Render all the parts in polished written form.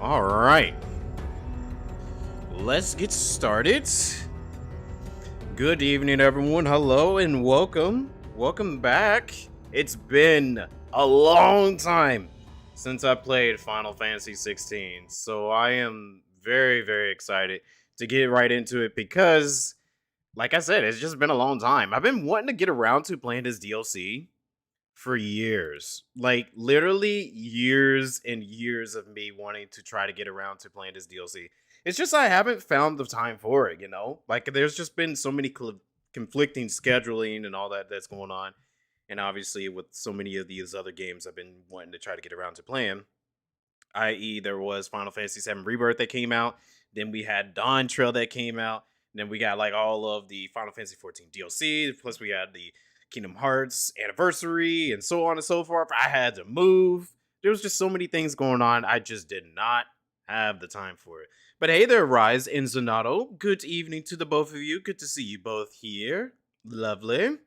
All right, let's get started. Good evening, everyone. Hello and welcome. Welcome back. It's been a long time since I played Final Fantasy XVI, so I am very, very excited to get right into it because, like I said, it's just been a long time. I've been wanting to get around to playing this DLC for years. Like literally years and years of me wanting to try to get around to playing this DLC. It's just I haven't found the time for it, you know? Like there's just been so many conflicting scheduling and all that that's going on. And obviously with so many of these other games I've been wanting to try to get around to playing, i.e. there was Final Fantasy VII Rebirth that came out, then we had Dawn Trail that came out, and then we got like all of the Final Fantasy XIV DLC, plus we had the Kingdom Hearts anniversary and so on and so forth. I had to move. There was just so many things going on. I just did not have the time for it. But hey there, Rise and Zonato. Good evening to the both of you. Good to see you both here. Lovely.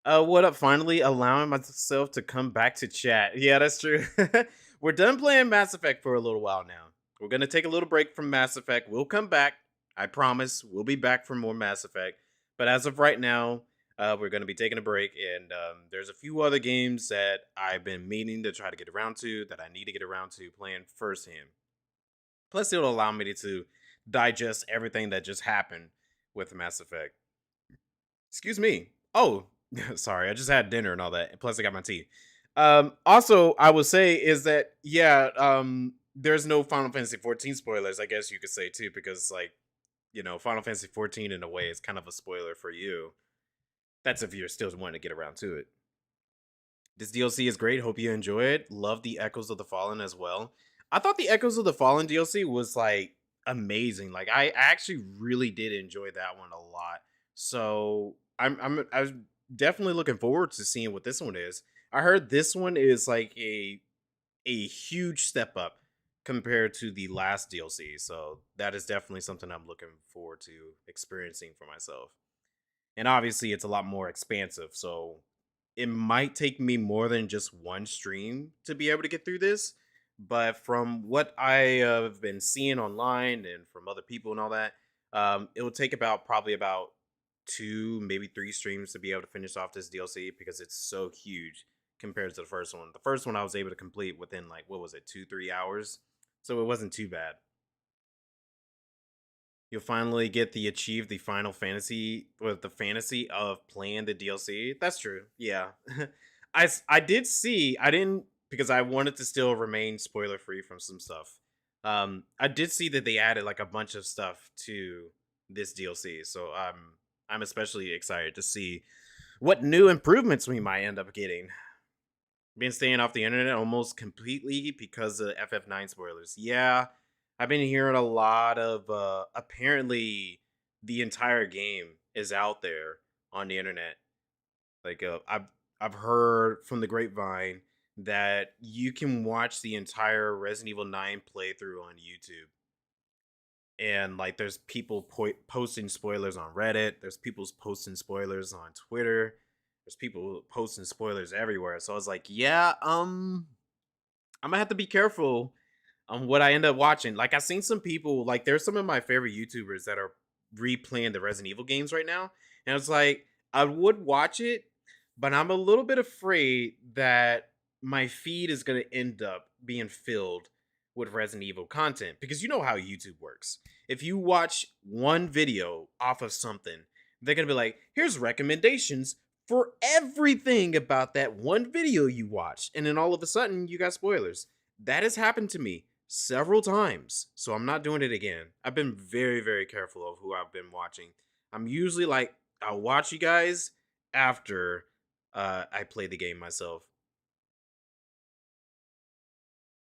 What up? Finally allowing myself to come back to chat. Yeah, that's true. We're done playing Mass Effect for a little while now. We're gonna take a little break from Mass Effect. We'll come back. I promise. We'll be back for more Mass Effect. But as of right now, we're gonna be taking a break, and there's a few other games that I've been meaning to try to get around to that I need to get around to playing firsthand. Plus, it'll allow me to digest everything that just happened with Mass Effect. Excuse me. Oh, sorry. I just had dinner and all that. Plus, I got my tea. Also, I would say is that yeah, there's no Final Fantasy 14 spoilers. I guess you could say too, because like Final Fantasy 14 in a way is kind of a spoiler for you. That's if you're still wanting to get around to it. This DLC is great. Hope you enjoy it. Love the Echoes of the Fallen as well. I thought the Echoes of the Fallen DLC was like amazing. Like I actually really did enjoy that one a lot. So I was definitely looking forward to seeing what this one is. I heard this one is like a huge step up compared to the last DLC. So that is definitely something I'm looking forward to experiencing for myself. And obviously it's a lot more expansive. So it might take me more than just one stream to be able to get through this. But from what I have been seeing online and from other people and all that, it will take about probably about two, maybe three streams to be able to finish off this DLC because it's so huge compared to the first one. The first one I was able to complete within like what was it, 2-3 hours, so it wasn't too bad. You'll finally get the achieve the Final Fantasy with the fantasy of playing the DLC. That's true. Yeah. I did see, I didn't because I wanted to still remain spoiler free from some stuff. I did see that they added like a bunch of stuff to this DLC. So I'm especially excited to see what new improvements we might end up getting. Been staying off the internet almost completely because of FF9 spoilers. Yeah, I've been hearing a lot of apparently the entire game is out there on the internet. Like I've heard from the grapevine that you can watch the entire Resident Evil 9 playthrough on YouTube. And like there's people posting spoilers on Reddit, there's people posting spoilers on Twitter, there's people posting spoilers everywhere. So I was like, yeah, I'm gonna have to be careful on what I end up watching. Like I've seen some people, like there's some of my favorite YouTubers that are replaying the Resident Evil games right now. And it's like I would watch it, but I'm a little bit afraid that my feed is gonna end up being filled with Resident Evil content because you know how YouTube works. If you watch one video off of something, they're gonna be like, here's recommendations for everything about that one video you watched. And then all of a sudden you got spoilers. That has happened to me several times. So I'm not doing it again. I've been very, very careful of who I've been watching. I'm usually like, I'll watch you guys after I play the game myself.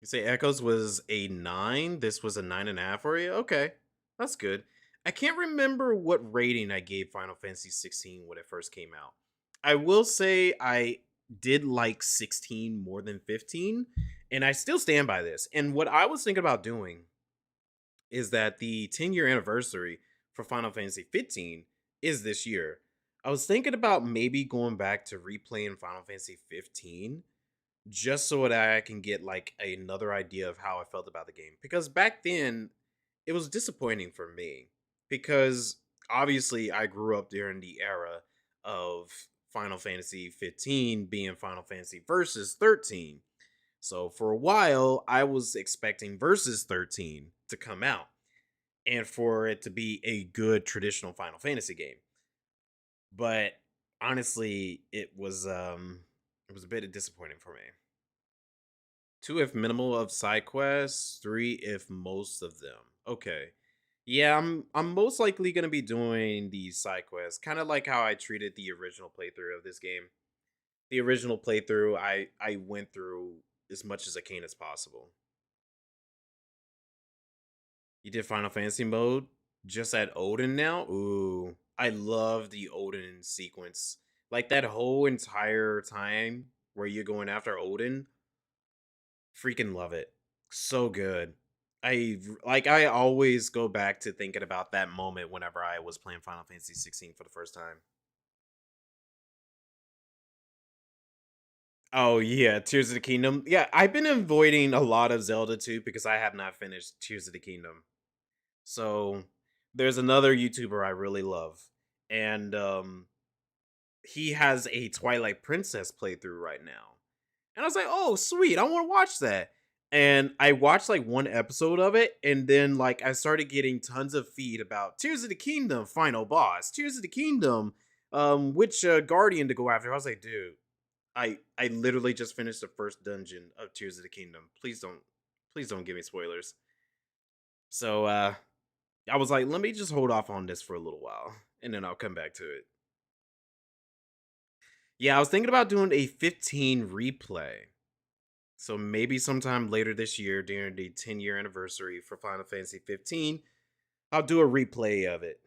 You say Echoes was a 9. This was a 9.5 for you? Okay. That's good. I can't remember what rating I gave Final Fantasy 16 when it first came out. I will say I did like 16 more than 15, and I still stand by this. And what I was thinking about doing is that the 10-year anniversary for Final Fantasy 15 is this year. I was thinking about maybe going back to replaying Final Fantasy 15 just so that I can get like another idea of how I felt about the game. Because back then, it was disappointing for me because obviously I grew up during the era of Final Fantasy 15 being Final Fantasy Versus 13. So for a while, I was expecting Versus 13 to come out and for it to be a good traditional Final Fantasy game. But honestly, it was a bit disappointing for me. Two if minimal of side quests, three if most of them. Okay. Yeah, I'm most likely gonna be doing these side quests, kind of like how I treated the original playthrough of this game. The original playthrough, I went through as much as I can as possible. You did Final Fantasy mode just at Odin now? Ooh, I love the Odin sequence. Like that whole entire time where you're going after Odin, freaking love it. So good. I always go back to thinking about that moment whenever I was playing Final Fantasy 16 for the first time. Oh yeah, Tears of the Kingdom. Yeah, I've been avoiding a lot of Zelda too because I have not finished Tears of the Kingdom. So there's another YouTuber I really love, and he has a Twilight Princess playthrough right now. And I was like, oh, sweet, I want to watch that. And I watched like one episode of it, and then like I started getting tons of feed about Tears of the Kingdom final boss, Tears of the Kingdom, which guardian to go after. I was like, dude, I literally just finished the first dungeon of Tears of the Kingdom. Please don't give me spoilers. So I was like, let me just hold off on this for a little while, and then I'll come back to it. Yeah, I was thinking about doing a 15 replay. So maybe sometime later this year during the 10-year anniversary for Final Fantasy 15, I'll do a replay of it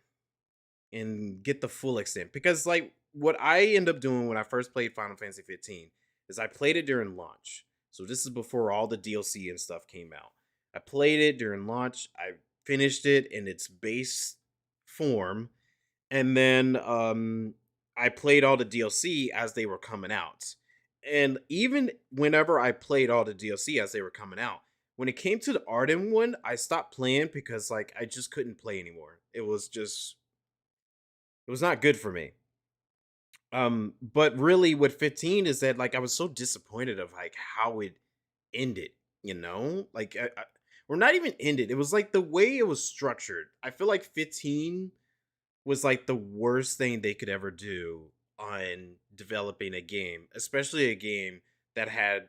and get the full extent. Because like what I end up doing when I first played Final Fantasy 15 is I played it during launch. So this is before all the DLC and stuff came out. I played it during launch. I finished it in its base form, and then I played all the DLC as they were coming out. And even whenever I played all the DLC as they were coming out, when it came to the Arden one, I stopped playing because like I just couldn't play anymore. It was not good for me. But really with 15 is that like I was so disappointed of like how it ended, you know? Like or not even ended. It was like the way it was structured. I feel like 15 was like the worst thing they could ever do on developing a game, especially a game that had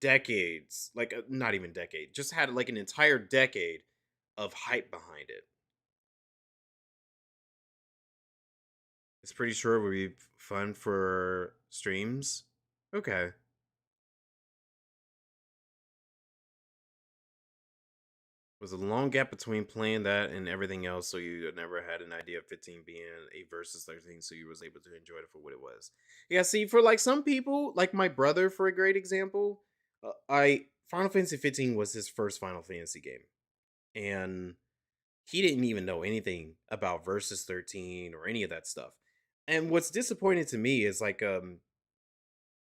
decades, like not even decade, just had like an entire decade of hype behind it. It's pretty sure would be fun for streams. Okay. Was a long gap between playing that and everything else, so you never had an idea of 15 being a versus 13, so you was able to enjoy it for what it was. Yeah, see, for like some people, like my brother, for a great example, I Final Fantasy 15 was his first Final Fantasy game, and he didn't even know anything about versus 13 or any of that stuff. And what's disappointing to me is like,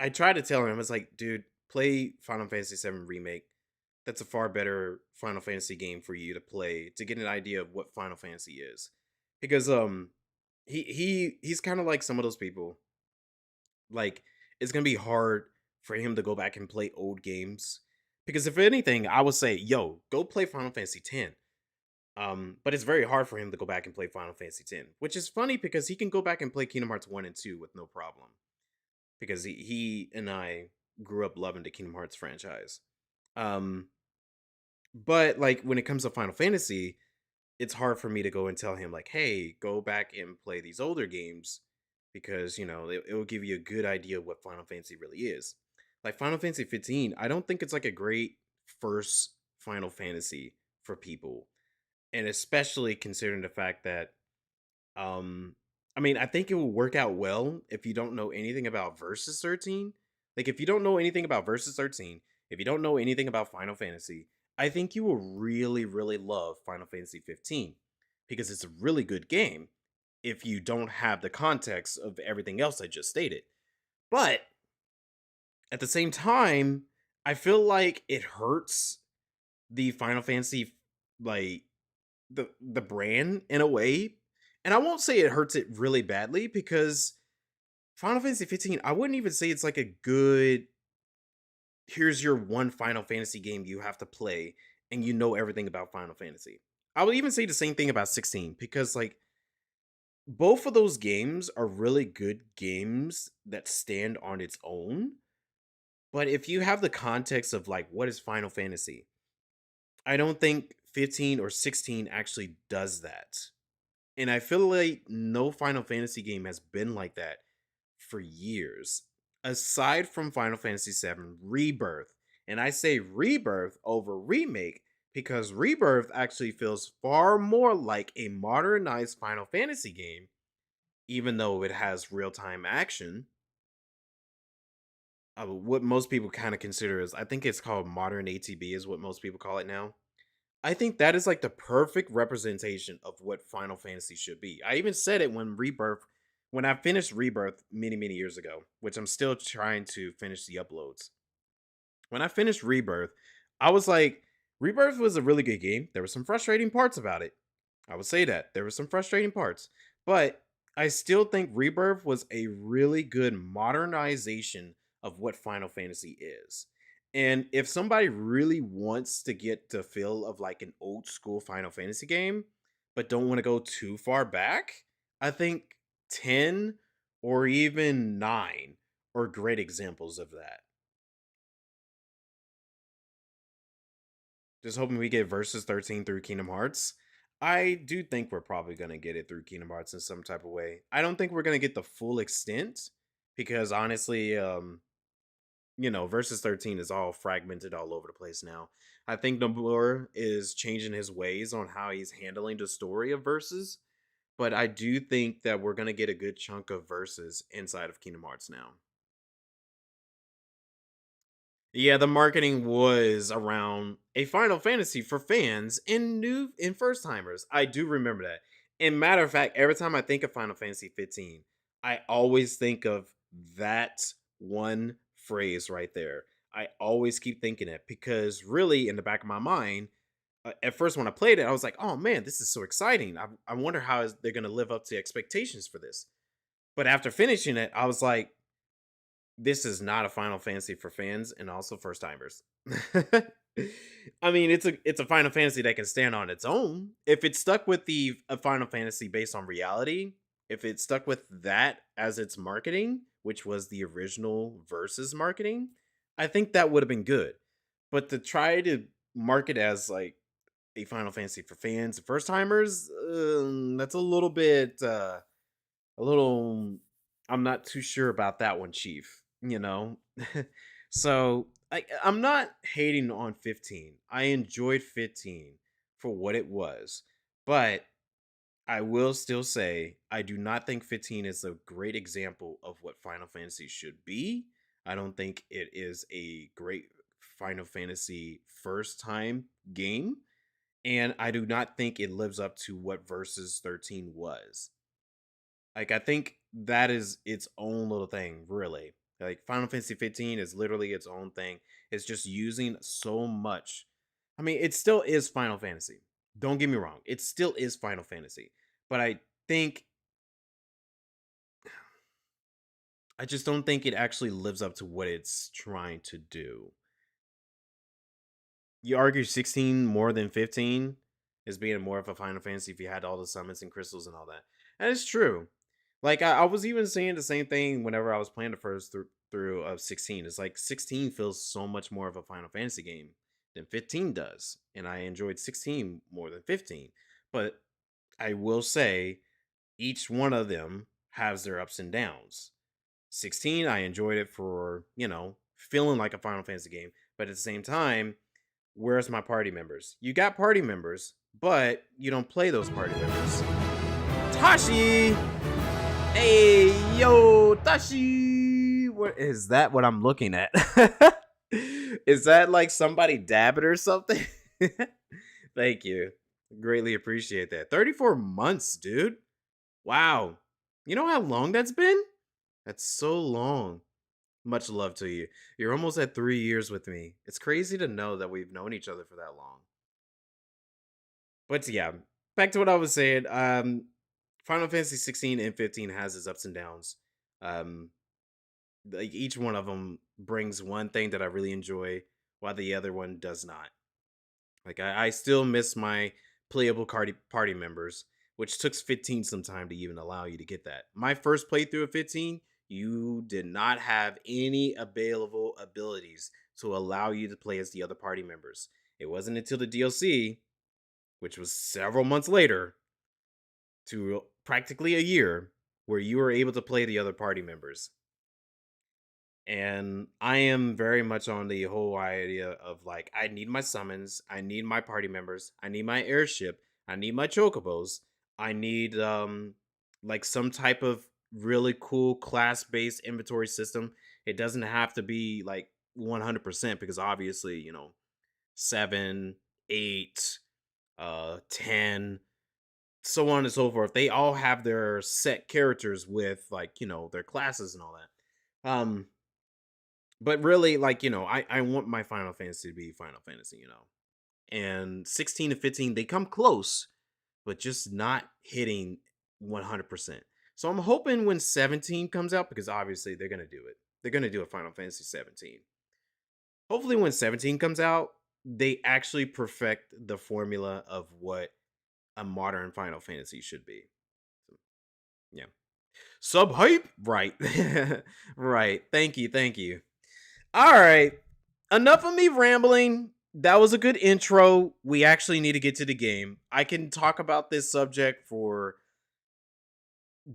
I tried to tell him, I was like, dude, play Final Fantasy VII Remake. That's a far better Final Fantasy game for you to play to get an idea of what Final Fantasy is. Because he's kind of like some of those people. Like it's gonna be hard for him to go back and play old games. Because if anything, I would say, yo, go play Final Fantasy X. But it's very hard for him to go back and play Final Fantasy X, which is funny because he can go back and play Kingdom Hearts 1 and 2 with no problem. Because he and I grew up loving the Kingdom Hearts franchise. Um, but like when it comes to Final Fantasy, it's hard for me to go and tell him like, "Hey, go back and play these older games," because you know it will give you a good idea of what Final Fantasy really is. Like Final Fantasy 15, I don't think it's like a great first Final Fantasy for people, and especially considering the fact that um, I mean, I think it will work out well if you don't know anything about Versus 13. Like, if you don't know anything about Versus 13, if you don't know anything about Final Fantasy, I think you will really, really love Final Fantasy 15 because it's a really good game if you don't have the context of everything else I just stated. But At the same time, I feel like it hurts the Final Fantasy, like the brand in a way. And I won't say it hurts it really badly because Final Fantasy 15, I wouldn't even say it's like a good, here's your one Final Fantasy game you have to play and you know everything about Final Fantasy. I would even say the same thing about 16 because like both of those games are really good games that stand on its own. But if you have the context of like what is Final Fantasy, I don't think 15 or 16 actually does that. And I feel like no Final Fantasy game has been like that for years. Aside from Final Fantasy VII Rebirth. And I say Rebirth over Remake because Rebirth actually feels far more like a modernized Final Fantasy game, even though it has real time action. What most people kind of consider is, I think it's called modern ATB, is what most people call it now. I think that is like the perfect representation of what Final Fantasy should be. I even said it when I finished Rebirth many, many years ago, which I'm still trying to finish the uploads. When I finished Rebirth, I was like, Rebirth was a really good game. There were some frustrating parts about it. I would say that. There were some frustrating parts. But I still think Rebirth was a really good modernization of what Final Fantasy is. And if somebody really wants to get the feel of like an old school Final Fantasy game, but don't want to go too far back, I think 10 or even 9 are great examples of that. Just hoping we get Versus 13 through Kingdom Hearts. I do think we're probably going to get it through Kingdom Hearts in some type of way. I don't think we're going to get the full extent because honestly, Versus 13 is all fragmented all over the place now. I think Nomura is changing his ways on how he's handling the story of Versus, but I do think that we're going to get a good chunk of Versus inside of Kingdom Hearts now. Yeah, the marketing was around a Final Fantasy for fans and first timers. I do remember that. And matter of fact, every time I think of Final Fantasy 15, I always think of that one phrase right there. I always keep thinking it because really in the back of my mind, at first when I played it, I was like, "Oh man, this is so exciting. I wonder they're going to live up to expectations for this." But after finishing it, I was like, this is not a Final Fantasy for fans and also first timers. I mean, it's a Final Fantasy that can stand on its own. If it stuck with the a Final Fantasy based on reality, if it stuck with that as its marketing, which was the original versus marketing, I think that would have been good. But to try to market as like a Final Fantasy for fans, first timers, that's a little, I'm not too sure about that one, Chief. So I'm not hating on 15. I enjoyed 15 for what it was, but I will still say I do not think 15 is a great example of what Final Fantasy should be. I don't think it is a great Final Fantasy first time game, and I do not think it lives up to what Versus 13 was. Like I think that is its own little thing, really. Like Final Fantasy 15 is literally its own thing. It's just using so much. I mean, it still is Final Fantasy. Don't get me wrong. It still is Final Fantasy. But think I just don't think it actually lives up to what it's trying to do. You argue 16 more than 15 as being more of a Final Fantasy if you had all the summons and crystals and all that. And it's true. Like I was even saying the same thing whenever I was playing the first through of 16. It's like 16 feels so much more of a Final Fantasy game than 15 does. And I enjoyed 16 more than 15. But I will say each one of them has their ups and downs. 16, I enjoyed it for, feeling like a Final Fantasy game. But at the same time, where's my party members? You got party members, but you don't play those party members. Tashi! Hey, yo, Tashi! What is that? What I'm looking at? Is that like somebody dabbing or something? Thank you. Greatly appreciate that. 34 months, dude. Wow. You know how long that's been? That's so long. Much love to you. You're almost at 3 years with me. It's crazy to know that we've known each other for that long. But yeah, back to what I was saying. Final Fantasy 16 and 15 has its ups and downs. Um, like each one of them brings one thing that I really enjoy, while the other one does not. Like I still miss my playable party members, which took 15 some time to even allow you to get that. My first playthrough of 15, you did not have any available abilities to allow you to play as the other party members. It wasn't until the DLC, which was several months later, to practically a year, where you were able to play the other party members. And I am very much on the whole idea of like, I need my summons, I need my party members, I need my airship, I need my chocobos, I need like some type of really cool class-based inventory system. It doesn't have to be like 100% because obviously, 7, 8, 10, so on and so forth. They all have their set characters with like, their classes and all that. But really, like, I want my Final Fantasy to be Final Fantasy. And 16 and 15, they come close, but just not hitting 100%. So I'm hoping when 17 comes out, because obviously they're going to do it. They're going to do a Final Fantasy 17. Hopefully when 17 comes out, they actually perfect the formula of what a modern Final Fantasy should be. So, yeah. Sub hype? Right. Right. Thank you. All right. Enough of me rambling. That was a good intro. We actually need to get to the game. I can talk about this subject for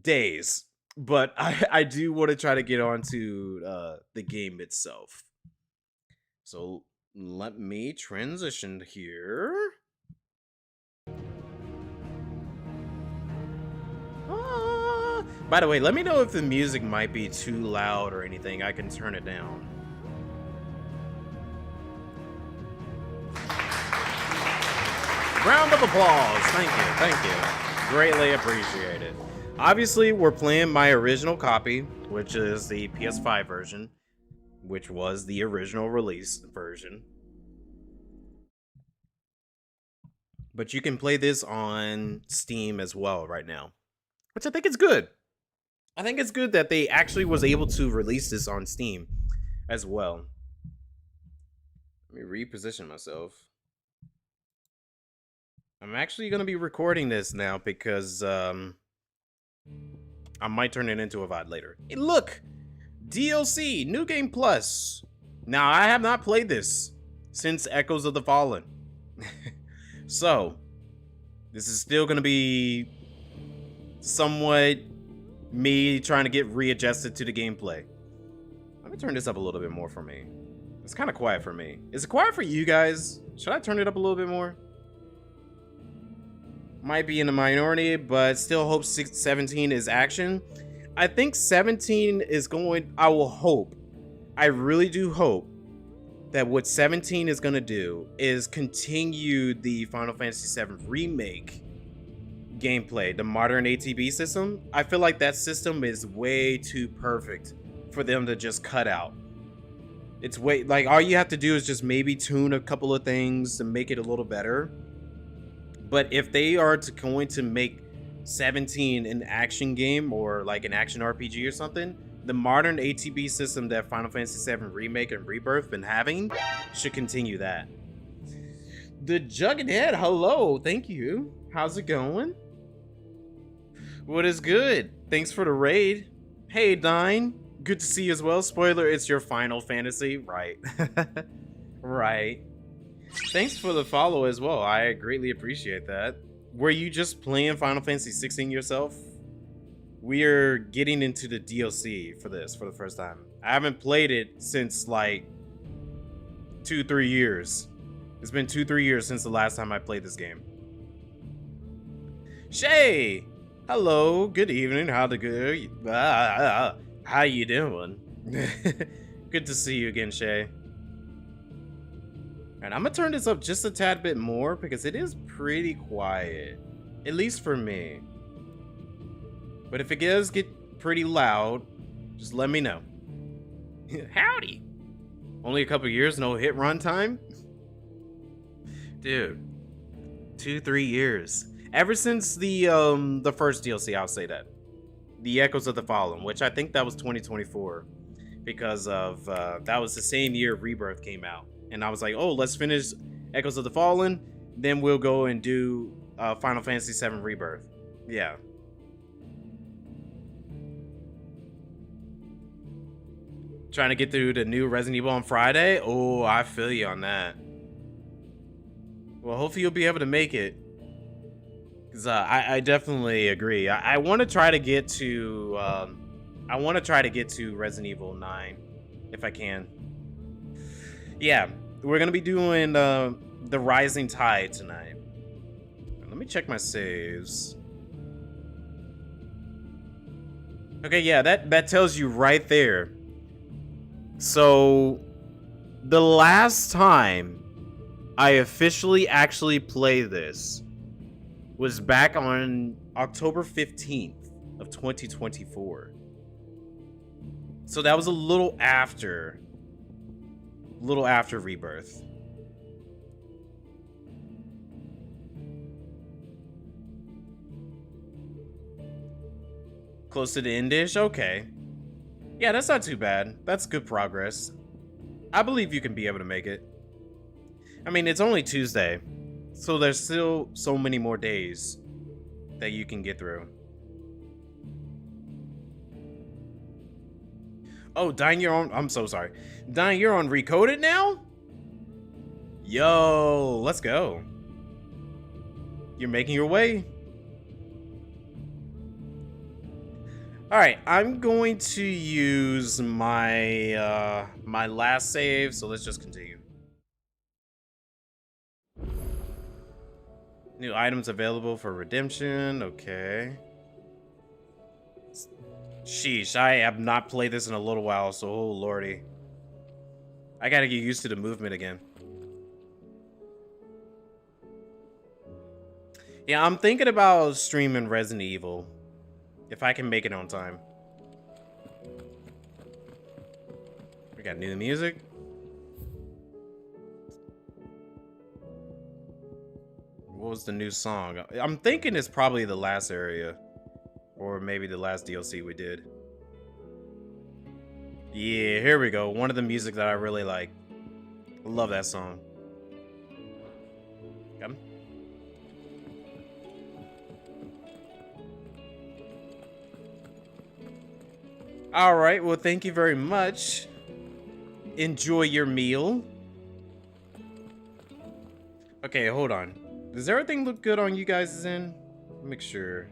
days, but I do want to try to get on to the game itself. So let me transition here. By the way, let me know if the music might be too loud or anything. I can turn it down. Round of applause. Thank you. Greatly appreciate it. Obviously, we're playing my original copy, which is the PS5 version, which was the original release version. But you can play this on Steam as well right now, which I think is good. I think it's good that they actually was able to release this on Steam as well. Let me reposition myself. I'm actually going to be recording this now because I might turn it into a VOD later. Hey, look! DLC, New Game Plus. Now, I have not played this since Echoes of the Fallen. So, this is still going to be somewhat me trying to get readjusted to the gameplay. Let me turn this up a little bit more for me. It's kind of quiet for me. Is it quiet for you guys? Should I turn it up a little bit more? Might be in the minority, but still hope 17 is action. I think 17 is going... I will hope. I really do hope that what 17 is going to do is continue the Final Fantasy VII Remake gameplay, the modern ATB system. I feel like that system is way too perfect for them to just cut out. It's way... like, all you have to do is just maybe tune a couple of things to make it a little better. But if they are going to make 17 an action game or like an action RPG or something, the modern ATB system that Final Fantasy VII Remake and Rebirth been having should continue that. The Jughead, hello, thank you. How's it going? What is good? Thanks for the raid. Hey, Dine, good to see you as well. Spoiler, it's your Final Fantasy, right? Right. Thanks for the follow as well. I greatly appreciate that. Were you just playing Final Fantasy XVI yourself? We are getting into the DLC for this for the first time. I haven't played it since like 2-3 years. It's been 2-3 years since the last time I played this game. Shay! Hello, good evening. How you doing? Good to see you again, Shay. And I'm gonna turn this up just a tad bit more because it is pretty quiet, at least for me. But if it does get pretty loud, just let me know. Howdy. Only a couple years, no hit run time? Dude, 2-3 years. Ever since the first DLC, I'll say that. The Echoes of the Fallen, which I think that was 2024. Because of that was the same year Rebirth came out. And I was like, oh, let's finish Echoes of the Fallen, then we'll go and do Final Fantasy VII Rebirth. Yeah. Trying to get through the new Resident Evil on Friday? Oh, I feel you on that. Well, hopefully you'll be able to make it. Because I definitely agree. I want to try to get to... I want to try to get to Resident Evil 9, if I can. Yeah, we're going to be doing the Rising Tide tonight. Let me check my saves. Okay, yeah, that tells you right there. So, the last time I officially actually played this was back on October 15th of 2024. So that was a little after Rebirth. Close to the end-ish? Okay. Yeah, that's not too bad. That's good progress. I believe you can be able to make it. I mean, it's only Tuesday, so there's still so many more days that you can get through. Oh, Dying, you're on... I'm so sorry. Dying, you're on Recoded now? Yo, let's go. You're making your way. Alright, I'm going to use my my last save, so let's just continue. New items available for redemption, okay. Sheesh, I have not played this in a little while, so oh lordy. I gotta get used to the movement again. Yeah, I'm thinking about streaming Resident Evil. If I can make it on time. We got new music. What was the new song? I'm thinking it's probably the last area. Or maybe the last DLC we did. Yeah, here we go. One of the music that I really like. I love that song. Come. All right, well, thank you very much. Enjoy your meal. Okay, hold on. Does everything look good on you guys' end? Make sure.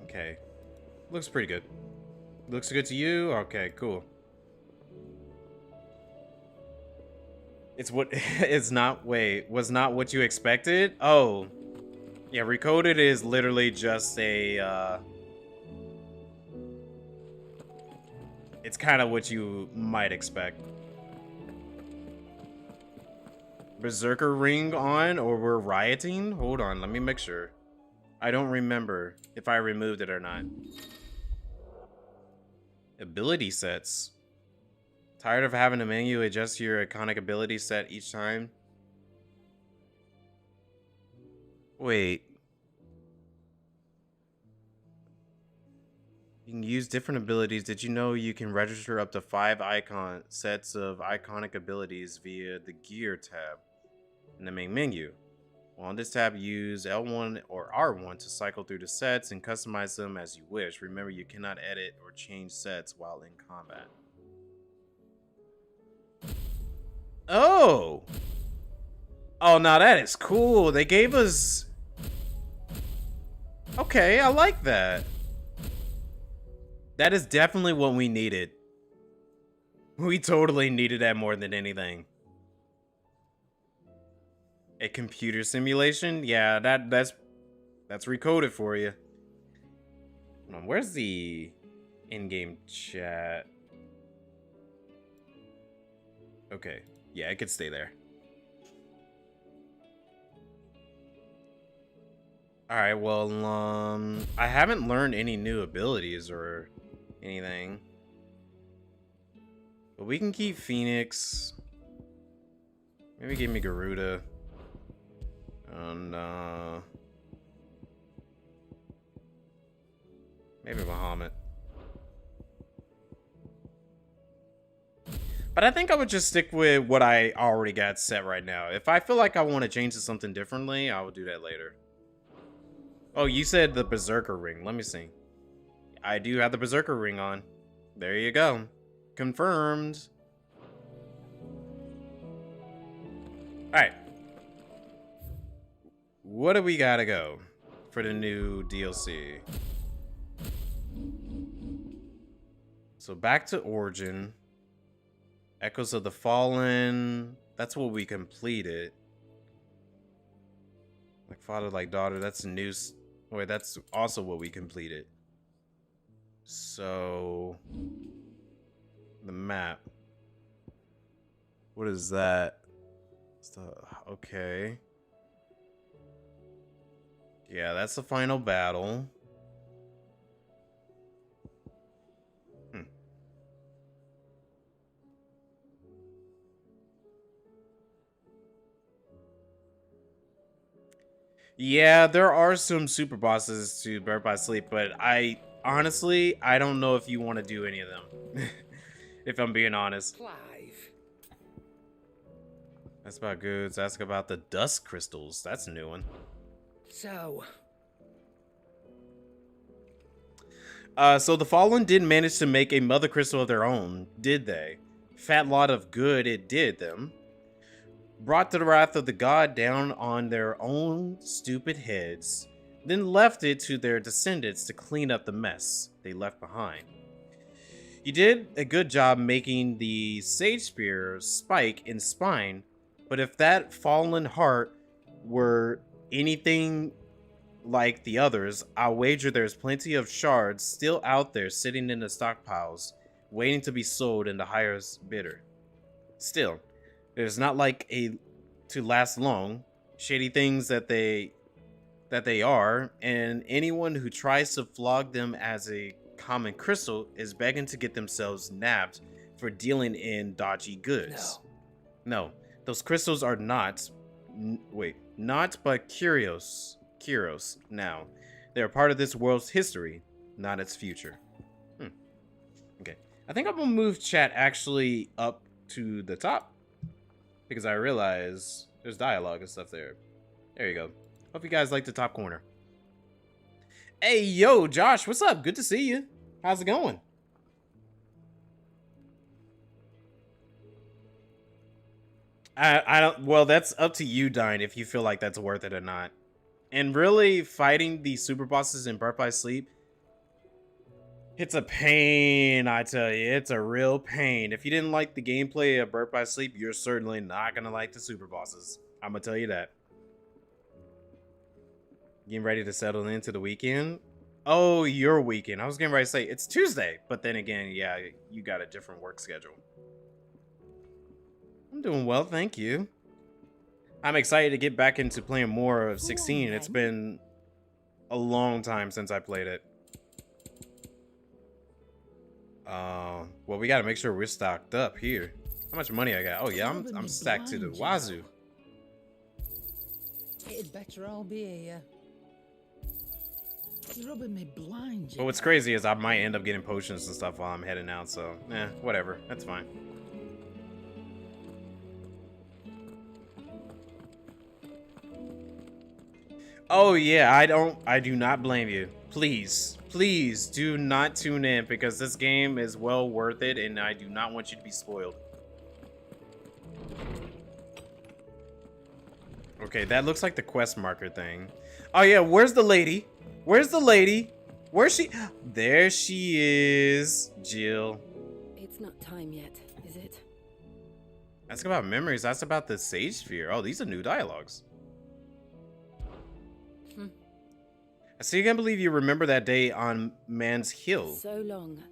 Okay. Looks pretty good. Looks good to you? Okay, cool. It's what it's not was not what you expected? Oh. Yeah, Recoded is literally just a it's kind of what you might expect. Berserker ring on or we're rioting? Hold on, let me make sure. I don't remember if I removed it or not. Ability sets. Tired of having to manually adjust your iconic ability set each time? Wait. You can use different abilities. Did you know you can register up to 5 sets of iconic abilities via the Gear tab in the main menu? Well, on this tab, use L1 or R1 to cycle through the sets and customize them as you wish. Remember, you cannot edit or change sets while in combat. Oh! Oh, now that is cool. They gave us... Okay, I like that. That is definitely what we needed. We totally needed that more than anything. A computer simulation? Yeah, that's Recoded for you. Hold on, where's the in-game chat? Okay, yeah, it could stay there. Alright, well, I haven't learned any new abilities or anything. But we can keep Phoenix. Maybe give me Garuda. And, maybe Bahamut. But I think I would just stick with what I already got set right now. If I feel like I want to change to something differently, I will do that later. Oh, you said the Berserker ring. Let me see. I do have the Berserker ring on. There you go. Confirmed. Alright. What do we gotta go for the new DLC? So back to Origin. Echoes of the Fallen. That's what we completed. Like father, like daughter. That's new. Wait, that's also what we completed. So the map. What is that? Okay. Yeah, that's the final battle. Yeah, there are some super bosses to Birth by Sleep, but I don't know if you want to do any of them. If I'm being honest. Clive. That's about goods. Ask about the dust crystals. That's a new one. So the Fallen did manage to make a mother crystal of their own, did they? Fat lot of good it did them. Brought the wrath of the god down on their own stupid heads, then left it to their descendants to clean up the mess they left behind. You did a good job making the Sage Spear spike in spine, but if that fallen heart were anything like the others, I'll wager there's plenty of shards still out there sitting in the stockpiles, waiting to be sold in the highest bidder. Still, it's not like to last long. Shady things that they are, and anyone who tries to flog them as a common crystal is begging to get themselves nabbed for dealing in dodgy goods. No, those crystals are not but curios now. They're part of this world's history, not its future. Okay, I think I'm gonna move chat actually up to the top, because I realize there's dialogue and stuff there. There you go. Hope you guys like the top corner. Hey, yo, Josh, what's up? Good to see you. How's it going? I don't, well, that's up to you, Dine, if you feel like that's worth it or not. And really, fighting the super bosses in Birth by Sleep, it's a pain, I tell you. It's a real pain. If you didn't like the gameplay of Birth by Sleep, you're certainly not going to like the super bosses. I'm going to tell you that. Getting ready to settle into the weekend? Oh, your weekend. I was getting ready to say, it's Tuesday. But then again, yeah, you got a different work schedule. I'm doing well, thank you. I'm excited to get back into playing more of 16. It's been a long time since I played it. Well, we gotta make sure we're stocked up here. How much money I got? Oh yeah, I'm stacked to the wazoo. It'd better all be here. It's rubbing me blind. But what's crazy is I might end up getting potions and stuff while I'm heading out, so whatever. That's fine. Oh yeah, I do not blame you. Please do not tune in, because this game is well worth it and I do not want you to be spoiled. Okay, that looks like the quest marker thing. Oh yeah, where's the lady? Where's the lady? Where's she? There she is, Jill. It's not time yet, is it? Ask about memories. That's about the Sage Sphere. Oh, these are new dialogues. I still can't believe you remember that day on Man's Hill. So long.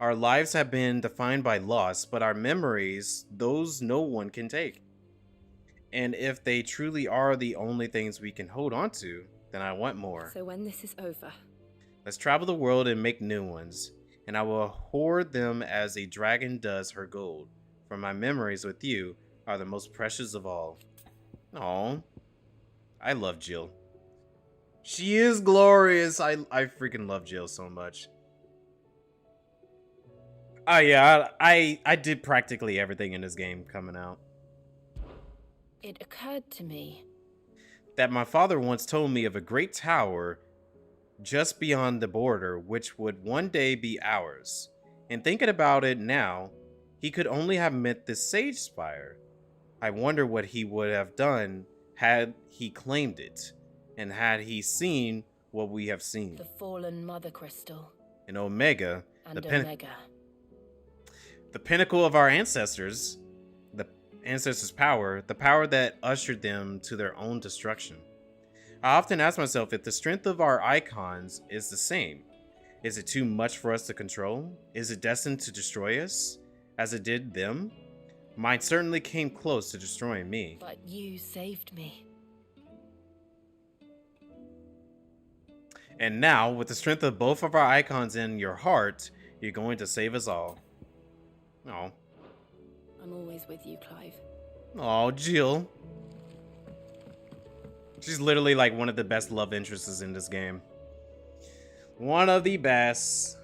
Our lives have been defined by loss, but our memories, those no one can take. And if they truly are the only things we can hold on to, then I want more. So when this is over, Let's travel the world and make new ones, and I will hoard them as a dragon does her gold. For my memories with you are the most precious of all. Oh, I love Jill. She is glorious. I freaking love Jill so much. Oh yeah, I did practically everything in this game coming out. it occurred to me. That my father once told me of a great tower just beyond the border, which would one day be ours. And thinking about it now, he could only have meant the Sage Spire. I wonder what he would have done had he claimed it, and had he seen what we have seen. The fallen Mother Crystal. In Omega, And the Omega. the pinnacle of our ancestors, the ancestors' power, the power that ushered them to their own destruction. I often ask myself if the strength of our icons is the same. Is it too much for us to control? Is it destined to destroy us, as it did them? Mine certainly came close to destroying me. But you saved me. And now, with the strength of both of our icons in your heart, you're going to save us all. Oh. I'm always with you, Clive. Oh, Jill. She's literally like one of the best love interests in this game. One of the best.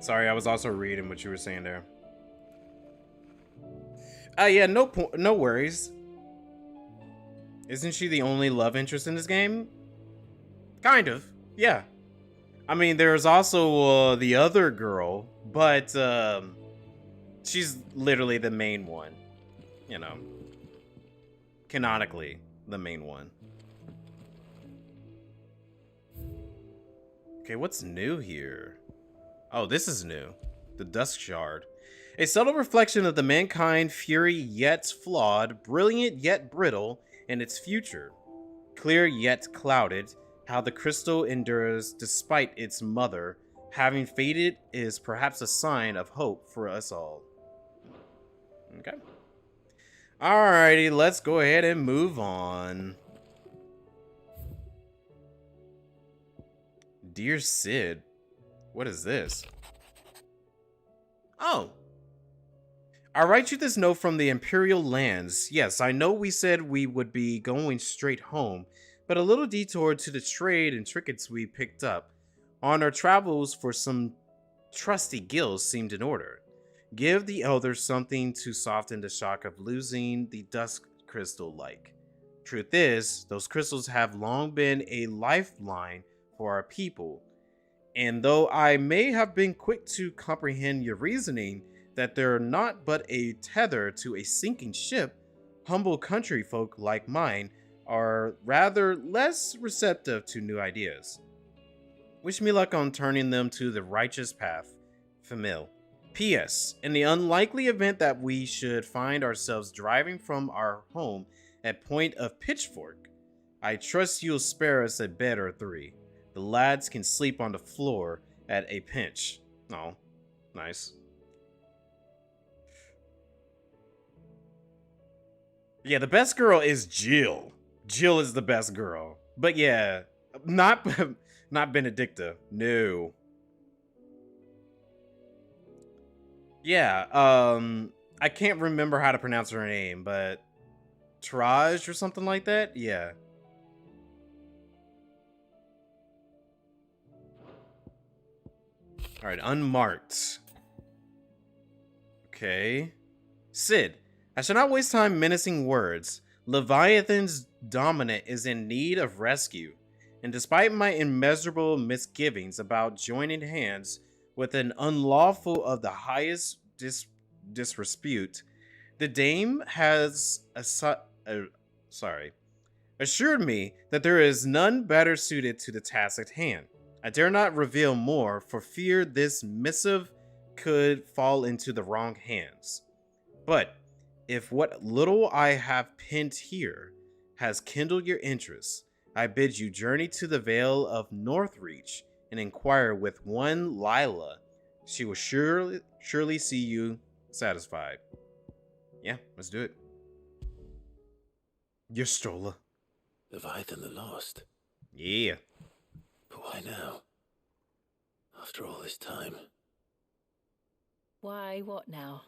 Sorry, I was also reading what you were saying there. Yeah, no worries. Isn't she the only love interest in this game? Kind of, yeah. I mean, there's also the other girl, but she's literally the main one. You know, canonically, the main one. Okay, what's new here? Oh, this is new. The Dusk Shard. A subtle reflection of the mankind fury yet flawed, brilliant yet brittle in its future. Clear yet clouded, how the crystal endures despite its mother having faded is perhaps a sign of hope for us all. Okay. Alrighty, let's go ahead and move on. Dear Sid, what is this? Oh. I write you this note from the Imperial lands. Yes, I know we said we would be going straight home, but a little detour to the trade and trinkets we picked up on our travels for some trusty gills seemed in order. Give the elders something to soften the shock of losing the dusk crystal like. Truth is, those crystals have long been a lifeline for our people, and though I may have been quick to comprehend your reasoning that they're not but a tether to a sinking ship, humble country folk like mine are rather less receptive to new ideas. Wish me luck on turning them to the righteous path. Famil. P.S. In the unlikely event that we should find ourselves driving from our home at point of pitchfork, I trust you'll spare us a bed or three. The lads can sleep on the floor at a pinch. Oh, nice. Yeah, the best girl is Jill. Jill is the best girl. But yeah, not Benedicta. No. Yeah, I can't remember how to pronounce her name, but Traj or something like that? Yeah. All right, unmarked. Okay. Sid, I shall not waste time menacing words. Leviathan's dominant is in need of rescue, and despite my immeasurable misgivings about joining hands with an unlawful of the highest disrepute, the dame has assured me that there is none better suited to the task at hand. I dare not reveal more for fear this missive could fall into the wrong hands. But if what little I have penned here has kindled your interest, I bid you journey to the Vale of Northreach and inquire with one Lila. She will surely see you satisfied. Yeah, let's do it. Your stroller. Leviathan the Lost. Yeah. But why now? After all this time. Why, what now?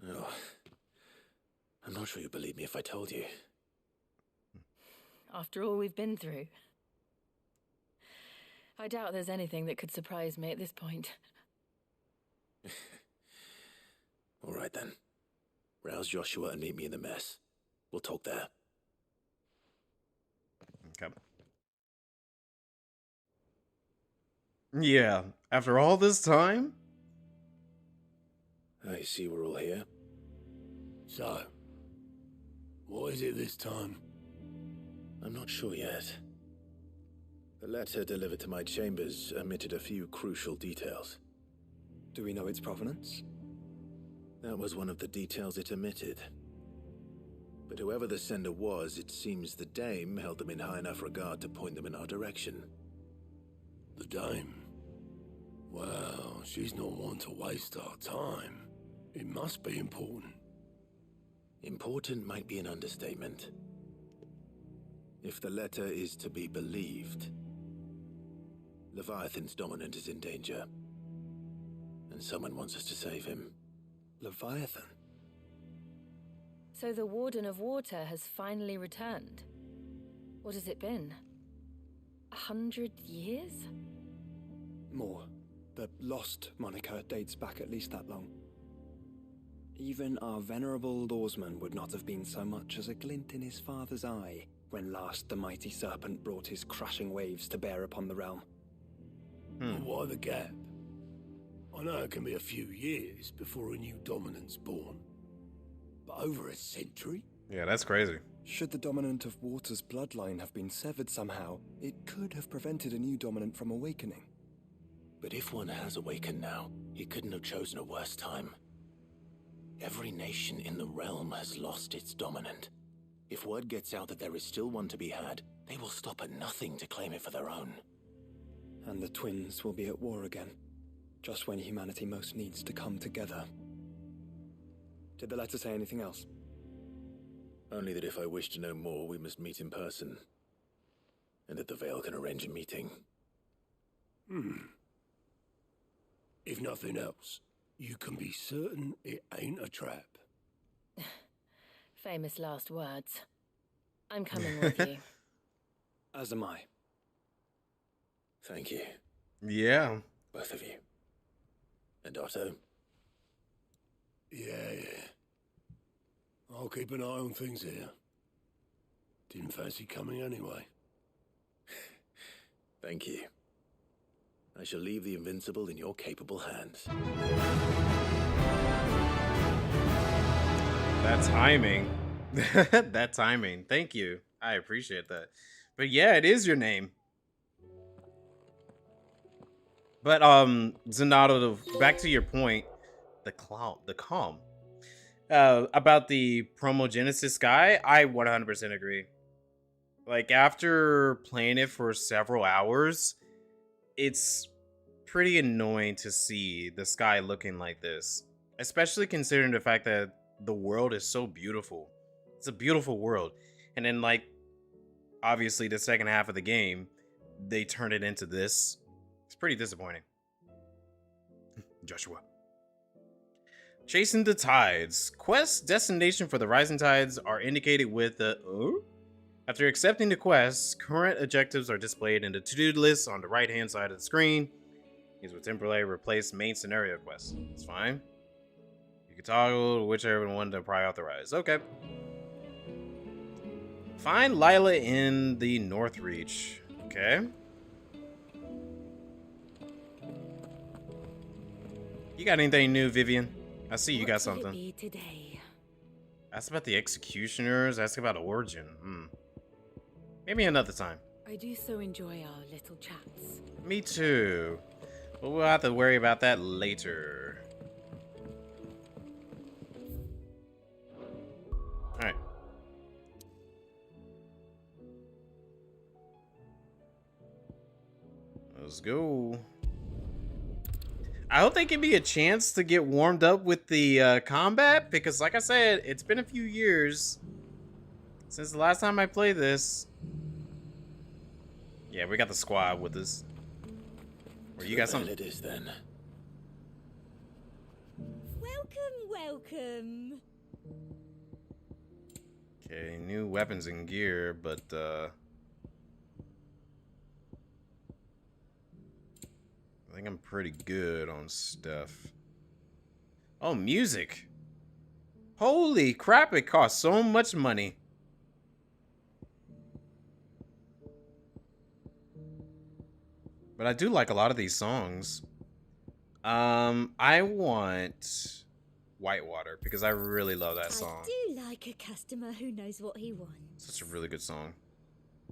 Oh, I'm not sure you'd believe me if I told you. After all we've been through. I doubt there's anything that could surprise me at this point. All right then. Rouse Joshua and meet me in the mess. We'll talk there. Okay. Yeah, after all this time? I see we're all here. So, what is it this time? I'm not sure yet. The letter delivered to my chambers omitted a few crucial details. Do we know its provenance? That was one of the details it omitted. But whoever the sender was, it seems the dame held them in high enough regard to point them in our direction. The dame? Well, she's not one to waste our time. It must be important. Important might be an understatement. If the letter is to be believed, Leviathan's dominant is in danger. And someone wants us to save him. Leviathan? So the Warden of Water has finally returned. What has it been? 100 years? More. The Lost moniker dates back at least that long. Even our venerable lawsman would not have been so much as a glint in his father's eye when last the mighty serpent brought his crushing waves to bear upon the realm. But why the gap? I know it can be a few years before a new dominant's born. But over a century? Yeah, that's crazy. Should the dominant of Water's bloodline have been severed somehow, it could have prevented a new dominant from awakening. But if one has awakened now, he couldn't have chosen a worse time. Every nation in the realm has lost its dominant. If word gets out that there is still one to be had, they will stop at nothing to claim it for their own. And the twins will be at war again, just when humanity most needs to come together. Did the letter say anything else? Only that if I wish to know more, we must meet in person. And that the Veil can arrange a meeting. If nothing else, you can be certain it ain't a trap. Famous last words. I'm coming with you. As am I. Thank you, Yeah. both of you. And Otto? Yeah. I'll keep an eye on things here. Didn't fancy coming anyway. Thank you. I shall leave the Invincible in your capable hands. That timing. That timing. Thank you. I appreciate that. But yeah, it is your name. But Zenato, back to your point, the calm. About the Promogenesis guy, I 100% agree. Like, after playing it for several hours, it's pretty annoying to see the sky looking like this. Especially considering the fact that the world is so beautiful. It's a beautiful world. And then, like, obviously the second half of the game, they turn it into this. It's pretty disappointing. Joshua. Chasing the Tides. Quest destination for the Rising Tides are indicated with the... After accepting the quest, current objectives are displayed in the to-do list on the right-hand side of the screen. These will temporarily replace main scenario quests. It's fine. You can toggle whichever one to prioritize. Okay. Find Lila in the North Reach. Okay. You got anything new, Vivian? I see you got something. What could it be today? Ask about the executioners. Ask about Origin. Maybe another time. I do so enjoy our little chats. Me too. But we'll have to worry about that later. Alright. Let's go. I hope they give me a chance to get warmed up with the combat, because like I said, it's been a few years since the last time I played this. Yeah, we got the squad with us. Or you got something? It is then. Welcome. Okay, new weapons and gear, but I think I'm pretty good on stuff. Oh, music. Holy crap, it costs so much money. But I do like a lot of these songs. I want Whitewater because I really love that song. I do like a customer who knows what he wants. Such a really good song.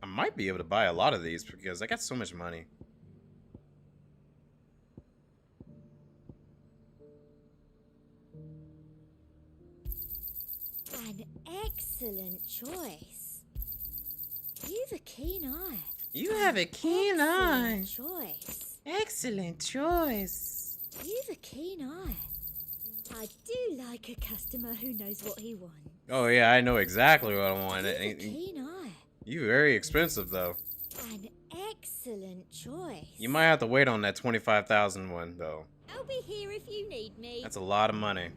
I might be able to buy a lot of these because I got so much money. An excellent choice. You've a keen eye. You have a keen eye. Choice. Excellent choice. You've a keen eye. I do like a customer who knows what he wants. Oh yeah, I know exactly what I want. You've a keen eye. You very expensive though. An excellent choice. You might have to wait on that 25,000 one though. I'll be here if you need me. That's a lot of money.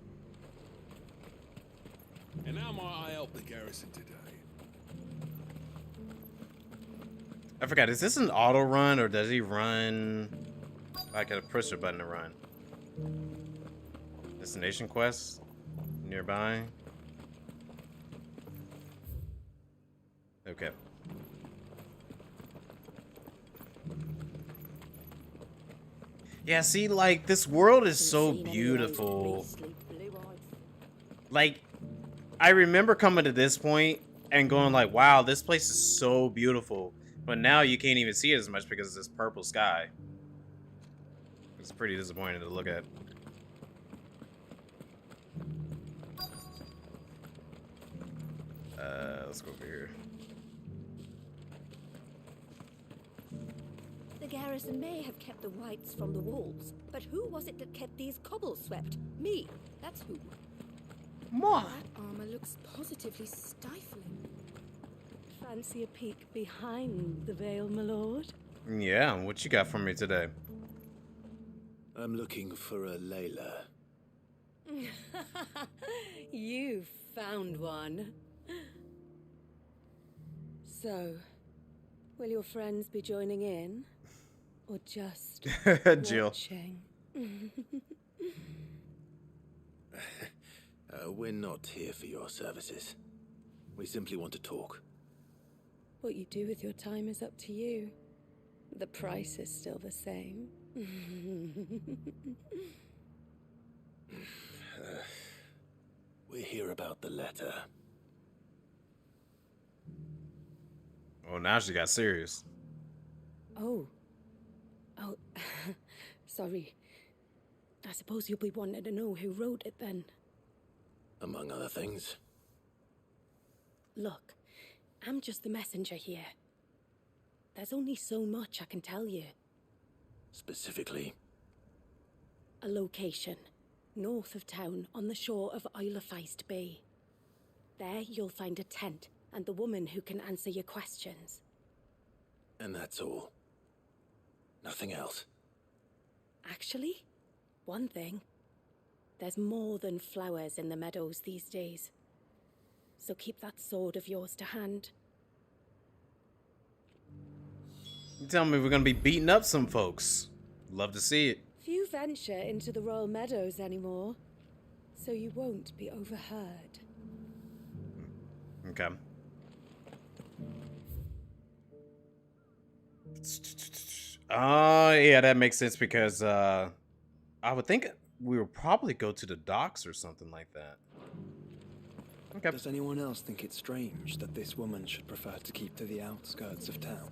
And how might I help the garrison today? I forgot, is this an auto run or does he run? I can push a button to run. Destination quest nearby. Okay. Yeah, see, like, this world is so beautiful. Like, I remember coming to this point and going like, wow, this place is so beautiful. But now you can't even see it as much because of this purple sky. It's pretty disappointing to look at. Let's go over here. The garrison may have kept the whites from the walls, but who was it that kept these cobbles swept? Me. That's who. Moi. That armor looks positively stifling. Fancy a peek behind the veil, my lord? Yeah, what you got for me today? I'm looking for a Layla. You found one. So, will your friends be joining in? Or just Jill. watching? We're not here for your services. We simply want to talk. What you do with your time is up to you. The price is still the same. We're here about the letter. Oh, now she got serious. Oh, sorry. I suppose you'll be wanting to know who wrote it then. Among other things. Look, I'm just the messenger here. There's only so much I can tell you. Specifically? A location, north of town, on the shore of Isle of Feist Bay. There you'll find a tent and the woman who can answer your questions. And that's all? Nothing else? Actually, one thing. There's more than flowers in the meadows these days. So keep that sword of yours to hand. You tell me we're gonna be beating up some folks. Love to see it. Few venture into the Royal Meadows anymore, so you won't be overheard. Okay. Oh, yeah, that makes sense because I would think we would probably go to the docks or something like that. Okay. Does anyone else think it's strange that this woman should prefer to keep to the outskirts of town?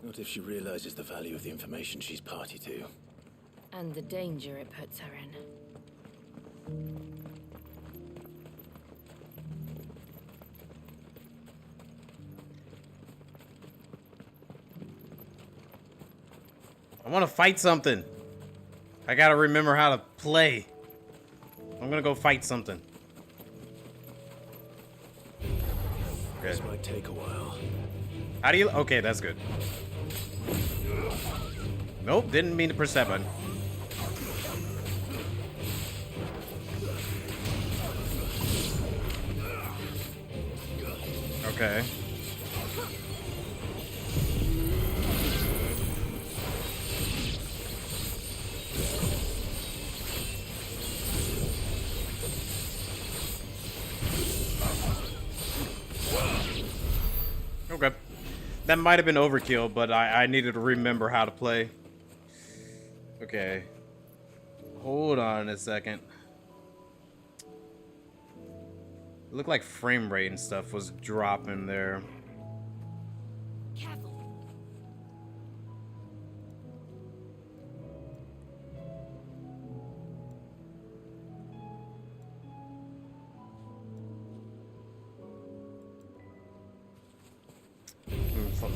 Not if she realizes the value of the information she's party to. And the danger it puts her in. I want to fight something. I gotta remember how to play. I'm gonna go fight something. This might take a while. How do you... Okay, that's good. Nope, didn't mean to press that button. Okay. Okay. That might have been overkill, but I needed to remember how to play. Okay. Hold on a second. It looked like frame rate and stuff was dropping there. Careful.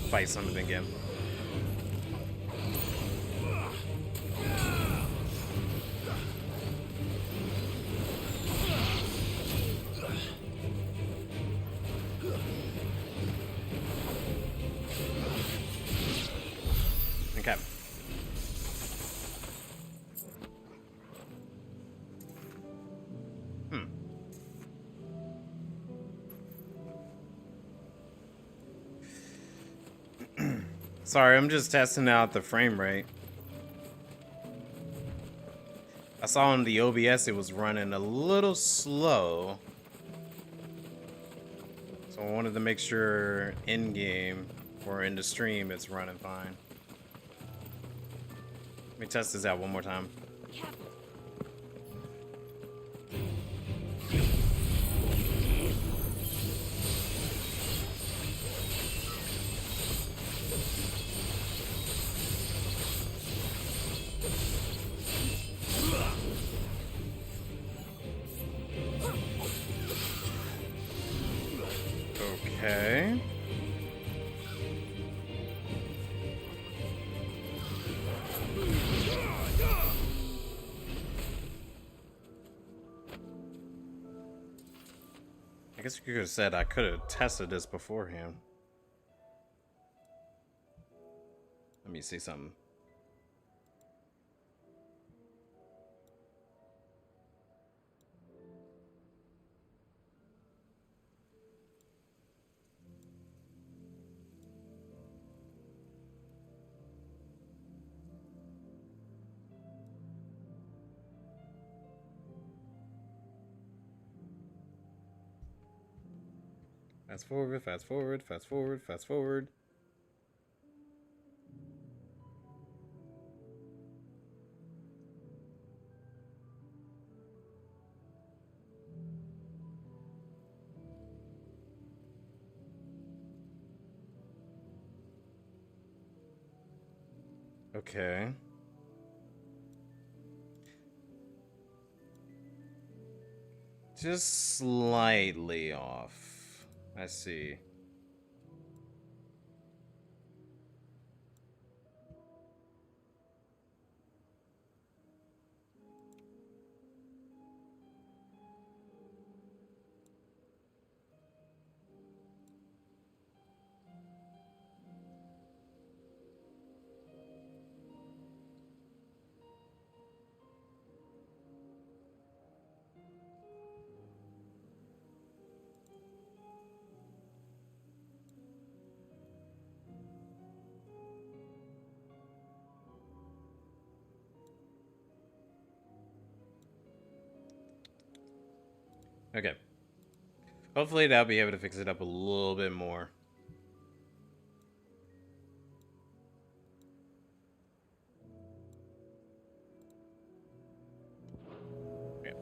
Fight something again. Okay. Sorry, I'm just testing out the frame rate. I saw on the OBS it was running a little slow. So I wanted to make sure in-game or in the stream it's running fine. Let me test this out one more time. Careful. Okay. I guess you could have said I could have tested this beforehand. Let me see something. Fast forward, fast forward, fast forward, fast forward. Okay. Just slightly off. I see. Okay. Hopefully that'll be able to fix it up a little bit more. Okay.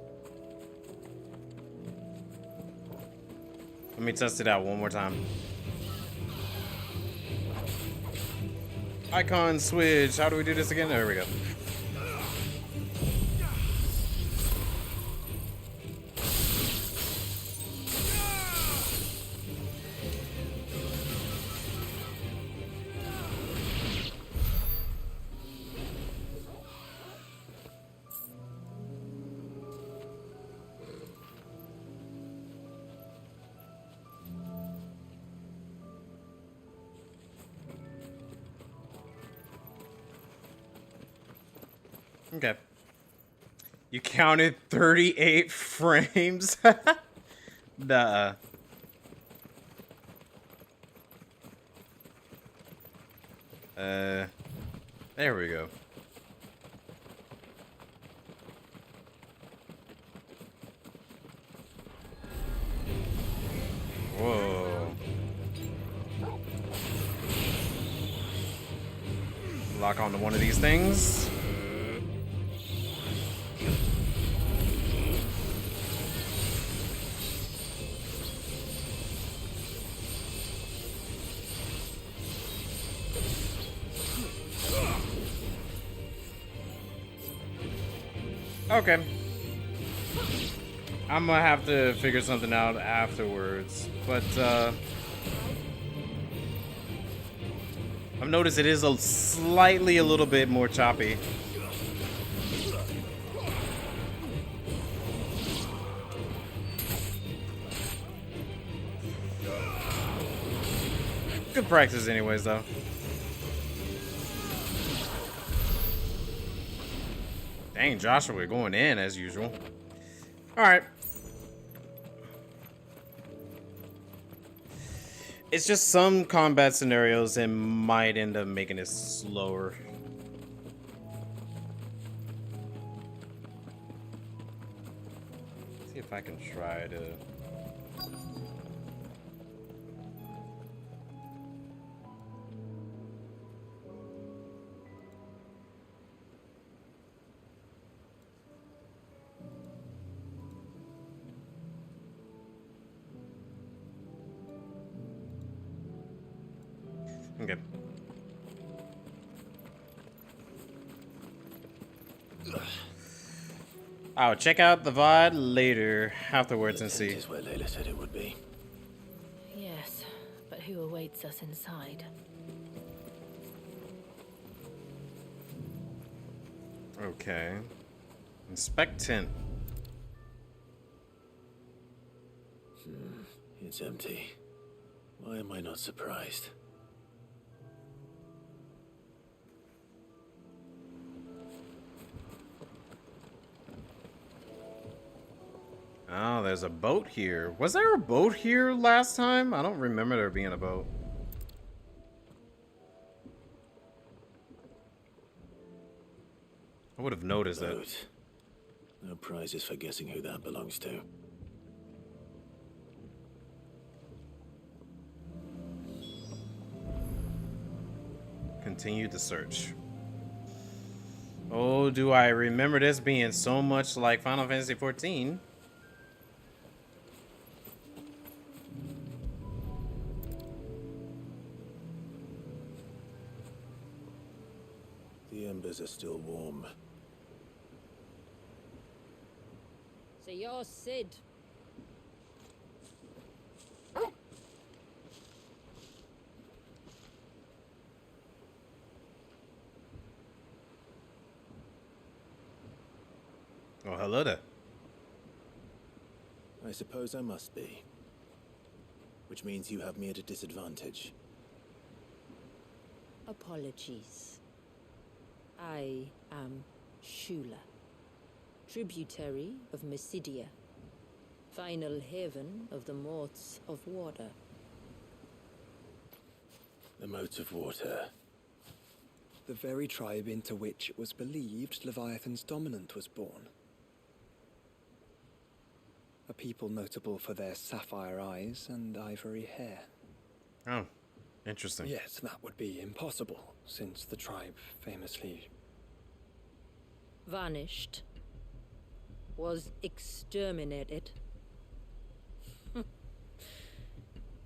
Let me test it out one more time. Icon switch. How do we do this again? There we go. Okay. You counted 38 frames? Duh. There we go. Whoa. Lock onto one of these things. Okay. I'm gonna have to figure something out afterwards, but I've noticed it is a little bit more choppy. Good practice anyways, though. Dang, Joshua going in as usual. Alright. It's just some combat scenarios that might end up making it slower. See if I can try to... Okay. I'll check out the VOD later, afterwards, and see. This is where Layla said it would be. Yes, but who awaits us inside? Okay. Inspect 10. It's empty. Why am I not surprised? Oh, there's a boat here. Was there a boat here last time? I don't remember there being a boat. I would have noticed that. No prizes for guessing who that belongs to. Continue the search. Oh, do I remember this being so much like Final Fantasy XIV? The embers are still warm. So you're Sid. Oh, hello there. I suppose I must be. Which means you have me at a disadvantage. Apologies. I am Shula, tributary of Mysidia, final haven of the Motes of Water. The Motes of Water. The very tribe into which it was believed Leviathan's dominant was born. A people notable for their sapphire eyes and ivory hair. Oh, interesting. Yes, that would be impossible, since the tribe famously... vanished. Was exterminated.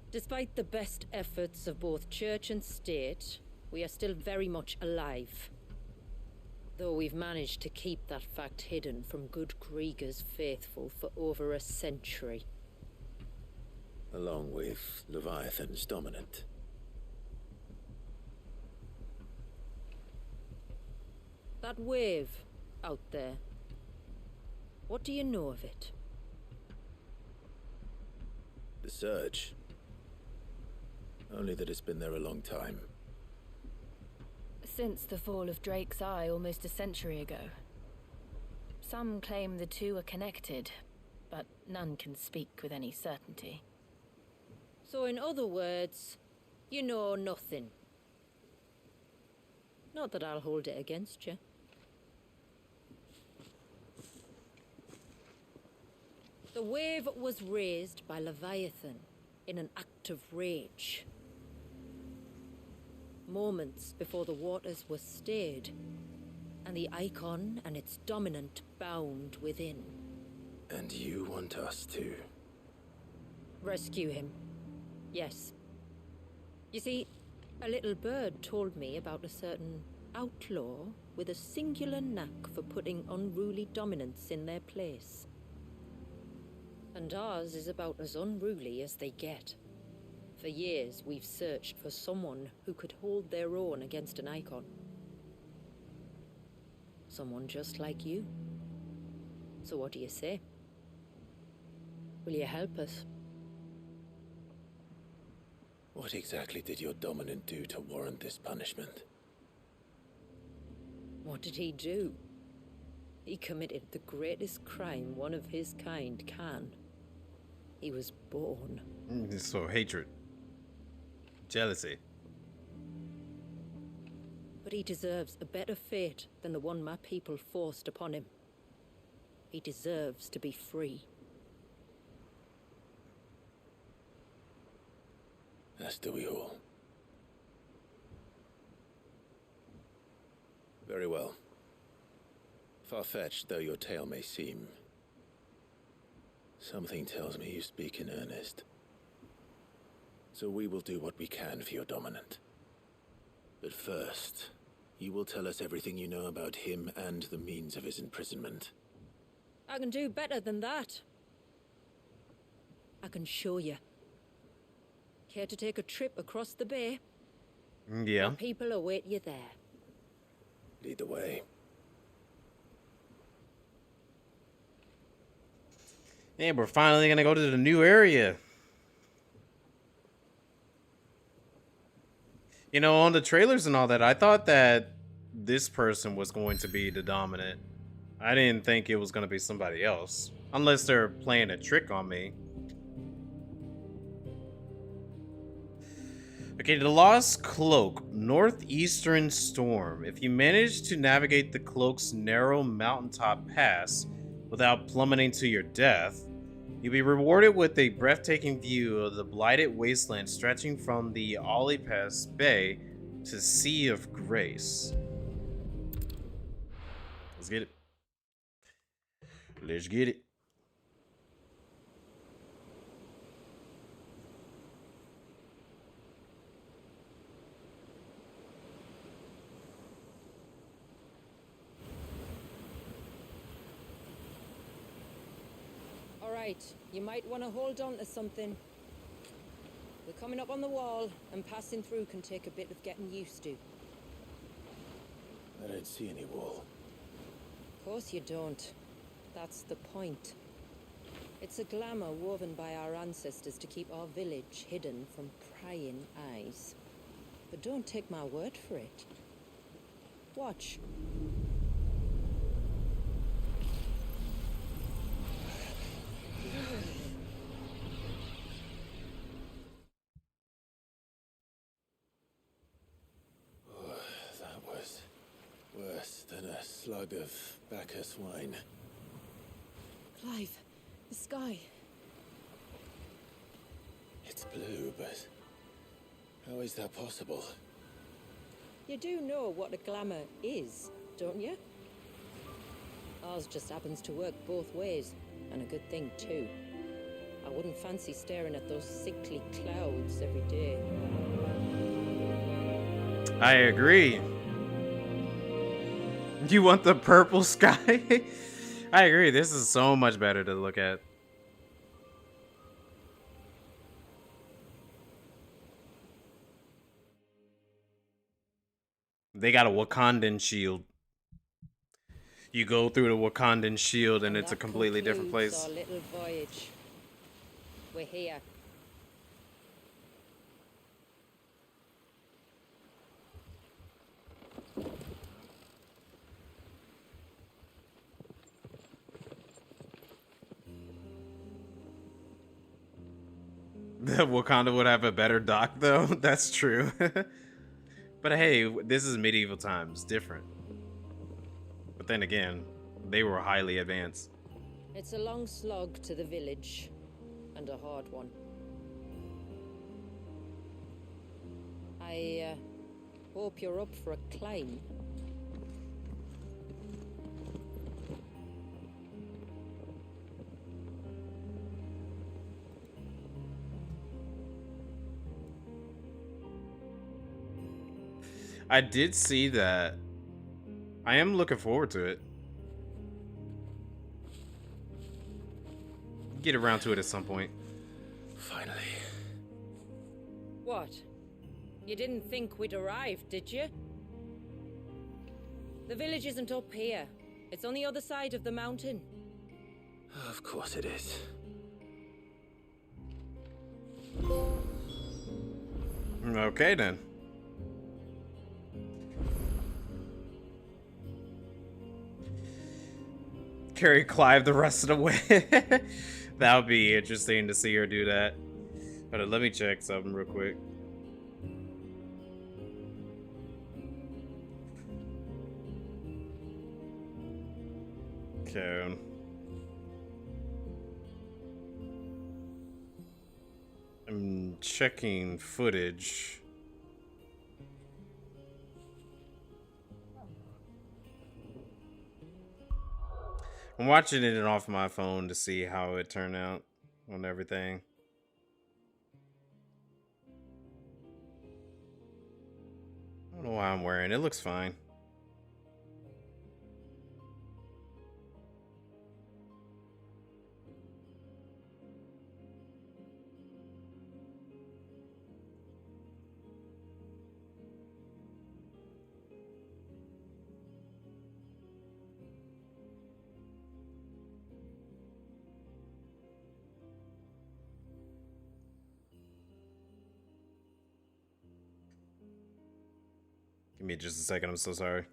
Despite the best efforts of both church and state, we are still very much alive. Though we've managed to keep that fact hidden from good Krieger's faithful for over a century. Along with Leviathan's dominant. That wave out there. What do you know of it? The Surge. Only that it's been there a long time. Since the fall of Drake's Eye almost a century ago. Some claim the two are connected, but none can speak with any certainty. So in other words, you know nothing. Not that I'll hold it against you. The wave was raised by Leviathan in an act of rage. Moments before the waters were stayed, and the icon and its dominant bound within. And you want us to? Rescue him. Yes. You see, a little bird told me about a certain outlaw with a singular knack for putting unruly dominants in their place. And ours is about as unruly as they get. For years, we've searched for someone who could hold their own against an icon. Someone just like you. So what do you say? Will you help us? What exactly did your dominant do to warrant this punishment? What did he do? He committed the greatest crime one of his kind can. He was born. So hatred. Jealousy. But he deserves a better fate than the one my people forced upon him. He deserves to be free. As do we all. Very well. Far-fetched though your tale may seem, something tells me you speak in earnest. So we will do what we can for your dominant. But first, you will tell us everything you know about him and the means of his imprisonment. I can do better than that. I can show you. Care to take a trip across the bay? Yeah. My people await you there. Lead the way. Yeah, we're finally gonna go to the new area. You know, on the trailers and all that, I thought that this person was going to be the dominant. I didn't think it was gonna be somebody else. Unless they're playing a trick on me. Okay, the Lost Cloak, Northeastern Storm. If you manage to navigate the cloak's narrow mountaintop pass without plummeting to your death, you'll be rewarded with a breathtaking view of the blighted wasteland stretching from the Olipas Bay to Sea of Grace. Let's get it. Let's get it. Right, you might want to hold on to something. We're coming up on the wall, and passing through can take a bit of getting used to. I don't see any wall. Of course you don't. That's the point. It's a glamour woven by our ancestors to keep our village hidden from prying eyes. But don't take my word for it. Watch. That was worse than a slug of Bacchus wine. Clive, the sky. It's blue, but how is that possible? You do know what a glamour is, don't you? Ours just happens to work both ways, and a good thing too. I wouldn't fancy staring at those sickly clouds every day. I agree. You want the purple sky? I agree. This is so much better to look at. They got a Wakandan shield. You go through the Wakandan shield and it's a completely different place. Our little voyage. We're here. Wakanda would have a better dock, though. That's true. But hey, this is medieval times, different. But then again, they were highly advanced. It's a long slog to the village, and a hard one. I hope you're up for a climb. I did see that. I am looking forward to it. Get around to it at some point. Finally. What? You didn't think we'd arrived, did you? The village isn't up here. It's on the other side of the mountain. Of course it is. Okay, then. Carry Clive the rest of the way. That would be interesting to see her do that. But let me check something real quick. Okay. I'm checking footage. I'm watching it off my phone to see how it turned out on everything. I don't know why I'm wearing it. It looks fine. Give me just a second, I'm so sorry.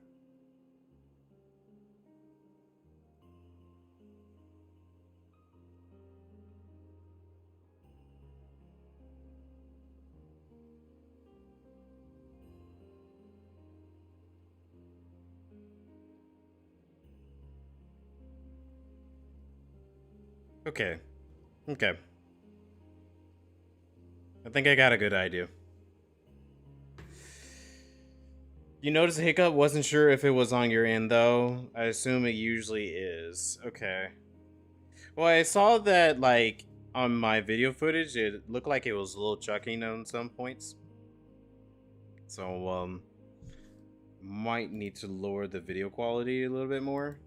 Okay. Okay. I think I got a good idea. You notice a hiccup? Wasn't sure if it was on your end, though. I assume it usually is. Okay. Well, I saw that, like, on my video footage, it looked like it was a little chucking on some points. So, might need to lower the video quality a little bit more.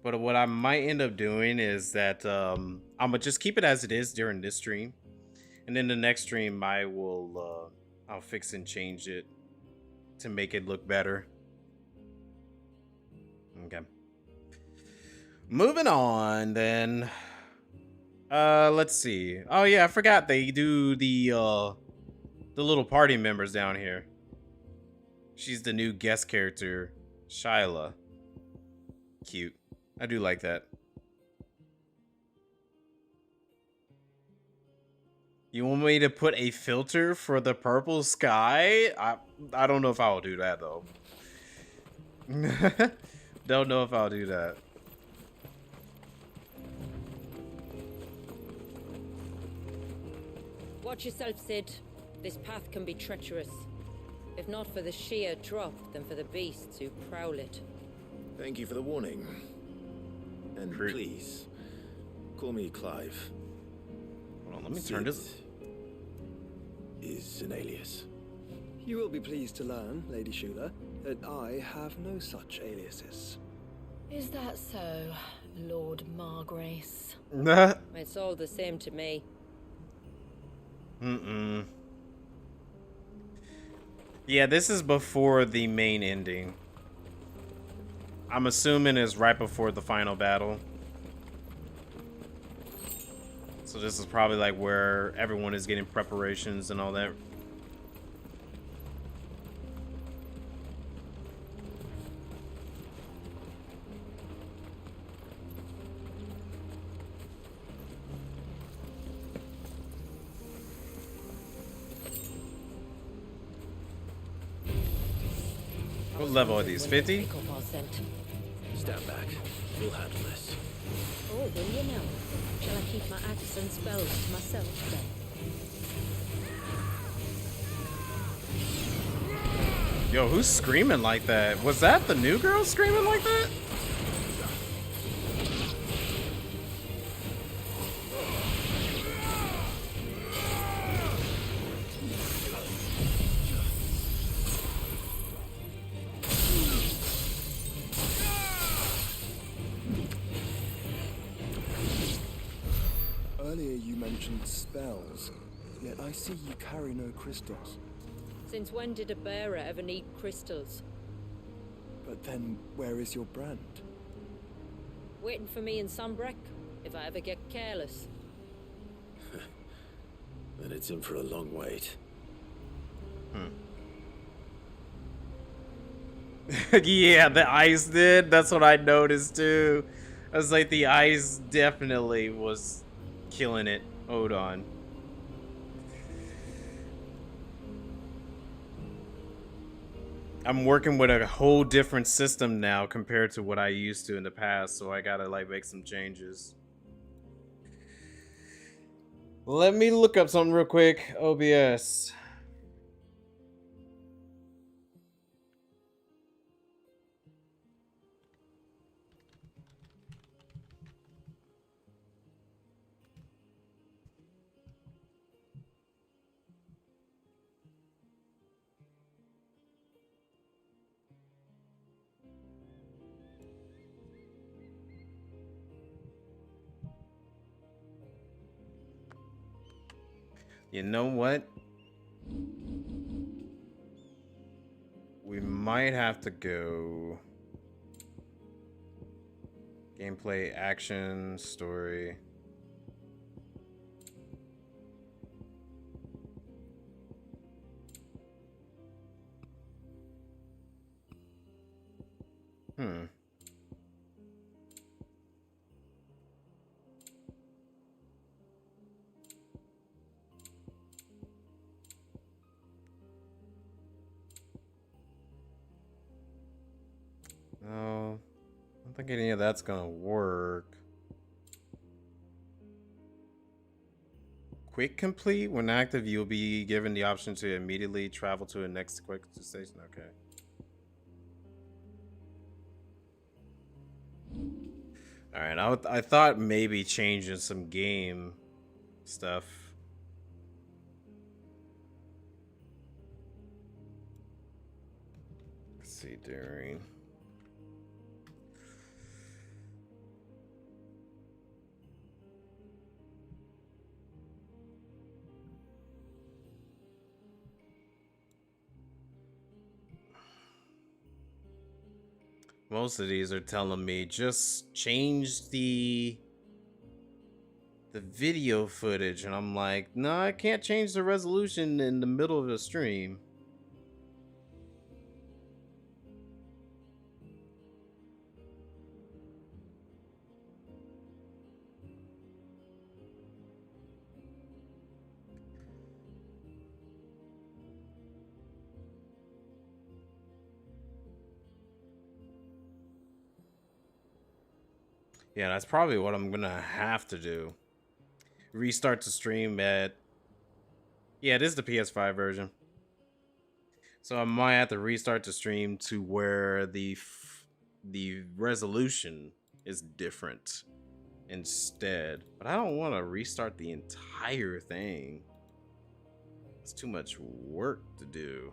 But what I might end up doing is that I'm gonna just keep it as it is during this stream, and then the next stream I will I'll fix and change it to make it look better. Okay. Moving on then. Let's see. Oh yeah, I forgot they do the little party members down here. She's the new guest character, Shyla. Cute. I do like that. You want me to put a filter for the purple sky? I don't know if I'll do that though. Don't know if I'll do that. Watch yourself, Sid. This path can be treacherous. If not for the sheer drop, then for the beasts who prowl it. Thank you for the warning. And please, call me Clive. Hold on, let me turn this. Is an alias. You will be pleased to learn, Lady Shula, that I have no such aliases. Is that so, Lord Margrace? It's all the same to me. Yeah, this is before the main ending. I'm assuming it's right before the final battle. So this is probably like where everyone is getting preparations and all that. What level are these? 50? Stand back. We'll handle this. Oh, will you now? Shall I keep my acts and spells to myself then? Yo, who's screaming like that? Was that the new girl screaming like that? Earlier you mentioned spells, yet I see you carry no crystals. Since when did a bearer ever need crystals? But then, where is your brand? Waiting for me in Sunbreck, if I ever get careless. Then it's in for a long wait. Yeah, the ice did. That's what I noticed too. I was like, the ice definitely was killing it. Hold on. I'm working with a whole different system now compared to what I used to in the past, so I gotta like make some changes. Let me look up something real quick. OBS. You know what? We might have to go gameplay, action, story. No, I don't think any of that's gonna work. Quick complete. When active, you'll be given the option to immediately travel to the next quick station. Okay. All right. I thought maybe changing some game stuff. Let's see, during. Most of these are telling me just change the video footage, and I'm like, no, I can't change the resolution in the middle of the stream. Yeah, that's probably what I'm gonna have to do. Restart the stream at... Yeah, it is the PS5 version. So I might have to restart the stream to where the resolution is different instead. But I don't want to restart the entire thing. It's too much work to do.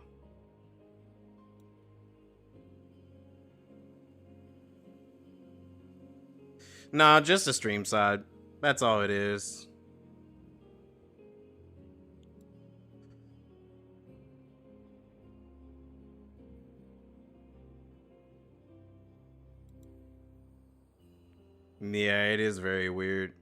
Nah, just the stream side. That's all it is. Yeah, it is very weird.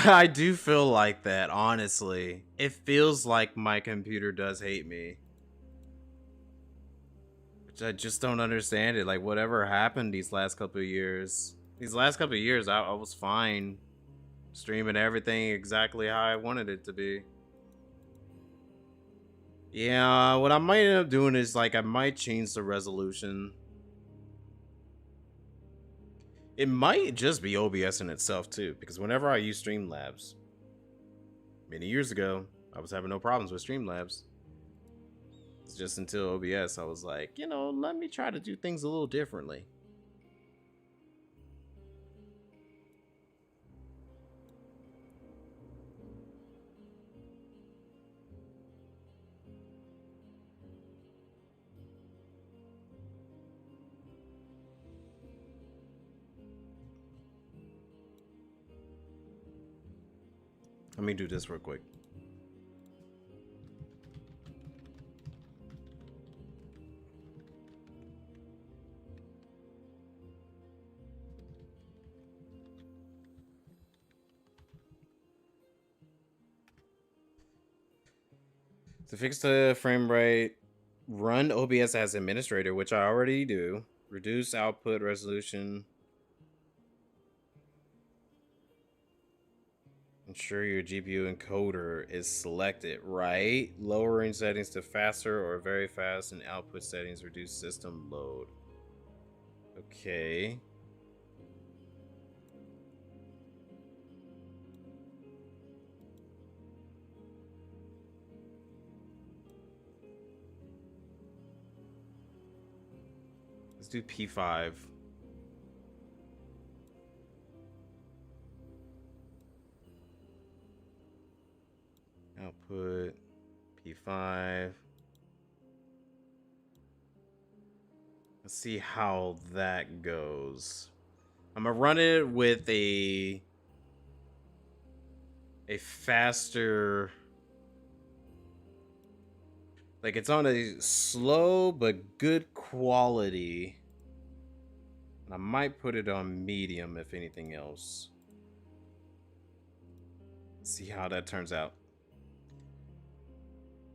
I do feel like that, honestly. It feels like my computer does hate me. I just don't understand it. Like, whatever happened these last couple of years. These last couple of years, I was fine. Streaming everything exactly how I wanted it to be. Yeah, what I might end up doing is, like, I might change the resolution. It might just be OBS in itself, too. Because whenever I use Streamlabs, many years ago, I was having no problems with Streamlabs. It's just until OBS, I was like, you know, let me try to do things a little differently. Let me do this real quick. To fix the frame rate, run OBS as administrator, which I already do. Reduce output resolution. Ensure your GPU encoder is selected, right? Lowering settings to faster or very fast and output settings reduce system load. Okay. Let's do P5. Output P5. Let's see how that goes. I'm gonna run it with a faster, like it's on a slow but good quality. I might put it on medium if anything else. Let's see how that turns out.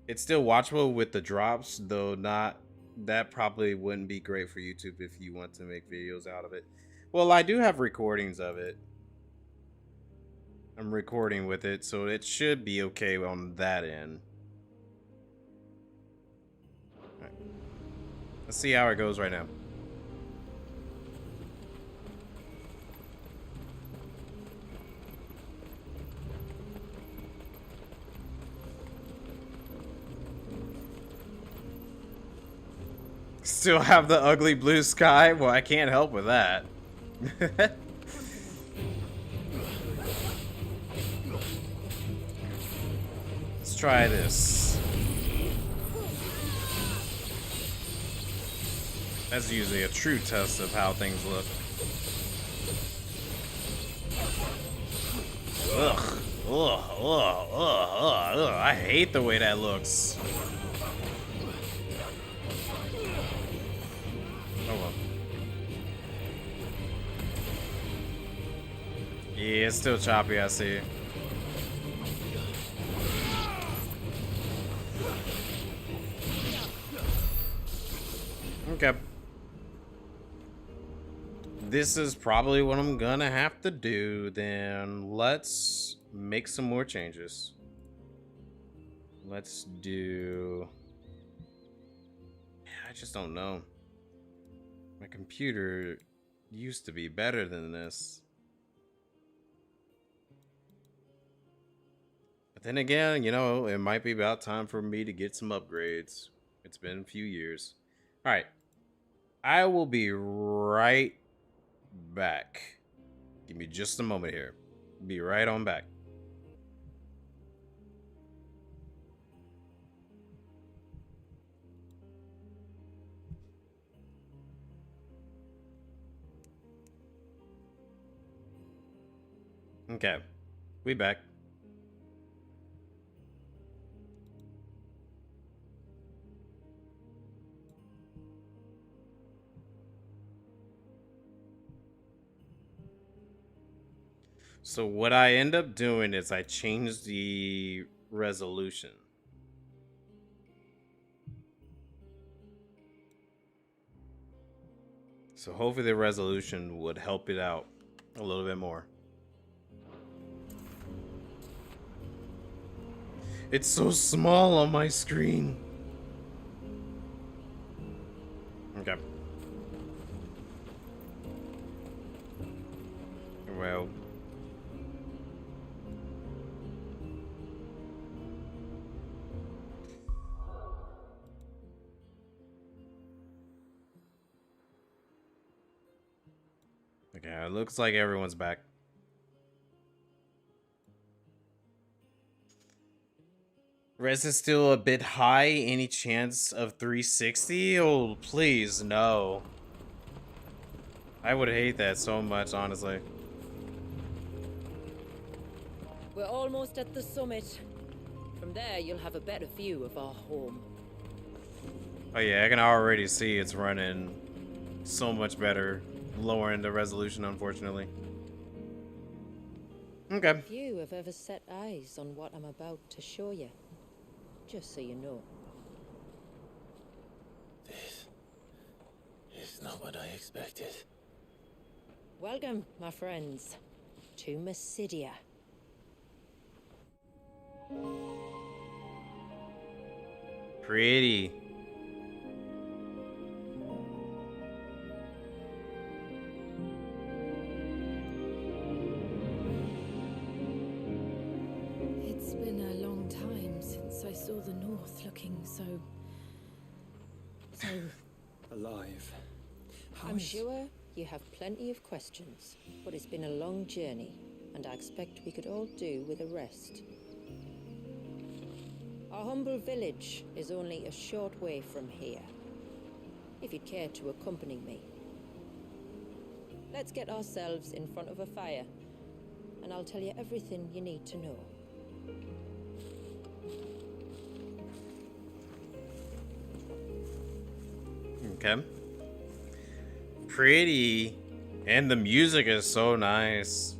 It's still watchable with the drops, though not. That probably wouldn't be great for YouTube if you want to make videos out of it. Well, I do have recordings of it. I'm recording with it, so it should be okay on that end. All right. Let's see how it goes right now. Still have the ugly blue sky? Well, I can't help with that. Let's try this. That's usually a true test of how things look. Ugh. Ugh. I hate the way that looks. Oh well. Yeah, it's still choppy, I see. Okay. This is probably what I'm gonna have to do then. Let's make some more changes. Let's do... I just don't know. My computer used to be better than this. But then again, you know, it might be about time for me to get some upgrades. It's been a few years. All right. I will be right back. Give me just a moment here. Be right on back. Okay, we back. So what I end up doing is I change the resolution. So hopefully the resolution would help it out a little bit more. It's so small on my screen. Okay. Well. Okay, it looks like everyone's back. Res is still a bit high. Any chance of 360? Oh, please, no. I would hate that so much, honestly. We're almost at the summit. From there, you'll have a better view of our home. Oh yeah, I can already see it's running so much better. Lowering the resolution, unfortunately. Okay. Few have ever set eyes on what I'm about to show you. Just so you know. This is not what I expected. Welcome, my friends, to Mysidia. Pretty. It's been a long time since I saw the North looking so Alive. I'm sure you have plenty of questions, but it's been a long journey, and I expect we could all do with a rest. Our humble village is only a short way from here, if you'd care to accompany me. Let's get ourselves in front of a fire, and I'll tell you everything you need to know. Okay. Pretty. And the music is so nice.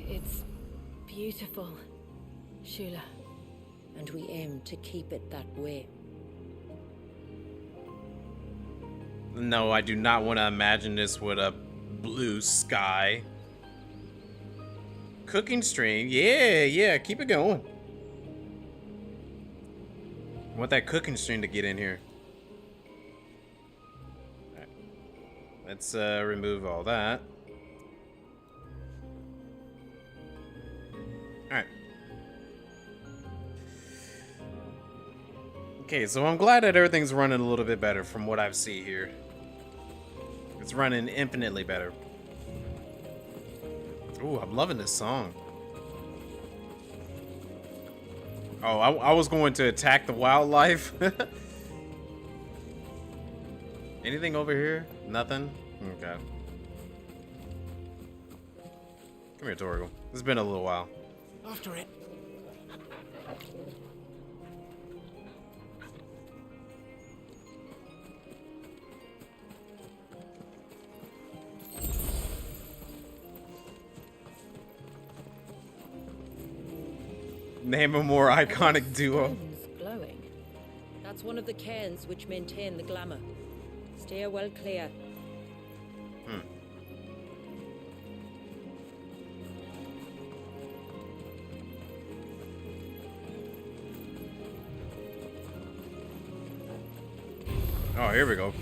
It's beautiful, Shula. And we aim to keep it that way. No, I do not want to imagine this with a blue sky. Cooking stream. Yeah, keep it going. I want that cooking stream to get in here. All right. Let's remove all that. Alright. Okay, so I'm glad that everything's running a little bit better from what I see here. It's running infinitely better. Ooh, I'm loving this song. Oh, I was going to attack the wildlife. Anything over here? Nothing? Okay. Come here, Torgal. It's been a little while. After it. Name a more iconic duo. Cairns glowing. That's one of the cairns which maintain the glamour. Steer well clear. Oh, here we go.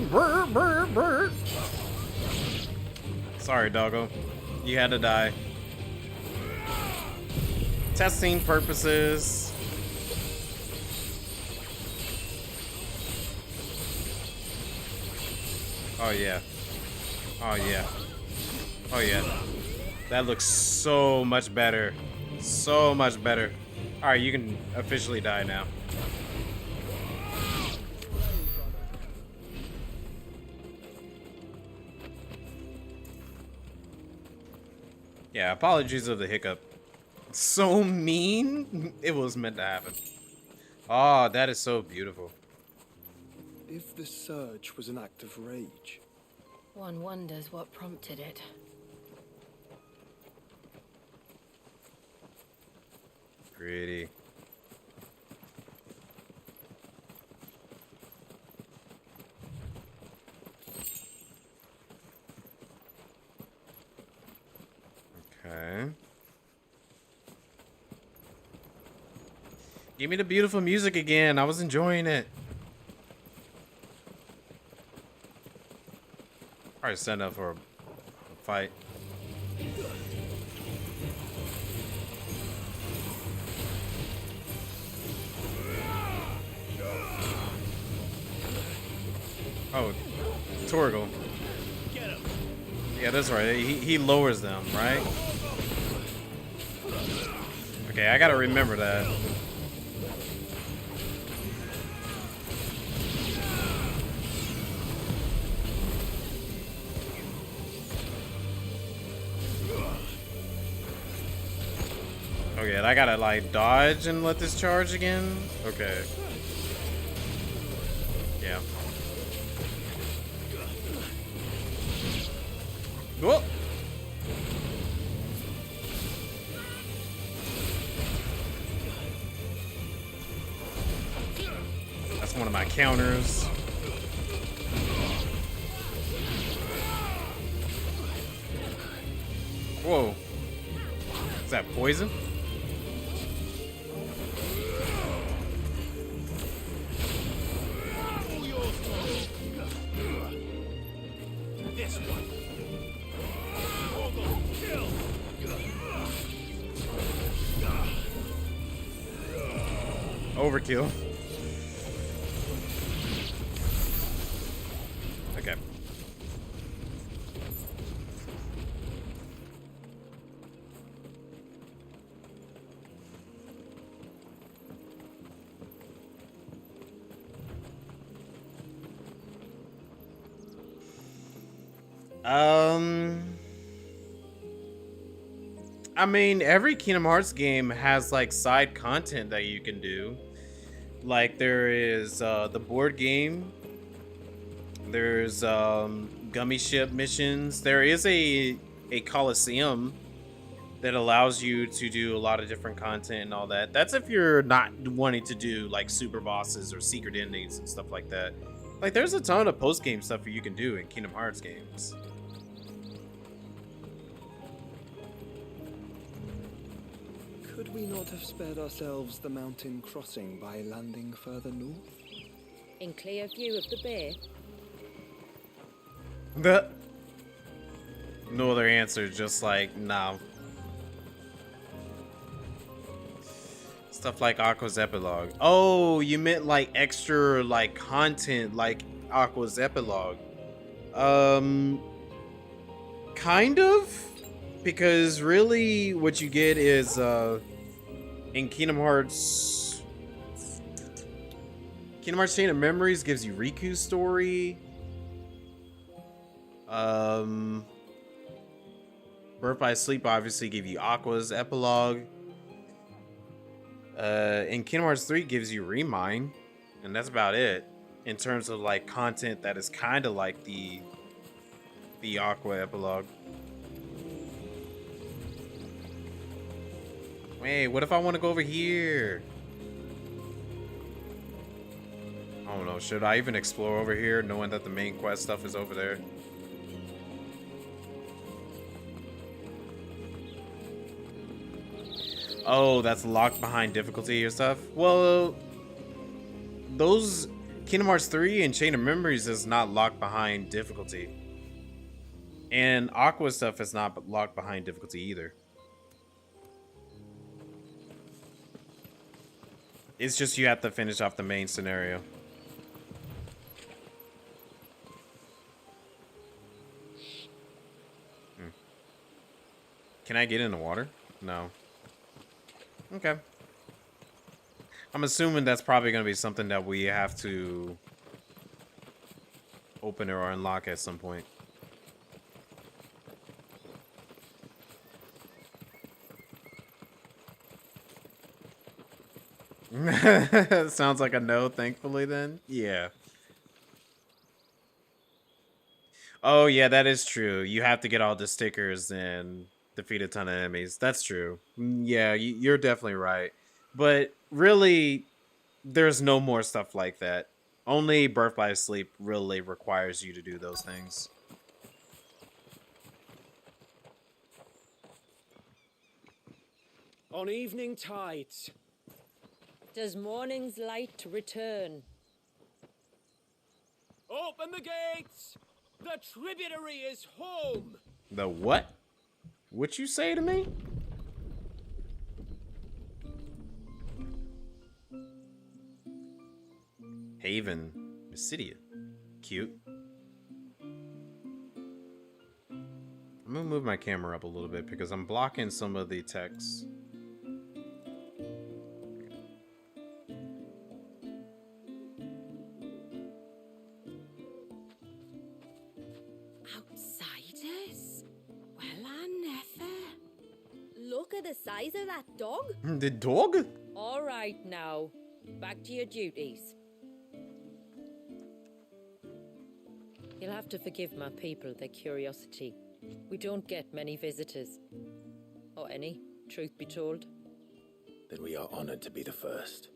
Brr, brr, brr. Sorry, doggo. You had to die. Testing purposes. Oh, yeah. Oh, yeah. Oh, yeah. That looks so much better. So much better. Alright, you can officially die now. Yeah, apologies of the hiccup. So mean. It was meant to happen. Oh, that is so beautiful. If the surge was an act of rage, One wonders what prompted it. Pretty. Okay. Give me the beautiful music again. I was enjoying it. Alright, stand up for a fight. Oh, Torgal. Yeah, that's right. He lowers them, right? Okay, I gotta remember that. Okay, I gotta like dodge and let this charge again? Okay. Yeah. Whoa! That's one of my counters. Whoa. Is that poison? This one. Overkill. Okay. I mean, every Kingdom Hearts game has like side content that you can do. Like there is the board game. There's gummy ship missions. There is a Coliseum that allows you to do a lot of different content and all that. That's if you're not wanting to do like super bosses or secret endings and stuff like that. Like there's a ton of post game stuff that you can do in Kingdom Hearts games. Could we not have spared ourselves the mountain crossing by landing further north? In clear view of the bay? No other answer, just like, no. Stuff like Aqua's epilogue. Oh, you meant like extra like content like Aqua's epilogue. Kind of? Because really what you get is in Kingdom Hearts Chain of Memories gives you Riku's story. Birth by Sleep obviously give you Aqua's epilogue. And Kingdom Hearts 3 gives you Remind, and that's about it in terms of like content that is kind of like the Aqua epilogue. Wait, what if I want to go over here? I don't know. Should I even explore over here knowing that the main quest stuff is over there? Oh, that's locked behind difficulty or stuff? Well, those Kingdom Hearts 3 and Chain of Memories is not locked behind difficulty. And Aqua stuff is not locked behind difficulty either. It's just you have to finish off the main scenario. Can I get in the water? No. Okay. I'm assuming that's probably going to be something that we have to open or unlock at some point. Sounds like a no, thankfully, then. Yeah. Oh, yeah, that is true. You have to get all the stickers and defeat a ton of enemies. That's true. Yeah, you're definitely right. But really, there's no more stuff like that. Only Birth by Sleep really requires you to do those things. On evening tides. Does morning's light return? Open the gates! The tributary is home! The what? What you say to me? Haven, Valisthea. Cute. I'm gonna move my camera up a little bit because I'm blocking some of the text. Outsiders? Well, I never. Look at the size of that dog. The dog? All right now, back to your duties. You'll have to forgive my people their curiosity. We don't get many visitors. Or any, truth be told. Then we are honored to be the first.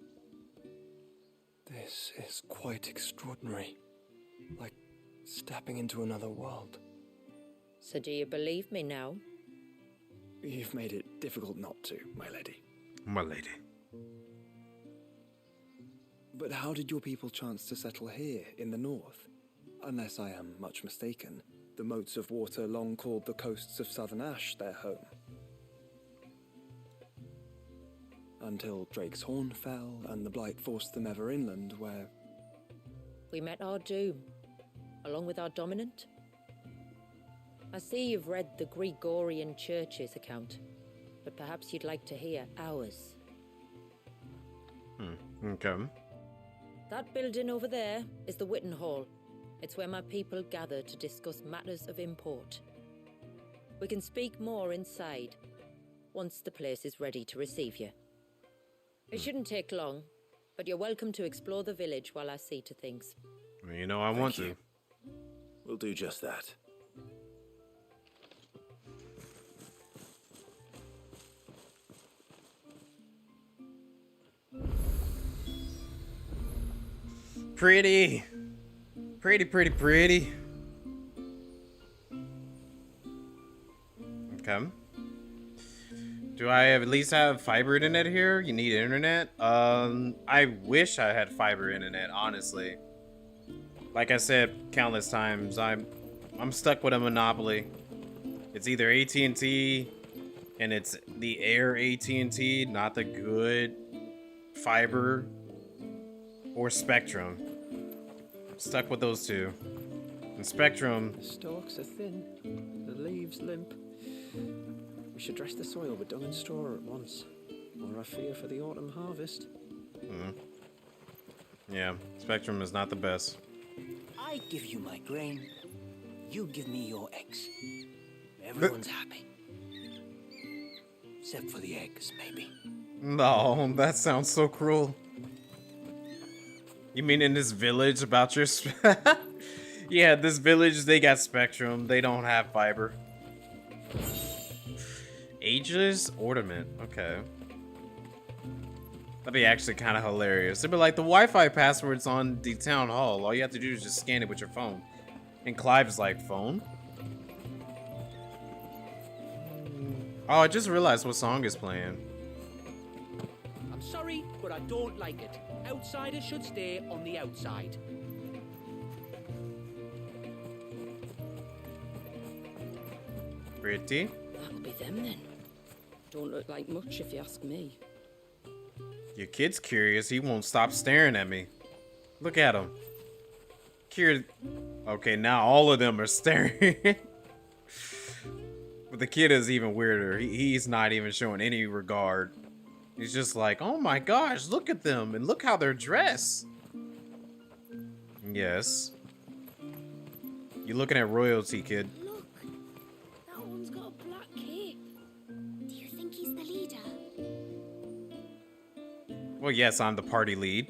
This is quite extraordinary. Like stepping into another world. So do you believe me now? You've made it difficult not to, my lady. My lady. But how did your people chance to settle here in the north? Unless I am much mistaken, the moats of water long called the coasts of Southern Ash their home. Until Drake's Horn fell and the Blight forced them ever inland, where... We met our doom, along with our dominant. I see you've read the Gregorian Church's account, but perhaps you'd like to hear ours. Okay. That building over there is the Witten Hall. It's where my people gather to discuss matters of import. We can speak more inside, once the place is ready to receive you. It shouldn't take long, but you're welcome to explore the village while I see to things. You know I want to. We'll do just that. Pretty. Pretty. Okay. Do I at least have fiber internet here? You need internet? I wish I had fiber internet, honestly. Like I said countless times, I'm stuck with a monopoly. It's either AT&T, and it's the Air AT&T, not the good fiber, or Spectrum. Stuck with those two. And Spectrum. The stalks are thin, the leaves limp. We should dress the soil with dung and straw at once, or I fear for the autumn harvest. Yeah, Spectrum is not the best. I give you my grain, you give me your eggs. Everyone's happy. Except for the eggs, maybe. No, that sounds so cruel. You mean in this village about your... Yeah, this village, they got Spectrum. They don't have fiber. Ageless Ornament. Okay. That'd be actually kind of hilarious. It'd be like the Wi-Fi password's on the town hall. All you have to do is just scan it with your phone. And Clive's like, phone? Oh, I just realized what song is playing. I'm sorry, but I don't like it. Outsiders should stay on the outside. Pretty. That'll be them then. Don't look like much if you ask me. Your kid's curious. He won't stop staring at me. Look at him. Okay, now all of them are staring. But the kid is even weirder. He's not even showing any regard. He's just like, oh my gosh, look at them. And look how they're dressed. Yes. You're looking at royalty, kid. Look, that one's got a black cape. Do you think he's the leader? Well, yes, I'm the party lead.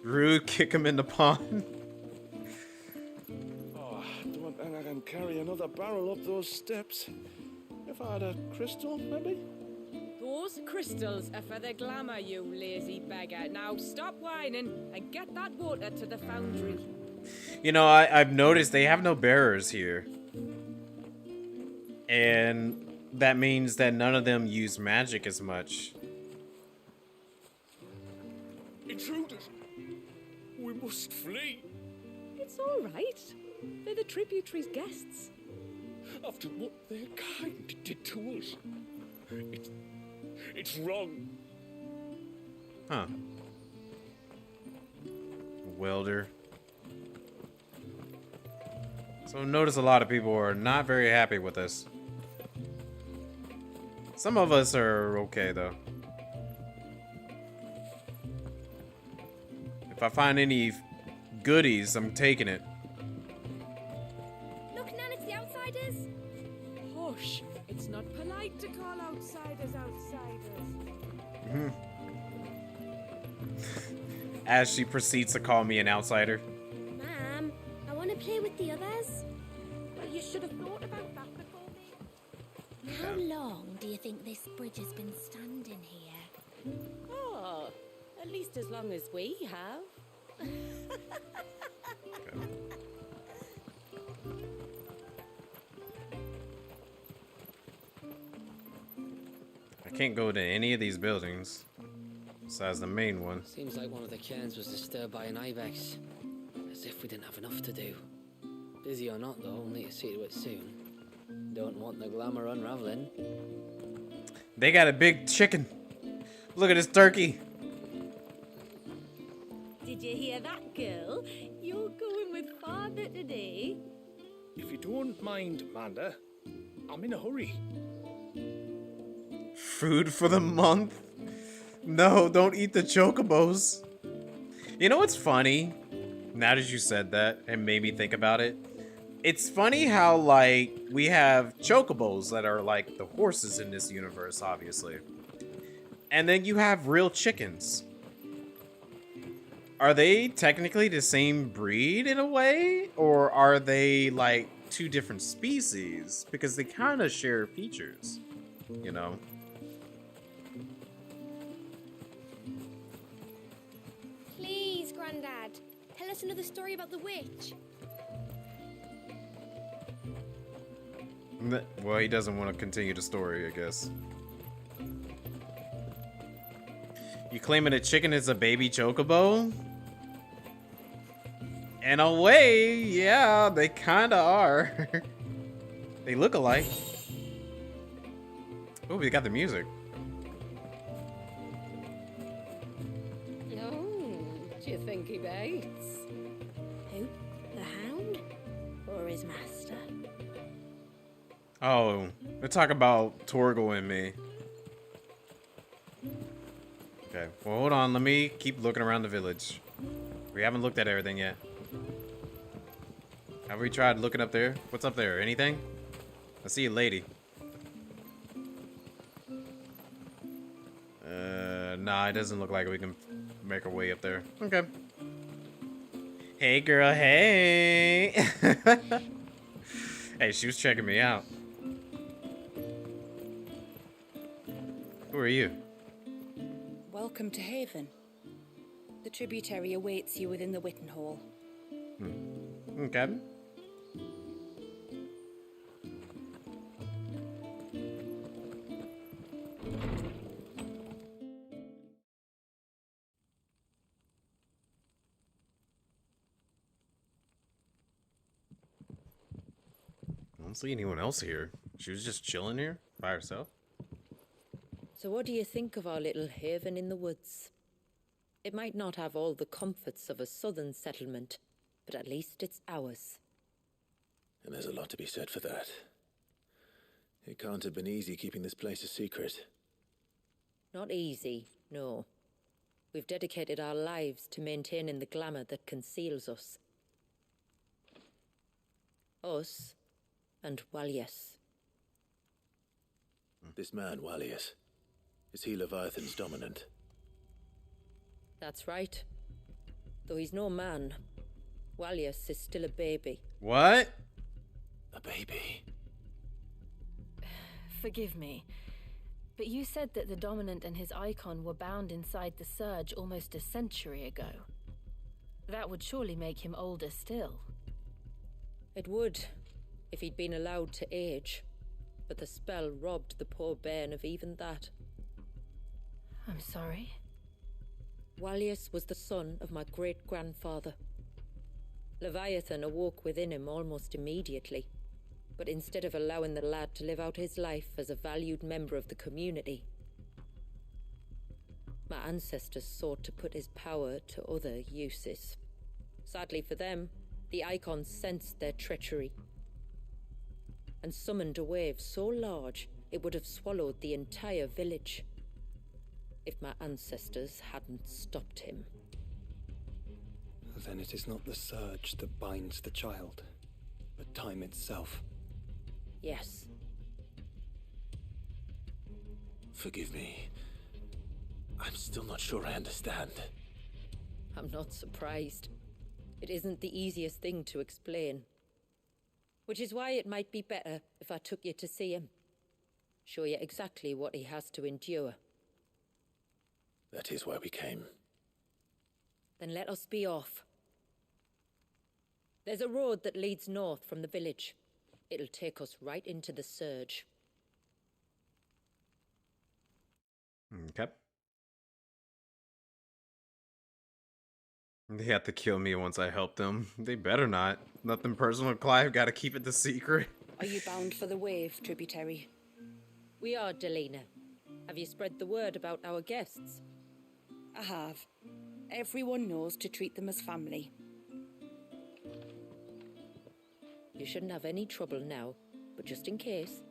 Rude, kick him in the pond. Oh, I don't think I can carry another barrel up those steps. If I had a crystal, maybe? Those crystals are for the glamour, you lazy beggar. Now stop whining and get that water to the foundry. You know, I've noticed they have no bearers here. And that means that none of them use magic as much. Intruders! We must flee! It's all right. They're the tributary's guests. After what their kind did to us. It's wrong. Huh. Welder. So notice a lot of people are not very happy with us. Some of us are okay though. If I find any goodies, I'm taking it. Look, Nan, it's the outsiders. Hush. It's not polite to call outsiders outsiders. As she proceeds to call me an outsider. Ma'am, I want to play with the others. Well, you should have thought about that before me. How long do you think this bridge has been standing here? Oh, at least as long as we have. I can't go to any of these buildings besides the main one. Seems like one of the cairns was disturbed by an ibex. As if we didn't have enough to do. Busy or not, though, we'll need to see to it soon. Don't want the glamour unraveling. They got a big chicken. Look at this turkey. Did you hear that, girl? You're going with father today. If you don't mind, Amanda, I'm in a hurry. Food for the month? No, don't eat the chocobos. You know what's funny? Now that you said that and made me think about it. It's funny how, like, we have chocobos that are like the horses in this universe, obviously. And then you have real chickens. Are they technically the same breed in a way? Or are they like two different species? Because they kind of share features, you know? Please, Grandad, tell us another story about the witch. Well, he doesn't want to continue the story, I guess. You claiming a chicken is a baby chocobo? In a way, yeah, they kinda are. They look alike. Oh, we got the music. Oh, do you think he bites? Who? The hound? Or his master? Oh, they're talking about Torgal and me. Okay, well, hold on. Let me keep looking around the village. We haven't looked at everything yet. Have we tried looking up there? What's up there? Anything? I see a lady. Nah, it doesn't look like we can make our way up there. Okay. Hey, girl, hey! Hey, she was checking me out. Who are you? Welcome to Haven. The tributary awaits you within the Witten Hall. Okay. I don't see anyone else here. She was just chilling here by herself. So what do you think of our little haven in the woods? It might not have all the comforts of a southern settlement, but at least it's ours. And there's a lot to be said for that. It can't have been easy keeping this place a secret. Not easy, no. We've dedicated our lives to maintaining the glamour that conceals us. Us and Walias. This man, Walias, is he Leviathan's dominant? That's right. Though he's no man, Walias is still a baby. What? A baby? Forgive me, But you said that the Dominant and his icon were bound inside the Surge almost a century ago. That would surely make him older still. It would, if he'd been allowed to age. But the spell robbed the poor bairn of even that. I'm sorry. Walius was the son of my great-grandfather. Leviathan awoke within him almost immediately. But instead of allowing the lad to live out his life as a valued member of the community, my ancestors sought to put his power to other uses. Sadly for them, the icons sensed their treachery and summoned a wave so large it would have swallowed the entire village if my ancestors hadn't stopped him. Then it is not the surge that binds the child, but time itself. Yes. Forgive me. I'm still not sure I understand. I'm not surprised. It isn't the easiest thing to explain. Which is why it might be better if I took you to see him. Show you exactly what he has to endure. That is why we came. Then let us be off. There's a road that leads north from the village. It'll take us right into the Surge. Okay. They have to kill me once I help them. They better not. Nothing personal, Clive. Gotta keep it the secret. Are you bound for the wave, tributary? We are, Delina. Have you spread the word about our guests? I have. Everyone knows to treat them as family. You shouldn't have any trouble now, but just in case,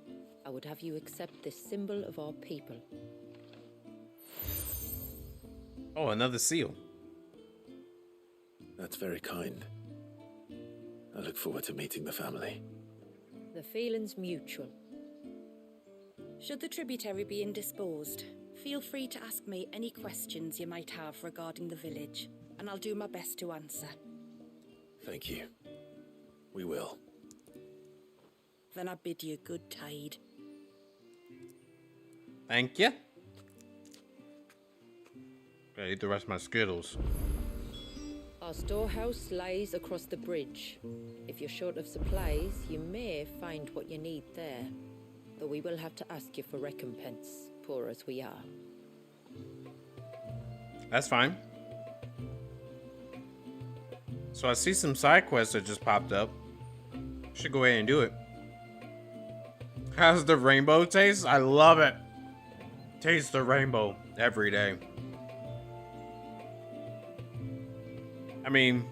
I would have you accept this symbol of our people. Oh, another seal. That's very kind. I look forward to meeting the family. The feeling's mutual. Should the tributary be indisposed, feel free to ask me any questions you might have regarding the village, and I'll do my best to answer. Thank you. We will. Then I bid you good tide. Thank you. Gotta eat the rest of my Skittles. Our storehouse lies across the bridge. If you're short of supplies, you may find what you need there. Though we will have to ask you for recompense, poor as we are. That's fine. So I see some side quests that just popped up. Should go ahead and do it. How's the rainbow taste? I love it. Taste the rainbow every day. I mean,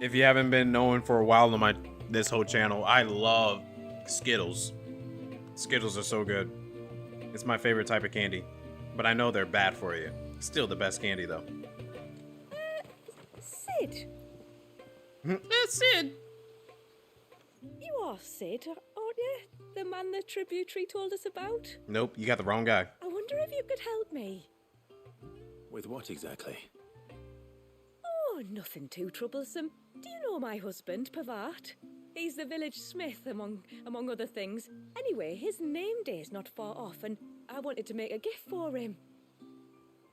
if you haven't been knowing for a while on this whole channel, I love Skittles. Skittles are so good. It's my favorite type of candy. But I know they're bad for you. Still the best candy though. Sid? Sid! You are Sid, aren't you? The man the tributary told us about? Nope, you got the wrong guy. I wonder if you could help me. With what exactly? Oh, nothing too troublesome. Do you know my husband, Pavart? He's the village smith, among other things. Anyway, his name day's not far off, and I wanted to make a gift for him.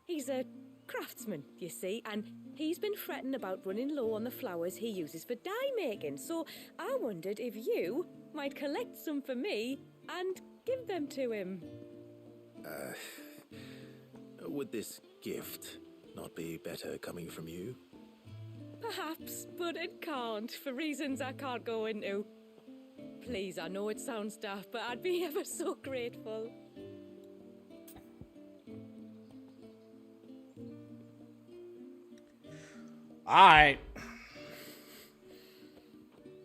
He's a craftsman, you see, and he's been fretting about running low on the flowers he uses for dye making, so I wondered if you might collect some for me and give them to him. Would this gift not be better coming from you? Perhaps, but it can't, for reasons I can't go into. Please, I know it sounds daft, but I'd be ever so grateful. Alright.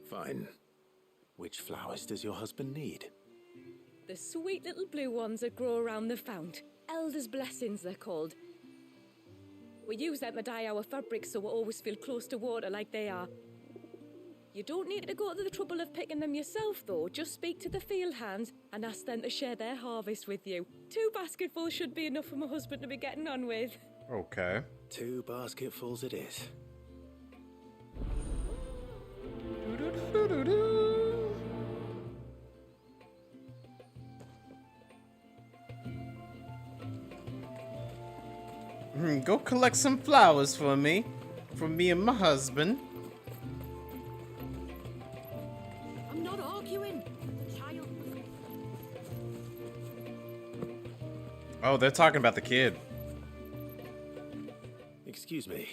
Fine. Which flowers does your husband need? The sweet little blue ones that grow around the fount. Elder's blessings, they're called. We use them to dye our fabrics so we always feel close to water like they are. You don't need to go to the trouble of picking them yourself, though. Just speak to the field hands and ask them to share their harvest with you. 2 basketfuls should be enough for my husband to be getting on with. Okay. 2 basketfuls it is. Go collect some flowers for me and my husband. I'm not arguing. The child. Oh, they're talking about the kid. Excuse me.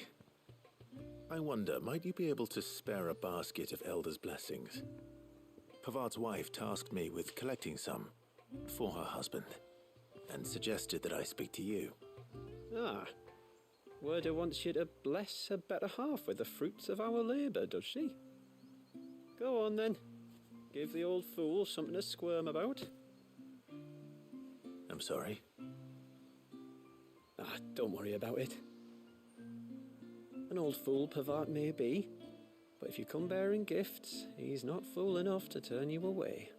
I wonder, might you be able to spare a basket of Elder's blessings? Pavart's wife tasked me with collecting some for her husband and suggested that I speak to you. Ah. Werda wants you to bless her better half with the fruits of our labour, does she? Go on then. Give the old fool something to squirm about. I'm sorry. Ah, don't worry about it. An old fool Pavart may be, but if you come bearing gifts, he's not fool enough to turn you away.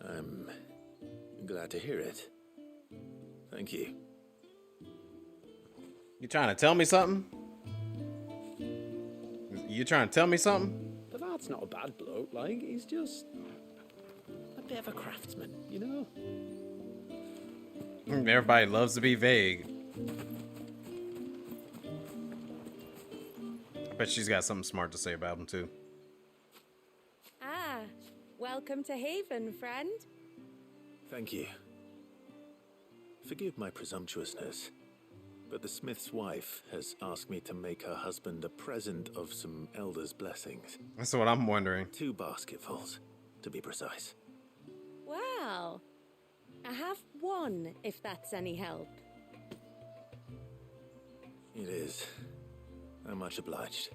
I'm glad to hear it. Thank you. You trying to tell me something? You trying to tell me something? Pavart's not a bad bloke, like, he's just a bit of a craftsman, you know? Everybody loves to be vague. I bet she's got something smart to say about him, too. Ah, welcome to Haven, friend. Thank you. Forgive my presumptuousness, but the smith's wife has asked me to make her husband a present of some Elder's blessings. That's what I'm wondering. 2 basketfuls, to be precise. Well, I have one, if that's any help. It is. I'm much obliged.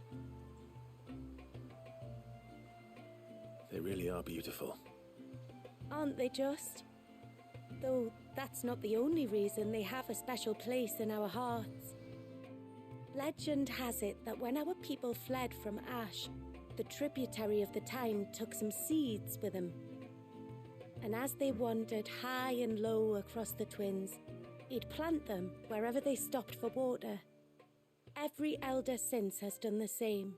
They really are beautiful. Aren't they just? Though that's not the only reason they have a special place in our hearts. Legend has it that when our people fled from Ash, the tributary of the Tyne took some seeds with them. And as they wandered high and low across the Twins, he'd plant them wherever they stopped for water. Every elder since has done the same.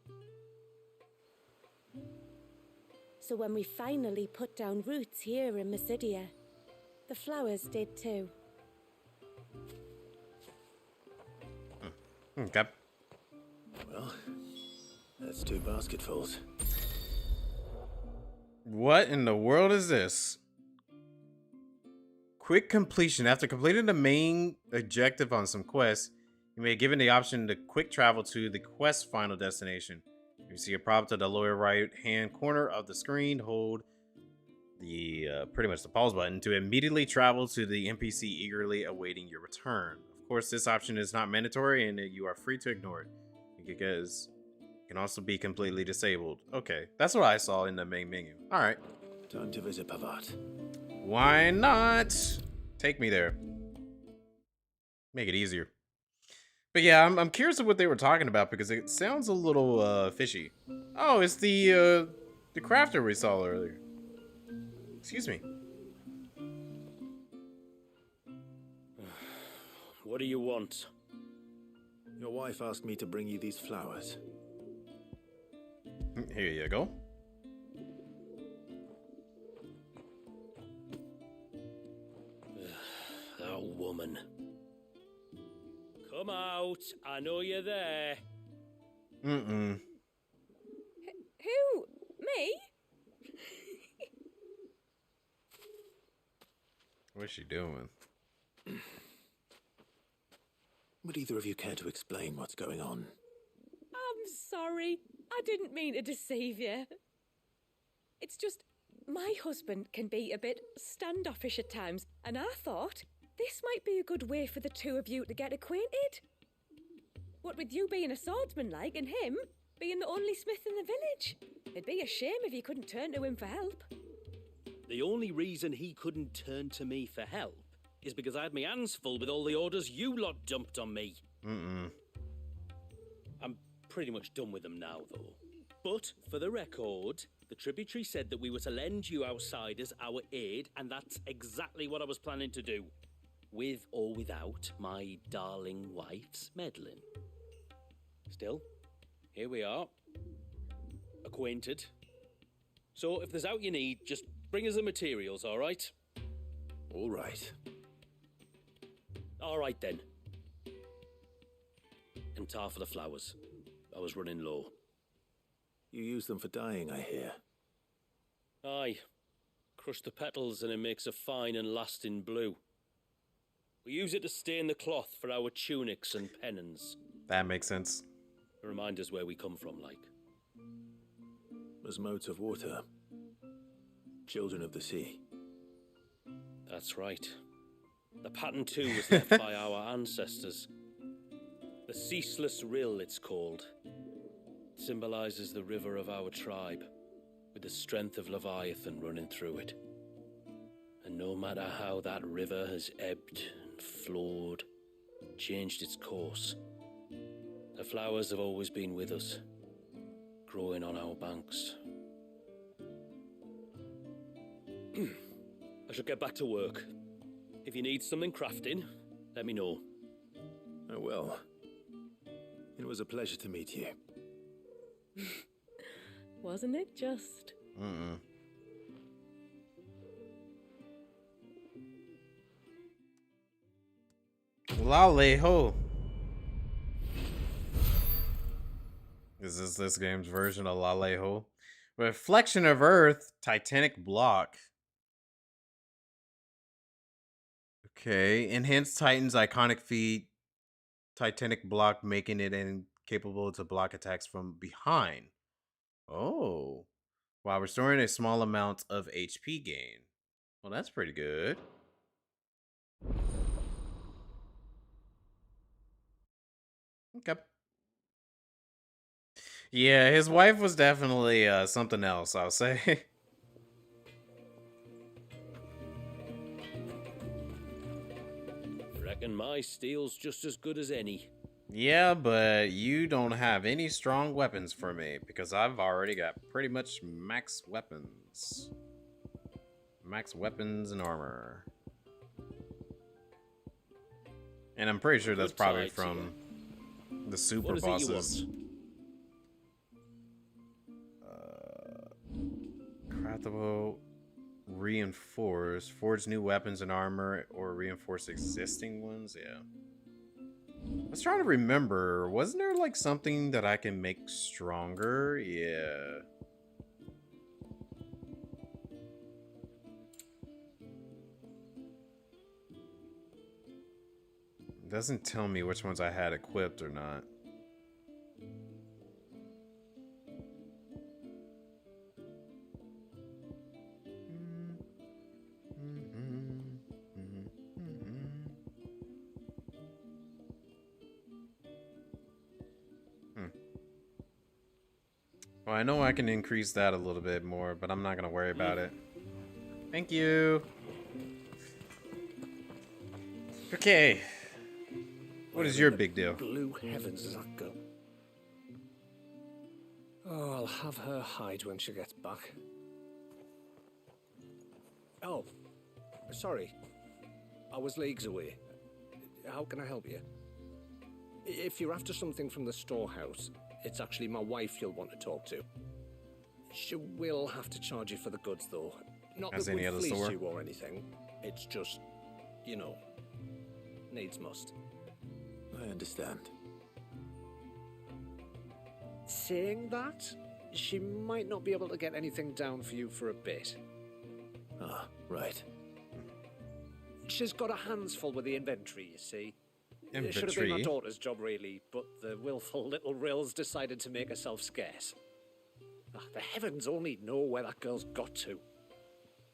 So when we finally put down roots here in Valisthea, the flowers did too. Okay. Well, that's 2 basketfuls. What in the world is this? Quick completion. After completing the main objective on some quests, you may be given the option to quick travel to the quest final destination. If you see a prompt at the lower right hand corner of the screen, hold the pretty much the pause button to immediately travel to the NPC eagerly awaiting your return. Of course, this option is not mandatory and you are free to ignore it because it can also be completely disabled. Okay, that's what I saw in the main menu. All right. Time to visit Pavart. Why not? Take me there. Make it easier. But yeah, I'm curious of what they were talking about because it sounds a little fishy. Oh, it's the crafter we saw earlier. Excuse me. What do you want? Your wife asked me to bring you these flowers. Here you go. That woman. Come out. I know you're there. Mm-mm. Who? Me? What's she doing? Would either of you care to explain what's going on? I'm sorry. I didn't mean to deceive you. It's just, my husband can be a bit standoffish at times, and I thought this might be a good way for the two of you to get acquainted. What with you being a swordsman like, and him being the only smith in the village. It'd be a shame if you couldn't turn to him for help. The only reason he couldn't turn to me for help is because I had my hands full with all the orders you lot dumped on me. Mm-mm. I'm pretty much done with them now, though. But, for the record, the tributary said that we were to lend you outsiders our aid, and that's exactly what I was planning to do. With or without my darling wife's meddling. Still, here we are. Acquainted. So, if there's out you need, just bring us the materials, all right? All right. All right, then. And tar for the flowers. I was running low. You use them for dyeing, I hear. Aye. Crush the petals and it makes a fine and lasting blue. We use it to stain the cloth for our tunics and pennons. That makes sense. To remind us where we come from, like. As motes of water. Children of the sea. That's right. The pattern too was left by our ancestors. The Ceaseless Rill, it's called. It symbolizes the river of our tribe, with the strength of Leviathan running through it. And no matter how that river has ebbed and flowed, changed its course, the flowers have always been with us, growing on our banks. I should get back to work. If you need something crafting, let me know. I will. It was a pleasure to meet you. Wasn't it just? Mm-mm. Laleho. Is this game's version of Laleho? Reflection of Earth, Titanic block. Okay, enhanced Titan's iconic feat, Titanic block, making it incapable to block attacks from behind. Oh, while restoring a small amount of HP gain. Well, that's pretty good. Okay. Yeah, his wife was definitely something else, I'll say. Reckon my steel's just as good as any. Yeah, but you don't have any strong weapons for me because I've already got pretty much max weapons. Max weapons and armor. And I'm pretty sure that's probably from the super bosses. Craftable, reinforce, forge new weapons and armor, or reinforce existing ones. Yeah. I was trying to remember, wasn't there like something that I can make stronger? Yeah. It doesn't tell me which ones I had equipped or not. Well, I know I can increase that a little bit more, but I'm not going to worry about it. Thank you. Okay. What is your big deal? Blue heavens does that go? Oh, I'll have her hide when she gets back. Oh, sorry. I was leagues away. How can I help you? If you're after something from the storehouse, it's actually my wife you'll want to talk to. She will have to charge you for the goods, though. Not As that any we'd other fleece store? you or anything. It's just, you know, needs must. I understand. Saying that, she might not be able to get anything down for you for a bit. Ah, right. She's got her hands full with the inventory, you see. It should have been my Inventory? daughter's job, really, but the willful little Rills decided to make herself scarce. Ah, the heavens only know where that girl's got to.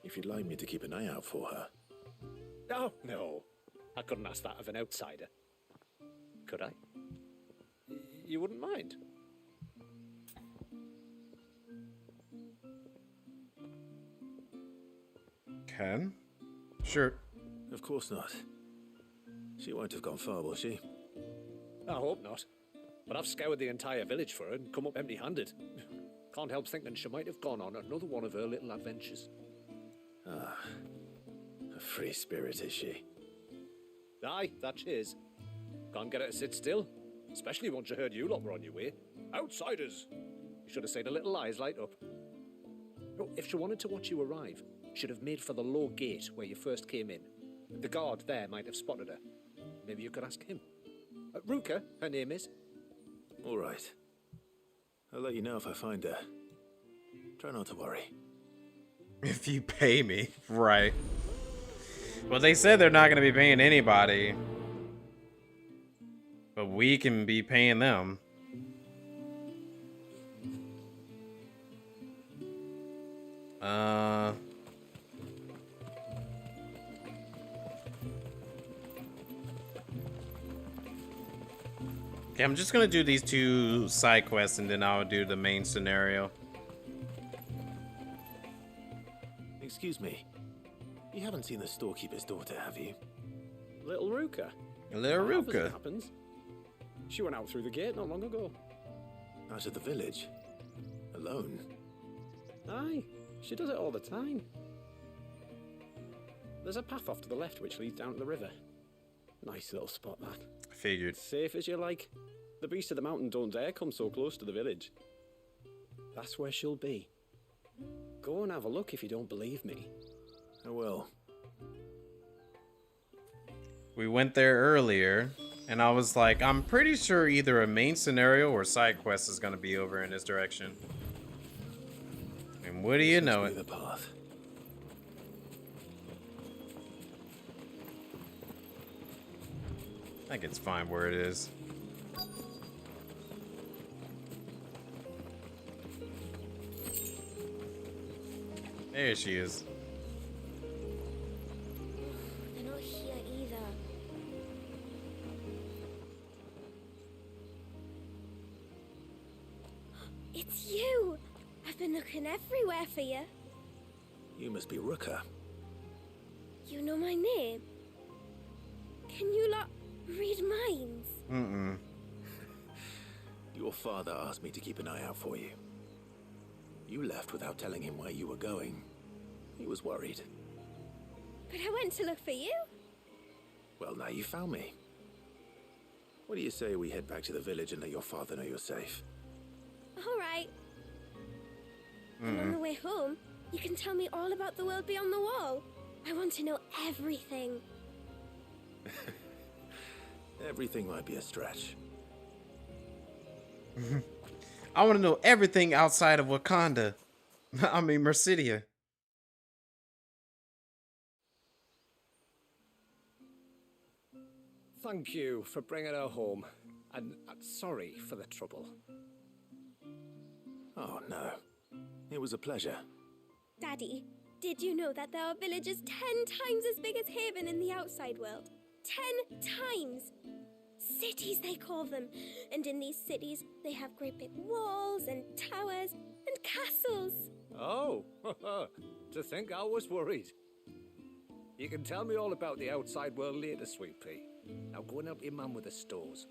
If you'd like me to keep an eye out for her. Oh, no. I couldn't ask that of an outsider. Could I? You wouldn't mind? Can? Sure. Of course not. She won't have gone far, will she? I hope not. But I've scoured the entire village for her and come up empty-handed. Can't help thinking she might have gone on another one of her little adventures. Ah, a free spirit is she? Aye, that she is. Can't get her to sit still, especially once she heard you lot were on your way. Outsiders! You should have seen her little eyes light up. Oh, if she wanted to watch you arrive, she'd have made for the low gate where you first came in. The guard there might have spotted her. Maybe you could ask him. Ruka, her name is. All right. I'll let you know if I find her. Try not to worry. If you pay me, right. Well, they said they're not going to be paying anybody. But we can be paying them. Okay, I'm just gonna do these 2 side quests and then I'll do the main scenario. Excuse me. You haven't seen the storekeeper's daughter, have you? Little Ruka. Little As it Ruka. happens. She went out through the gate not long ago. Out of the village? Alone? Aye, she does it all the time. There's a path off to the left which leads down to the river. Nice little spot, that. Figured. Safe as you like. The beasts of the mountain don't dare come so close to the village. That's where she'll be. Go and have a look if you don't believe me. I will. We went there earlier, and I was like, I'm pretty sure either a main scenario or side quest is gonna be over in this direction. And what do you know it? The path. I think it's fine where it is. There she is. They're not here either. It's you! I've been looking everywhere for you. You must be Ruka. You know my name? Can you lot read minds? Mm-mm. Your father asked me to keep an eye out for you. You left without telling him where you were going. He was worried. But I went to look for you. Well, now you found me. What do you say we head back to the village and let your father know you're safe? All right. And on the way home, you can tell me all about the world beyond the wall. I want to know everything. Everything might be a stretch. I want to know everything outside of Wakanda. I mean, Mercidia. Thank you for bringing her home. And sorry for the trouble. Oh, no. It was a pleasure. Daddy, did you know that there are villages 10 times as big as Haven in the outside world? 10 times! Cities, they call them. And in these cities, they have great big walls and towers and castles. Oh, to think I was worried. You can tell me all about the outside world later, Sweet Pea. Now go and help your mum with the stores.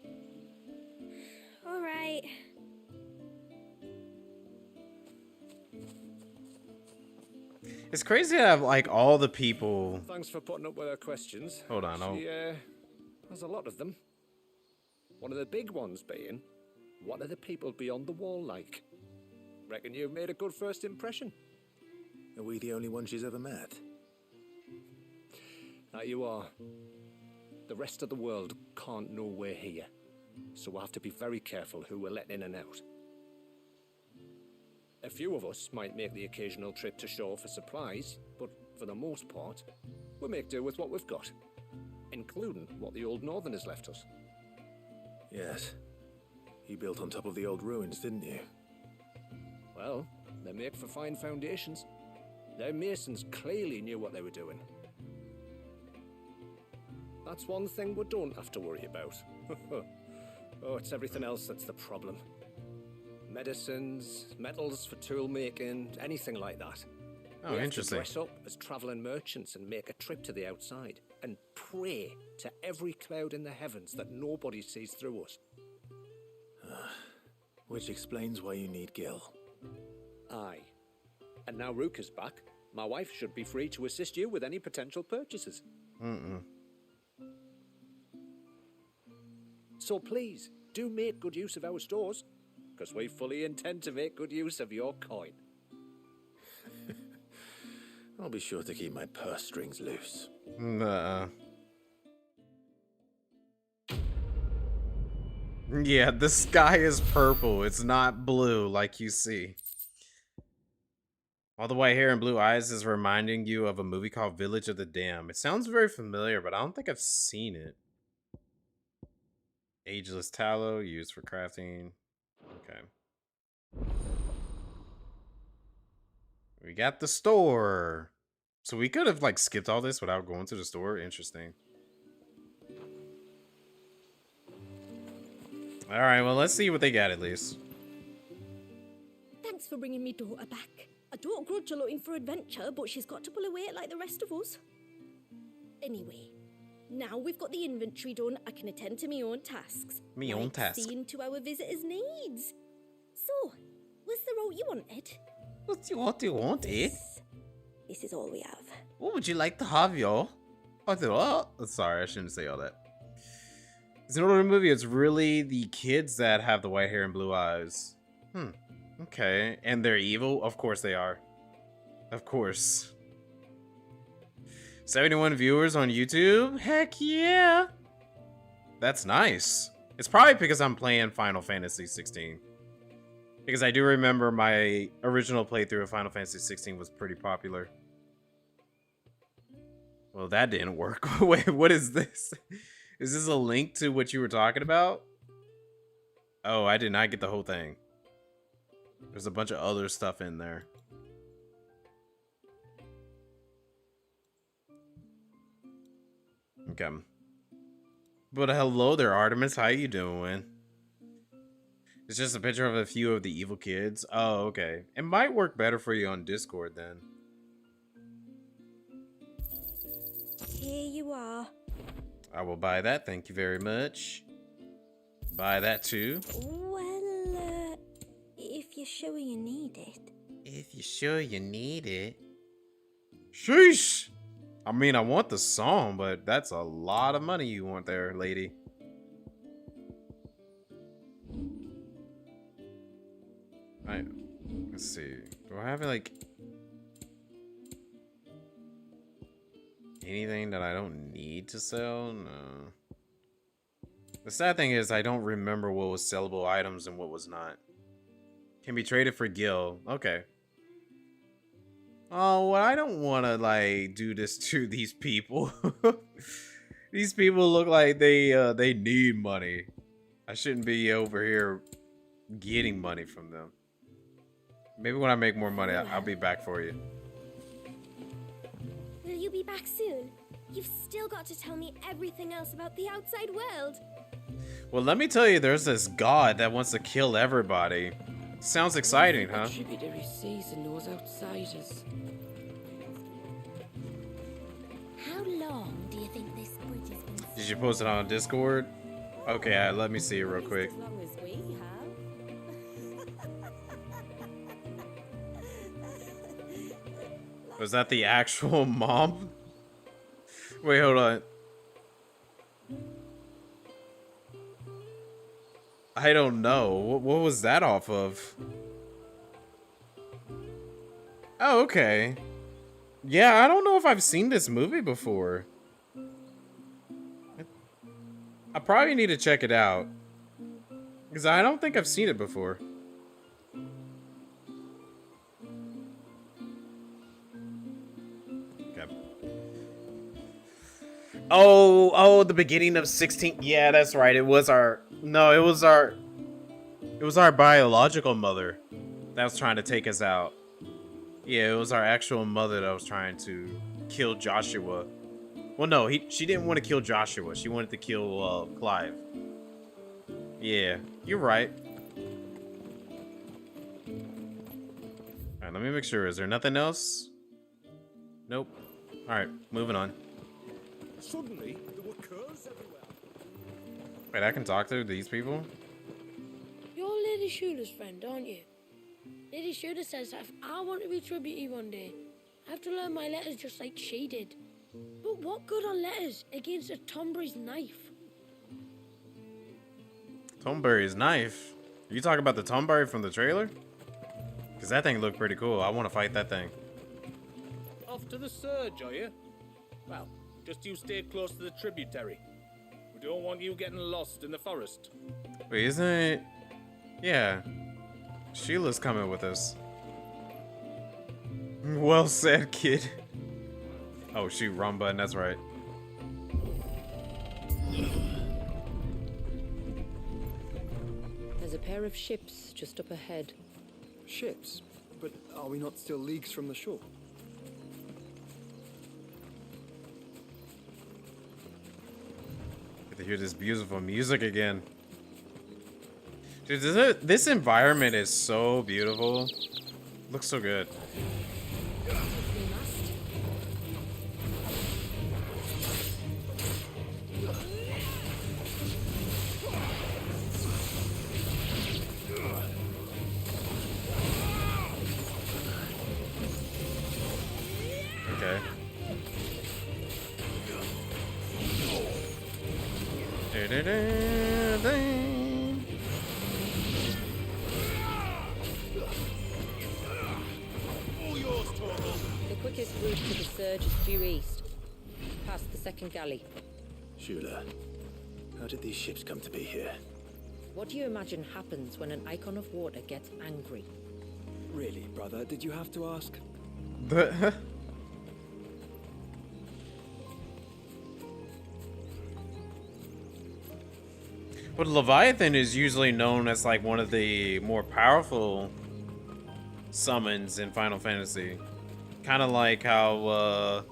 All right. It's crazy to have like all the people. Thanks for putting up with her questions. Hold on, She, there's a lot of them. One of the big ones being, what are the people beyond the wall like? Reckon you've made a good first impression. Are we the only one she's ever met? That you are. The rest of the world can't know we're here, so we'll have to be very careful who we're letting in and out. A few of us might make the occasional trip to shore for supplies, but for the most part, we make do with what we've got, including what the old Northerners left us. Yes. You built on top of the old ruins, didn't you? Well, they make for fine foundations. Their masons clearly knew what they were doing. That's one thing we don't have to worry about. Oh, it's everything else that's the problem. Medicines, metals for tool making, anything like that. Oh, we have interesting. to dress up as traveling merchants and make a trip to the outside and pray to every cloud in the heavens that nobody sees through us. Which explains why you need Gil. Aye. And now Ruka's back, my wife should be free to assist you with any potential purchases. So please, do make good use of our stores, because we fully intend to make good use of your coin. I'll be sure to keep my purse strings loose. Yeah, the sky is purple. It's not blue like you see. All the white hair and blue eyes is reminding you of a movie called Village of the Damned. It sounds very familiar, but I don't think I've seen it. Ageless tallow used for crafting. Okay. We got the store. So we could have like skipped all this without going to the store. Interesting. All right, well, let's see what they got at least. Thanks for bringing me daughter back. I don't grudge her looking for adventure, but she's got to pull her weight like the rest of us. Anyway, now we've got the inventory done, I can attend to my own tasks. Seeing to our visitors' needs. So, what's the route you wanted? What you wanted? This is all we have. What would you like to have, y'all? Sorry, I shouldn't say all that. It's an older movie. It's really the kids that have the white hair and blue eyes. Okay. And they're evil? Of course they are. Of course. 71 viewers on YouTube? Heck yeah. That's nice. It's probably because I'm playing Final Fantasy XVI. Because I do remember my original playthrough of Final Fantasy XVI was pretty popular. Well, that didn't work. Wait, what is this? Is this a link to what you were talking about? Oh, I did not get the whole thing. There's a bunch of other stuff in there. Okay. But hello there, Artemis. How you doing? It's just a picture of a few of the evil kids. Oh, okay. It might work better for you on Discord then. Here you are. I will buy that. Thank you very much. Buy that too. Well, if you're sure you need it. If you're sure you need it. Sheesh! I mean, I want the song, but that's a lot of money you want there, lady. Alright, let's see. Do I have like anything that I don't need to sell? No. The sad thing is I don't remember what was sellable items and what was not. Can be traded for gil. Okay. Oh, well, I don't want to like do this to these people. These people look like they need money. I shouldn't be over here getting money from them. Maybe when I make more money, I'll be back for you. Will you be back soon? You've still got to tell me everything else about the outside world. Well, let me tell you, there's this god that wants to kill everybody. Sounds exciting, huh? Tributary season knows outsiders. How long do you think this bridge has been? Did you post it on Discord? Okay, let me see it real quick. As long as we have. Was that the actual mom? Wait, hold on. I don't know. What was that off of? Oh, okay. Yeah, I don't know if I've seen this movie before. I probably need to check it out. Because I don't think I've seen it before. Okay. Oh, the beginning of 16. Yeah, that's right. It was our biological mother that was trying to take us out. Yeah, it was our actual mother that was trying to kill Joshua. Well, no, she didn't want to kill Joshua. She wanted to kill Clive. Yeah, you're right. Alright, let me make sure. Is there nothing else? Nope. Alright, moving on. Suddenly, there were curves everywhere. Wait, I can talk to these people? You're Lady Shooter's friend, aren't you? Lady Shooter says that if I want to be tributary one day, I have to learn my letters just like she did. But what good are letters against a Tombury's knife? Tombury's knife? Are you talking about the Tombury from the trailer? Because that thing looked pretty cool. I want to fight that thing. Off to the surge, are you? Well, just you stay close to the tributary. We don't want you getting lost in the forest. Wait, isn't it? Yeah. Sheila's coming with us. Well said, kid. Oh, shoot, wrong button, that's right. There's a pair of ships just up ahead. Ships? But are we not still leagues from the shore? Get to hear this beautiful music again. Dude, this environment is so beautiful. Looks so good. Okay. The quickest route to the surge is due east, past the second galley. Shula, how did these ships come to be here? What do you imagine happens when an icon of water gets angry? Really, brother? Did you have to ask? But Leviathan is usually known as like one of the more powerful summons in Final Fantasy. Kind of like how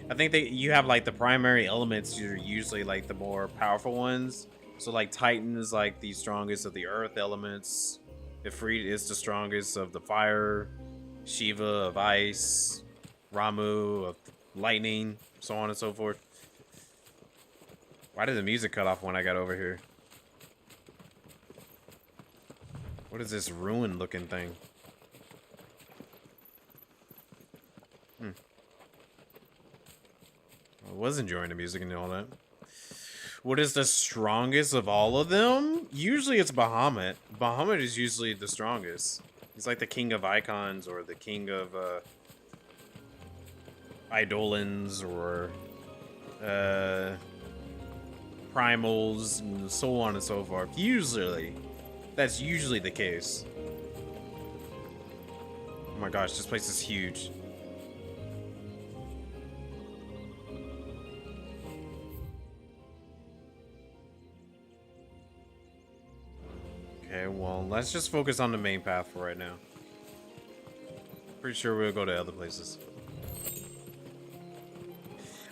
I think that you have like the primary elements are usually like the more powerful ones. So like Titan is like the strongest of the earth elements. Ifrit is the strongest of the fire. Shiva of ice. Ramu of lightning. So on and so forth. Why did the music cut off when I got over here? What is this ruin looking thing? I was enjoying the music and all that. What is the strongest of all of them? Usually it's Bahamut. Bahamut is usually the strongest. He's like the king of icons or the king of Eidolons or primals and so on and so forth. Usually. That's usually the case. Oh my gosh, this place is huge. Okay, well, let's just focus on the main path for right now. Pretty sure we'll go to other places.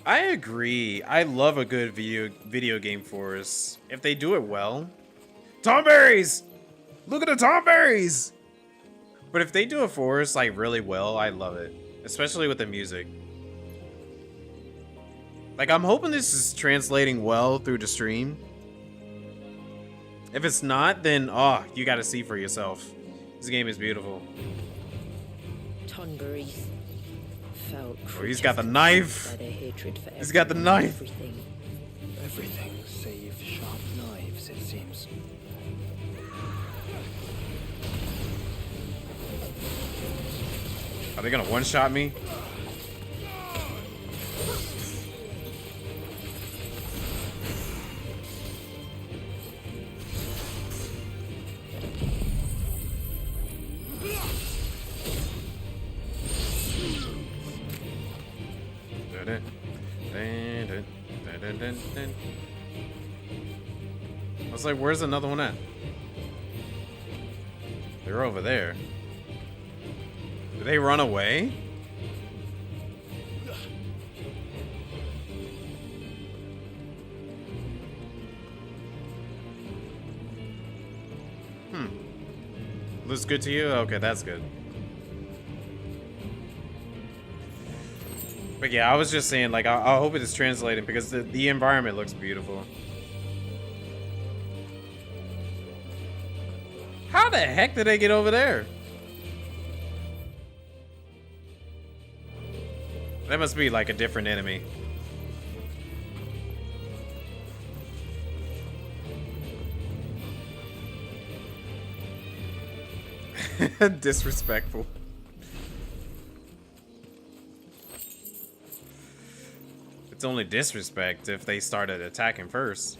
I agree. I love a good video game forest. If they do it well. Tomberries! Look at the Tomberries! But if they do a forest like really well, I love it. Especially with the music. Like, I'm hoping this is translating well through the stream. If it's not, then, oh, you gotta see for yourself. This game is beautiful. Tonberries. Foul Oh, he's got the knife. by their hatred for He's got the knife. Everything save sharp knives, it seems. Are they gonna one-shot me? I was like, where's another one at? They're over there. Did they run away? Looks good to you? Okay, that's good. But yeah, I was just saying, like, I hope it is translated because the environment looks beautiful. How the heck did they get over there? That must be like a different enemy. Disrespectful. It's only disrespect if they started attacking first.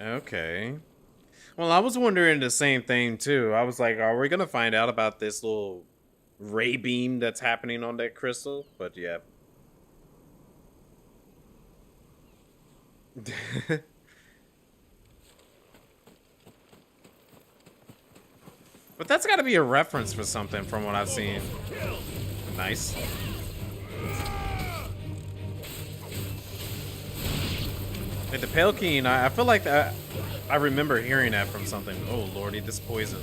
Okay. Well, I was wondering the same thing too. I was like, are we gonna find out about this little ray beam that's happening on that crystal? But yeah. But that's got to be a reference for something from what I've seen. Nice. Like the Pale Keen, I feel like that. I remember hearing that from something. Oh lordy, this poison.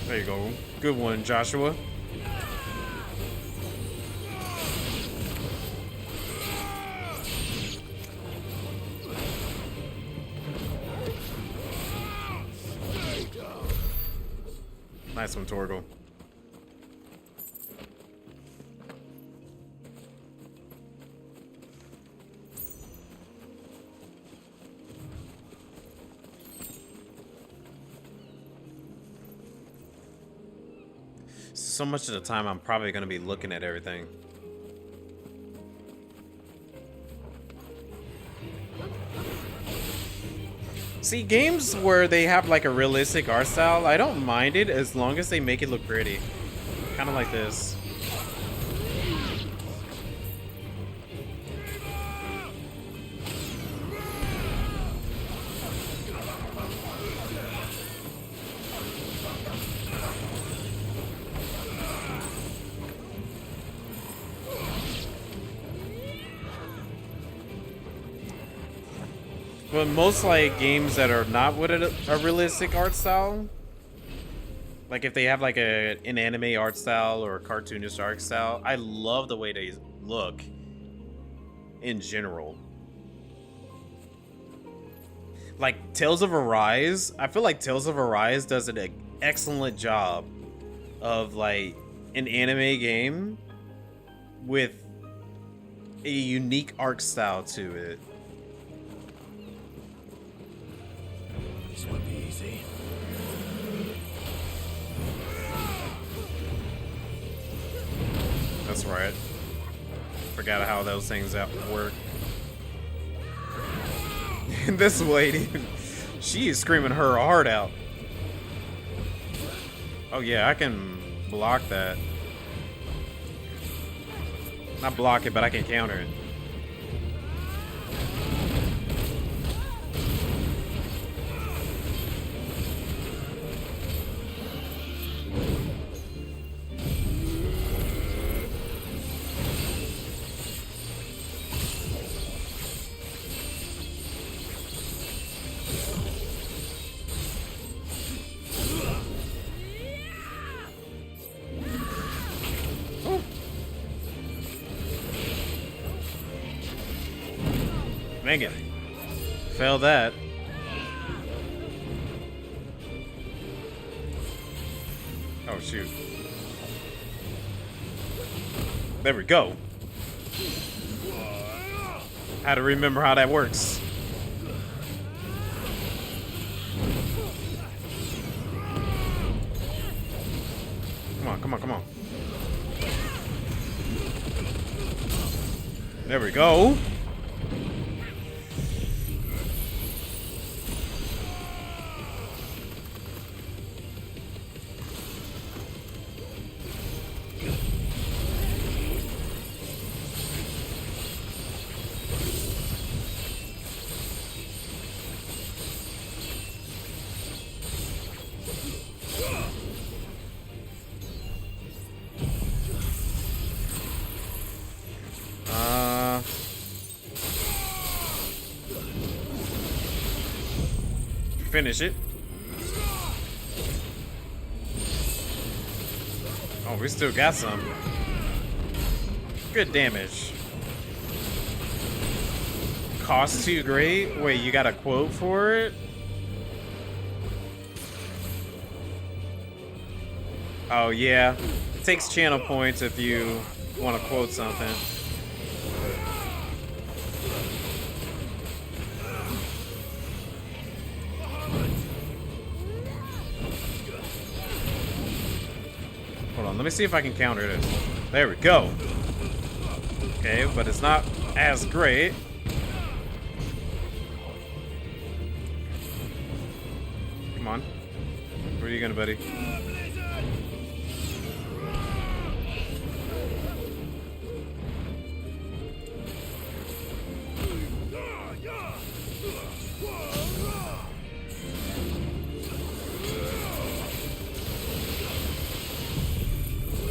There you go. Good one, Joshua. Nice one, Torgal. So much of the time, I'm probably going to be looking at everything. See, games where they have like a realistic art style, I don't mind it as long as they make it look pretty. Kind of like this. But most like games that are not with a realistic art style, like if they have like an anime art style or a cartoonish art style, I love the way they look in general. Like Tales of Arise, I feel like Tales of Arise does an excellent job of like an anime game with a unique art style to it. This won't be easy. That's right. Forgot how those things work. And this lady, she is screaming her heart out. Oh yeah, I can block that. Not block it, but I can counter it. Dang it. Fail that. Oh, shoot. There we go. How to remember how that works. Come on, come on, come on. There we go. Finish it. Oh, we still got some. Good damage. Cost too great? Wait, you got a quote for it? Oh, yeah. It takes channel points if you want to quote something. on, let me see if I can counter this. There we go. Okay, but it's not as great. Come on. Where are you gonna, buddy?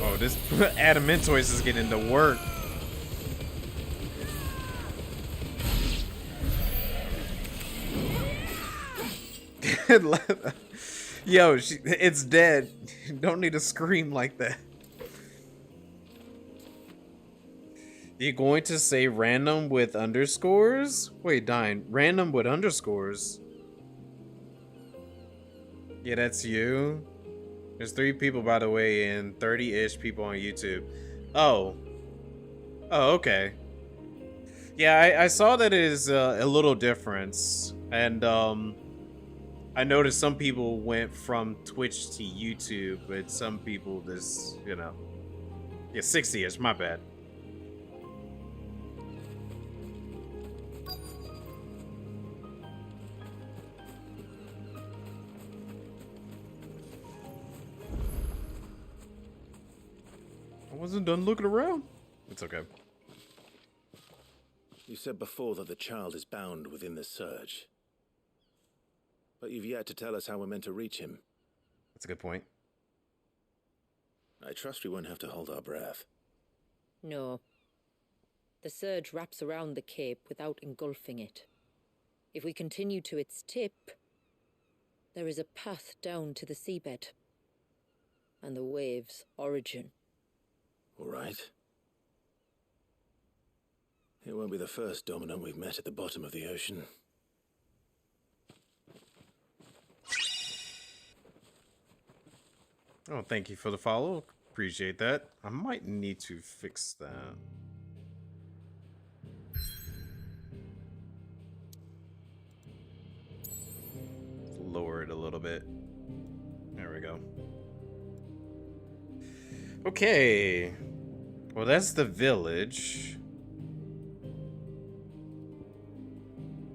Oh, this Adamantoise is getting to work. Yo, it's dead. You don't need to scream like that. You going to say random with underscores? Wait, Dine, random with underscores? Yeah, that's you. There's 3 people, by the way, and 30-ish people on YouTube. Oh. Oh, okay. Yeah, I saw that it is a little difference. And, I noticed some people went from Twitch to YouTube, but some people just, you know. Yeah, 60-ish, my bad. I wasn't done looking around. It's okay. You said before that the child is bound within the surge. But you've yet to tell us how we're meant to reach him. That's a good point. I trust we won't have to hold our breath. No. The surge wraps around the cape without engulfing it. If we continue to its tip, there is a path down to the seabed. And the wave's origin. All right. It won't be the first dominant we've met at the bottom of the ocean. Oh, thank you for the follow. Appreciate that. I might need to fix that. Lower it a little bit. There we go. Okay. Well, that's the village.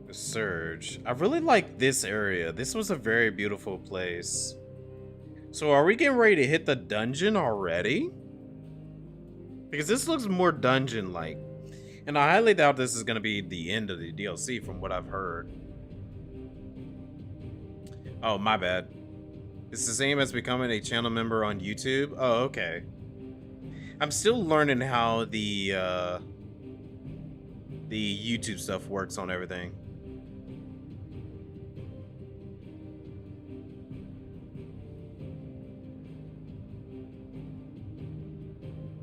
The surge. I really like this area. This was a very beautiful place. So are we getting ready to hit the dungeon already? Because this looks more dungeon-like. And I highly doubt this is going to be the end of the DLC from what I've heard. Oh, my bad. It's the same as becoming a channel member on YouTube? Oh, okay. I'm still learning how the YouTube stuff works on everything.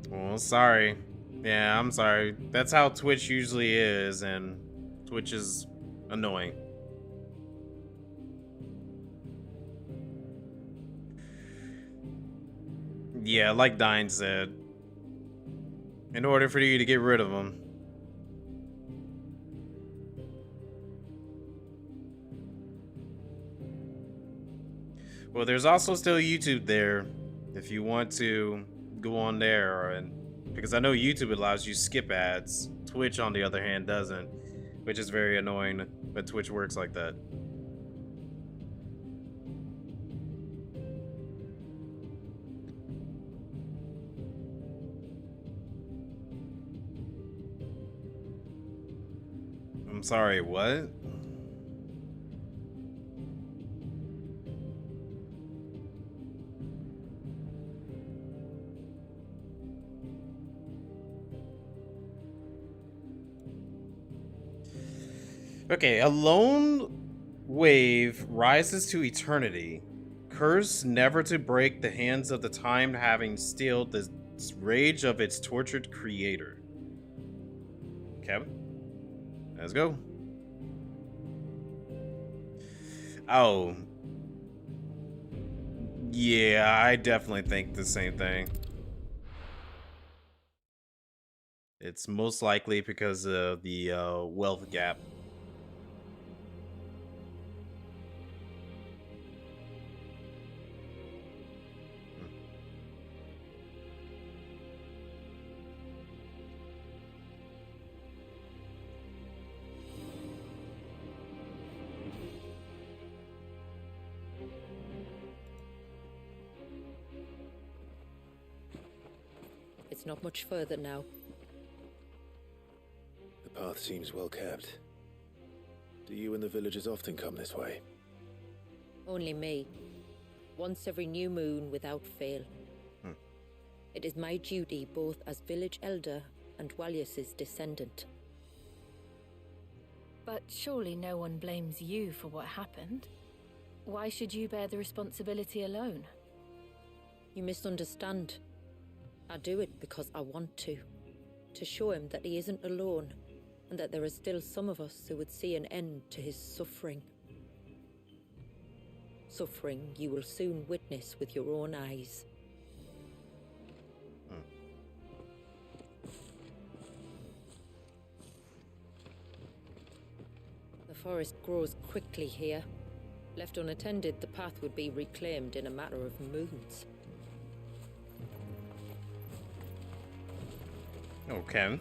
Well, sorry. Yeah, I'm sorry. That's how Twitch usually is, and Twitch is annoying. Yeah, like Dine said. In order for you to get rid of them. Well, there's also still YouTube there if you want to go on there, and because I know YouTube allows you to skip ads. Twitch, on the other hand, doesn't, which is very annoying, but Twitch works like that. I'm sorry, what? Okay, a lone wave rises to eternity. Curse never to break the hands of the time having stilled the rage of its tortured creator. Okay. Let's go. Oh. Yeah, I definitely think the same thing. It's most likely because of the wealth gap. It's not much further now. The path seems well kept. Do you and the villagers often come this way? Only me. Once every new moon without fail. It is my duty both as village elder and Walius's descendant. But surely no one blames you for what happened. Why should you bear the responsibility alone? You misunderstand. I do it because I want to. To show him that he isn't alone, and that there are still some of us who would see an end to his suffering. Suffering you will soon witness with your own eyes. The forest grows quickly here. Left unattended, the path would be reclaimed in a matter of moons. Okay.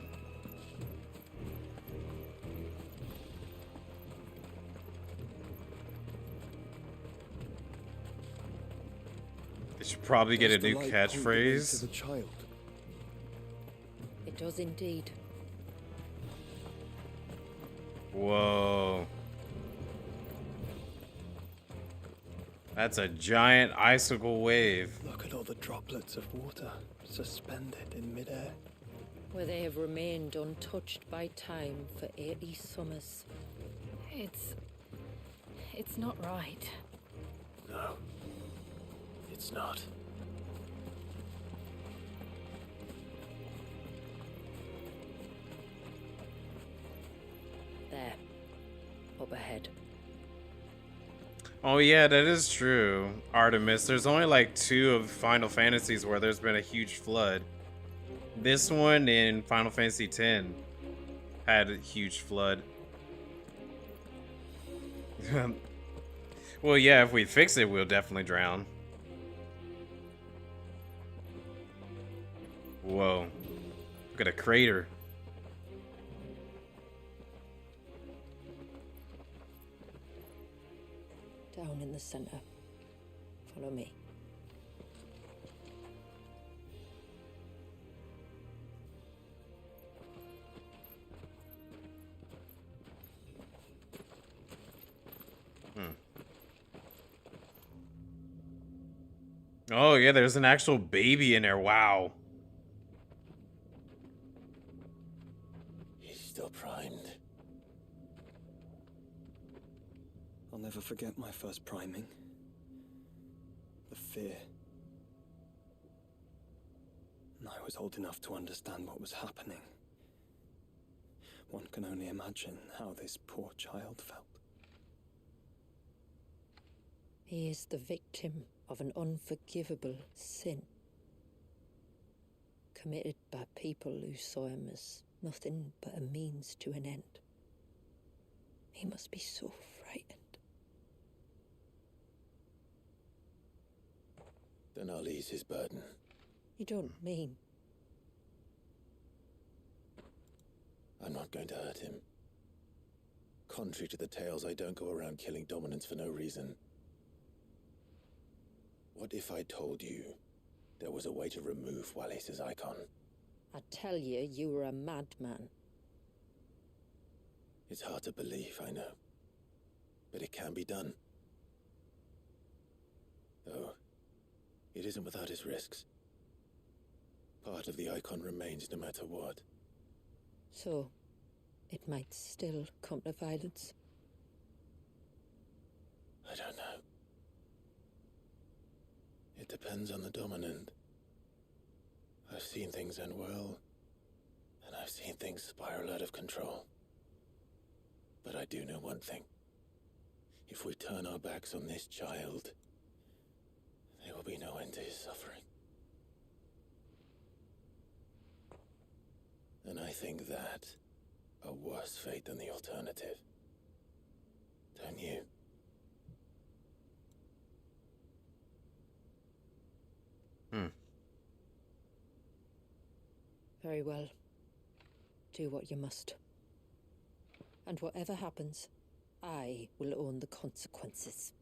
They should probably get a new catchphrase. To the child. It does indeed. Whoa. That's a giant icicle wave. Look at all the droplets of water suspended in midair. Where they have remained untouched by time for 80 summers. It's not right. No, it's not. There. Up ahead. Oh yeah, that is true, Artemis. There's only like 2 of Final Fantasies where there's been a huge flood. This one in Final Fantasy X had a huge flood. Well, yeah, if we fix it, we'll definitely drown. Whoa. Look at a crater. Down in the center. Follow me. Oh yeah, there's an actual baby in there. Wow. He's still primed. I'll never forget my first priming. The fear. And I was old enough to understand what was happening. One can only imagine how this poor child felt. He is the victim of an unforgivable sin. Committed by people who saw him as nothing but a means to an end. He must be so frightened. Then I'll ease his burden. You don't mean? I'm not going to hurt him. Contrary to the tales, I don't go around killing dominants for no reason. What if I told you there was a way to remove Walis's icon? I tell you, you were a madman. It's hard to believe, I know. But it can be done. Though, it isn't without its risks. Part of the icon remains no matter what. So, it might still come to violence. I don't know. It depends on the dominant. I've seen things end well, and I've seen things spiral out of control. But I do know one thing. If we turn our backs on this child, there will be no end to his suffering. And I think that a worse fate than the alternative. Don't you? Very well. Do what you must. And whatever happens, I will own the consequences.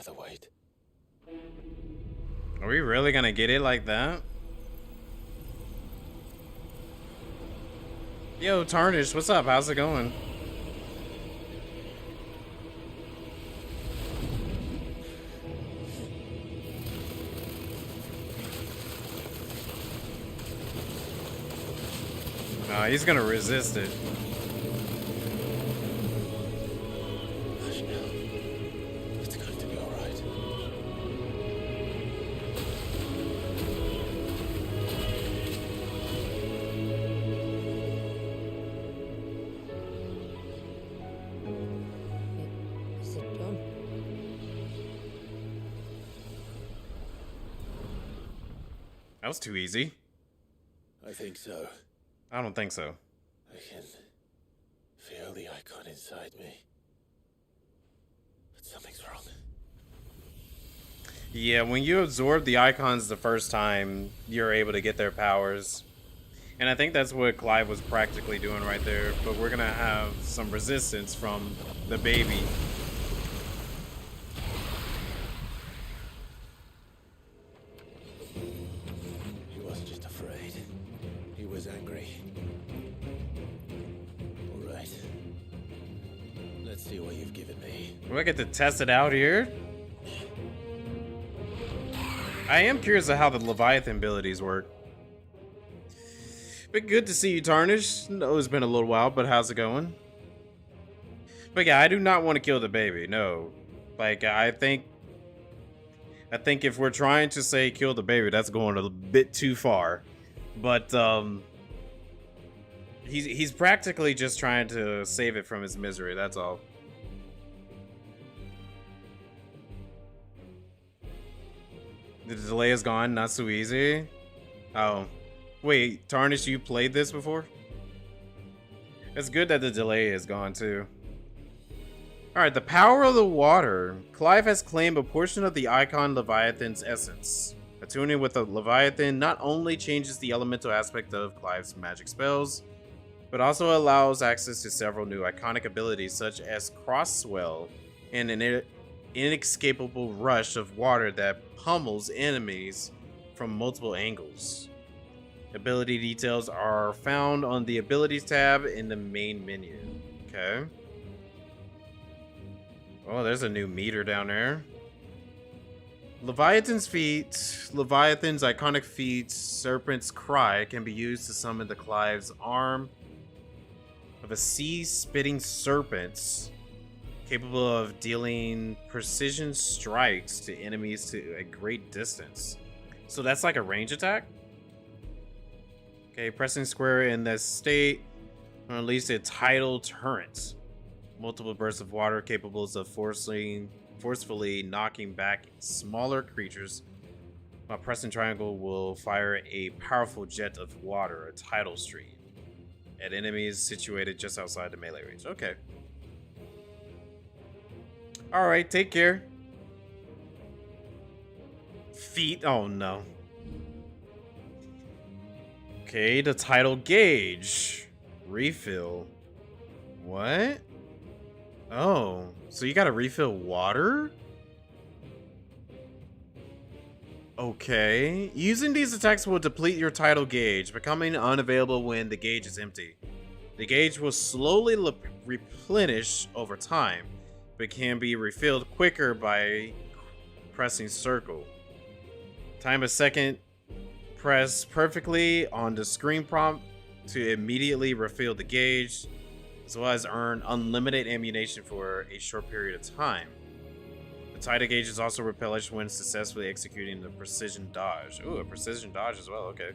the weight. Are we really gonna get it like that? Yo, Tarnish, what's up? How's it going? Nah, he's gonna resist it. It's going to be all right. Is it done? That was too easy. I think so. I don't think so. I can feel the icon inside me. But something's wrong. Yeah, when you absorb the icons the first time, you're able to get their powers. And I think that's what Clive was practically doing right there. But we're gonna have some resistance from the baby. He wasn't just afraid. He was angry. All right. Let's see what you've given me. Do I get to test it out here? I am curious of how the Leviathan abilities work. But good to see you, Tarnish. No, it's been a little while, but how's it going? But yeah, I do not want to kill the baby. No. Like, I think if we're trying to say kill the baby, that's going a bit too far. But he's practically just trying to save it from his misery, that's all. The delay is gone, not so easy. Oh. Wait, Tarnish, you played this before? It's good that the delay is gone too. Alright, the power of the water. Clive has claimed a portion of the icon Leviathan's essence. Attuning with the Leviathan not only changes the elemental aspect of Clive's magic spells, but also allows access to several new iconic abilities such as Cross Swell and an inescapable rush of water that pummels enemies from multiple angles. Ability details are found on the Abilities tab in the main menu. Okay. Oh, there's a new meter down there. Leviathan's feet. Leviathan's iconic feat, Serpent's Cry, can be used to summon the Clive's arm of a sea-spitting serpent capable of dealing precision strikes to enemies to a great distance. So that's like a range attack? Okay, pressing square in this state release a tidal torrent. Multiple bursts of water capable of forcefully knocking back smaller creatures, while pressing triangle will fire a powerful jet of water, a tidal stream, at enemies situated just outside the melee range. Okay. Alright, take care. Feet. Oh no. Okay, the tidal gauge. Refill. What? Oh, so you gotta refill water? Okay. Using these attacks will deplete your tidal gauge, becoming unavailable when the gauge is empty. The gauge will slowly replenish over time, but can be refilled quicker by pressing circle. Time a second. Press perfectly on the screen prompt to immediately refill the gauge, as well as earn unlimited ammunition for a short period of time. The tidal gauge is also replenished when successfully executing the precision dodge. Ooh, a precision dodge as well, okay.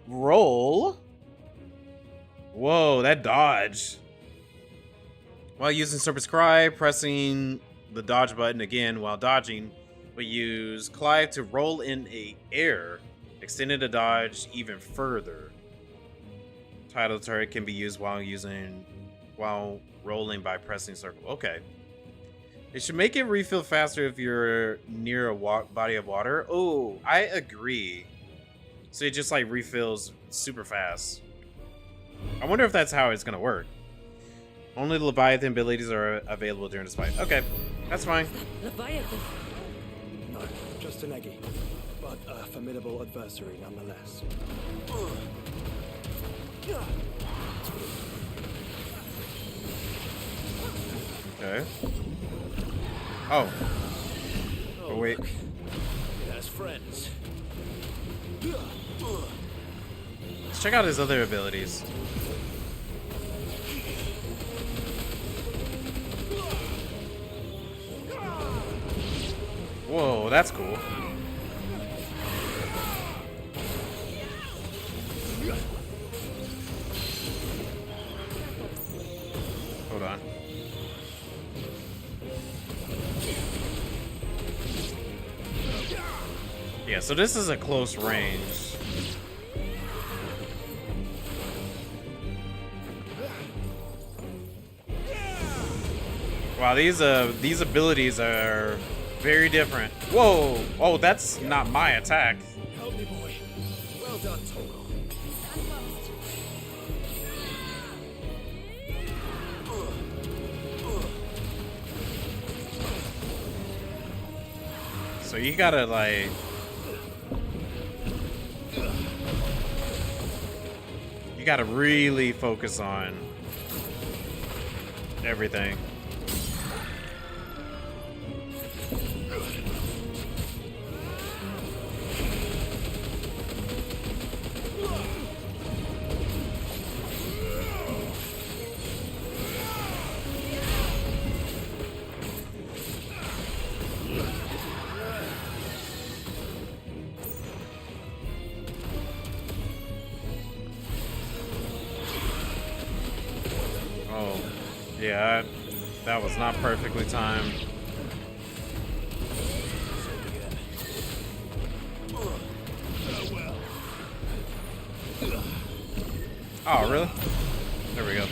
Roll. Whoa, that dodge. While using Serpent's Cry, pressing the dodge button again while dodging, we use Clive to roll in the air, extending the dodge even further. Tidal turret can be used while rolling by pressing circle. Okay. It should make it refill faster if you're near a body of water. Oh, I agree. So it just like refills super fast. I wonder if that's how it's gonna work. Only Leviathan abilities are available during this fight. Okay. That's fine. Leviathan. No, just an eggy, but a formidable adversary nonetheless. Okay. Oh. Oh, wait. Look. It has friends. Let's check out his other abilities. Whoa, that's cool. Hold on. Yeah, so this is a close range. Wow, these abilities are very different. Whoa! Oh, that's not my attack. Help me, boy. Well done, Toro. So you gotta like... You gotta really focus on everything. Oh, yeah, that was not perfectly timed. Oh, really? There we go.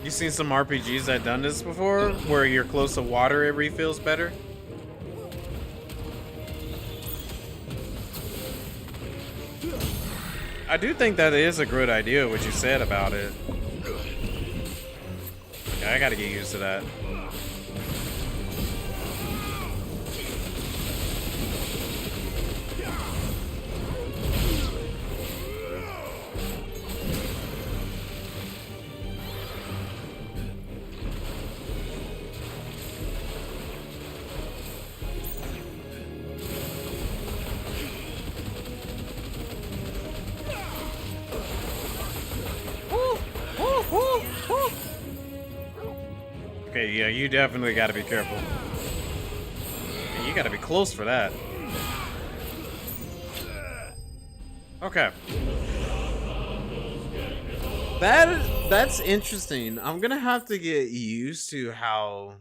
You seen some RPGs that done this before, where you're close to water, it refills better? I do think that is a good idea, what you said about it. Yeah, I gotta get used to that. Okay, yeah, you definitely gotta be careful. And you gotta be close for that. Okay. That's interesting. I'm gonna have to get used to how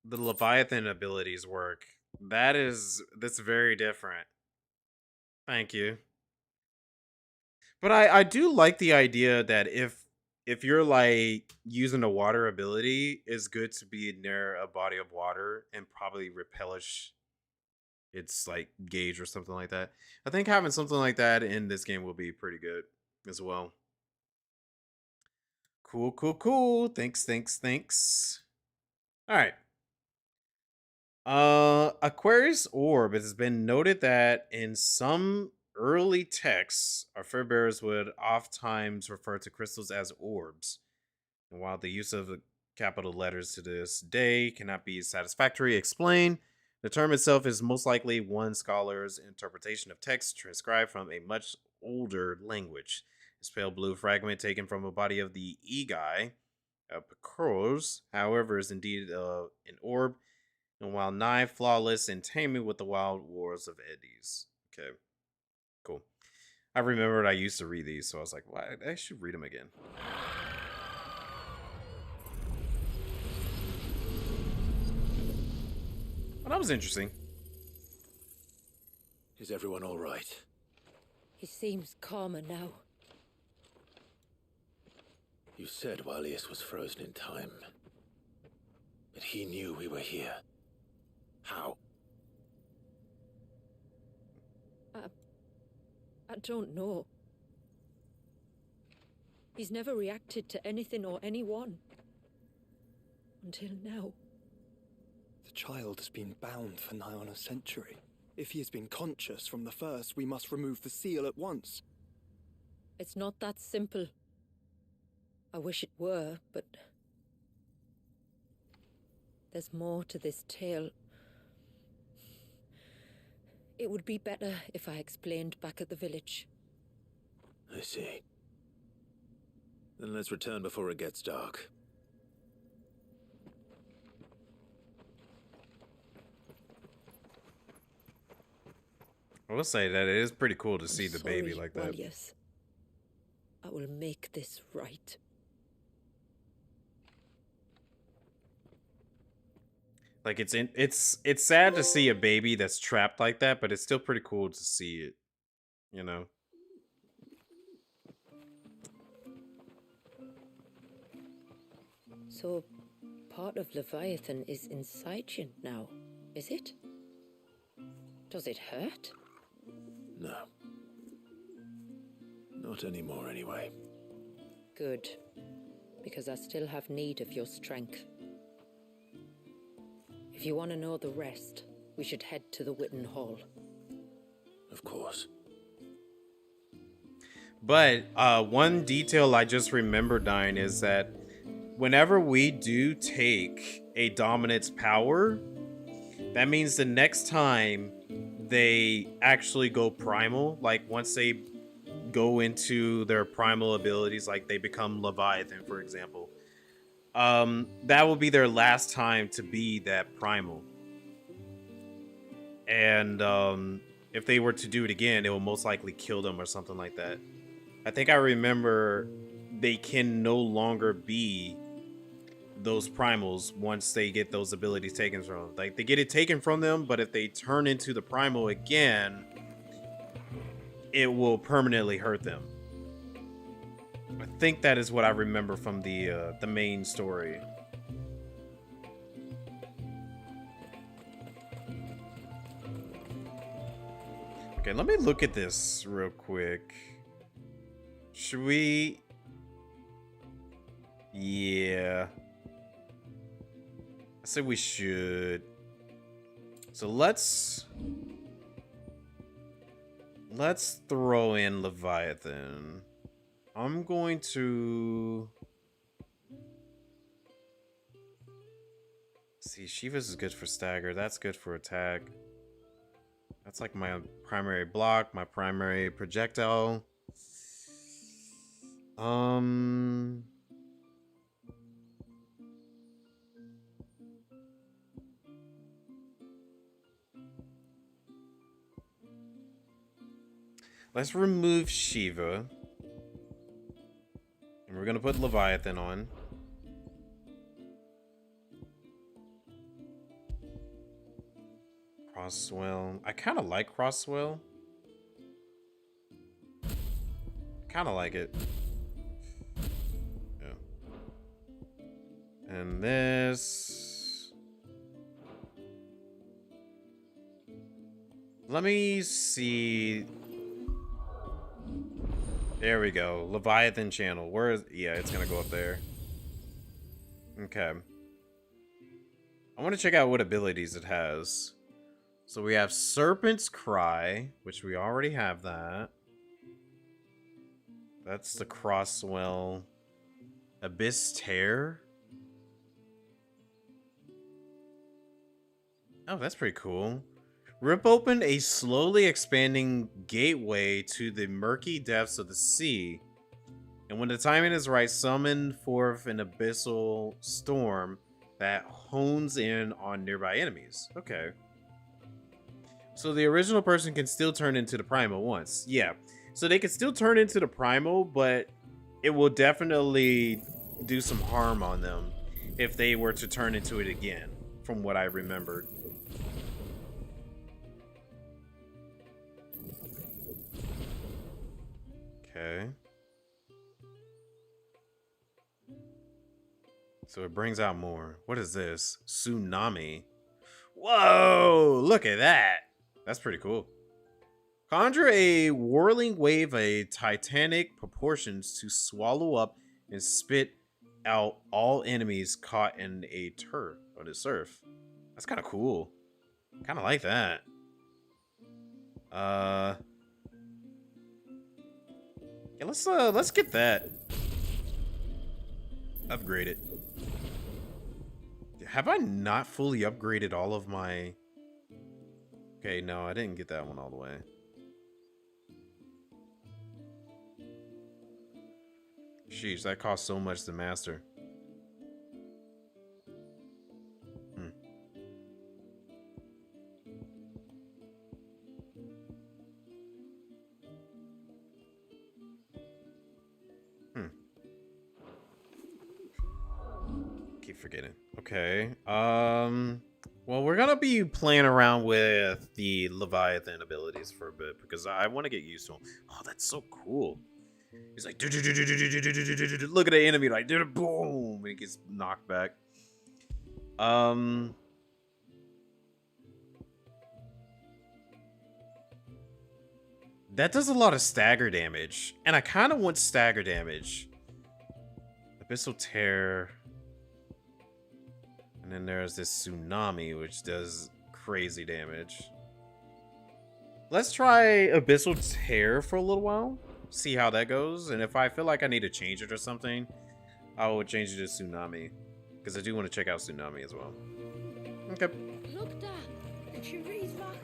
the Leviathan abilities work. That's very different. Thank you. But I do like the idea that if you're like using a water ability, it's good to be near a body of water and probably repellish its like gauge or something like that. I think having something like that in this game will be pretty good as well. Cool, cool, cool. Thanks. All right. Aquarius Orb. It has been noted that in some early texts, our fur bearers would oftentimes refer to crystals as orbs. And while the use of the capital letters to this day cannot be satisfactorily explained, the term itself is most likely one scholar's interpretation of text transcribed from a much older language. This pale blue fragment taken from a body of the Egai, Picoros, however, is indeed an orb, and while nigh flawless in taming with the wild wars of Eddies. Okay, cool. I remembered I used to read these, so I was like, well, I should read them again. Well, that was interesting. Is everyone all right? He seems calmer now. You said Walius was frozen in time. But he knew we were here. How? I don't know. He's never reacted to anything or anyone. Until now. The child has been bound for nigh on a century. If he has been conscious from the first, we must remove the seal at once. It's not that simple. I wish it were, but... there's more to this tale. It would be better if I explained back at the village. I see. Then let's return before it gets dark. I will say that it is pretty cool to see the baby like that. Yes, I will make this right. Like it's sad to see a baby that's trapped like that, but it's still pretty cool to see it, you know. So, part of Leviathan is inside you now, is it? Does it hurt? No. Not anymore, anyway. Good. Because I still have need of your strength. If you want to know the rest, we should head to the Witten Hall. Of course. But one detail I just remembered, Dine, is that whenever we do take a Dominant's power, that means the next time they actually go primal, like once they go into their primal abilities, like they become Leviathan, for example, that will be their last time to be that primal. And if they were to do it again, it will most likely kill them or something like that. I think I remember they can no longer be those primals once they get those abilities taken from them. Like, they get it taken from them, but if they turn into the primal again, it will permanently hurt them. I think that is what I remember from the main story. Okay, let me look at this real quick. Should we? Yeah. I said we should. So let's throw in Leviathan. I'm going to see. Shiva's is good for stagger. That's good for attack. That's like my primary block, my primary projectile. Let's remove Shiva. And we're gonna put Leviathan on. Crosswell. I kind of like Crosswell. Kind of like it. Yeah. And this. Let me see. There we go. Leviathan channel. Where is... Yeah, it's gonna go up there. Okay. I want to check out what abilities it has. So we have Serpent's Cry, which we already have that. That's the Crosswell. Abyss Tear. Oh, that's pretty cool. Rip open a slowly expanding gateway to the murky depths of the sea. And when the timing is right, summon forth an abyssal storm that hones in on nearby enemies. Okay. So the original person can still turn into the primal once. Yeah. So they can still turn into the primal, but it will definitely do some harm on them if they were to turn into it again, from what I remembered. Okay. So it brings out more. What is this? Tsunami. Whoa! Look at that. That's pretty cool. Conjure a whirling wave of titanic proportions to swallow up and spit out all enemies caught in a turf or the surf. That's kind of cool. Kind of like that. Yeah, let's get that. Upgrade it. Have I not fully upgraded all of my... Okay, no, I didn't get that one all the way. Sheesh, that costs so much to master. Keep forgetting. Okay. Well, we're gonna be playing around with the Leviathan abilities for a bit because I want to get used to them. Oh, that's so cool. He's like, look at the enemy, like, boom, and he gets knocked back. That does a lot of stagger damage, and I kind of want stagger damage. Abyssal Tear. And then there's this Tsunami, which does crazy damage. Let's try Abyssal Tear for a little while. See how that goes. And if I feel like I need to change it or something, I will change it to Tsunami. Because I do want to check out Tsunami as well. Okay. Look, Dad. Did you read that?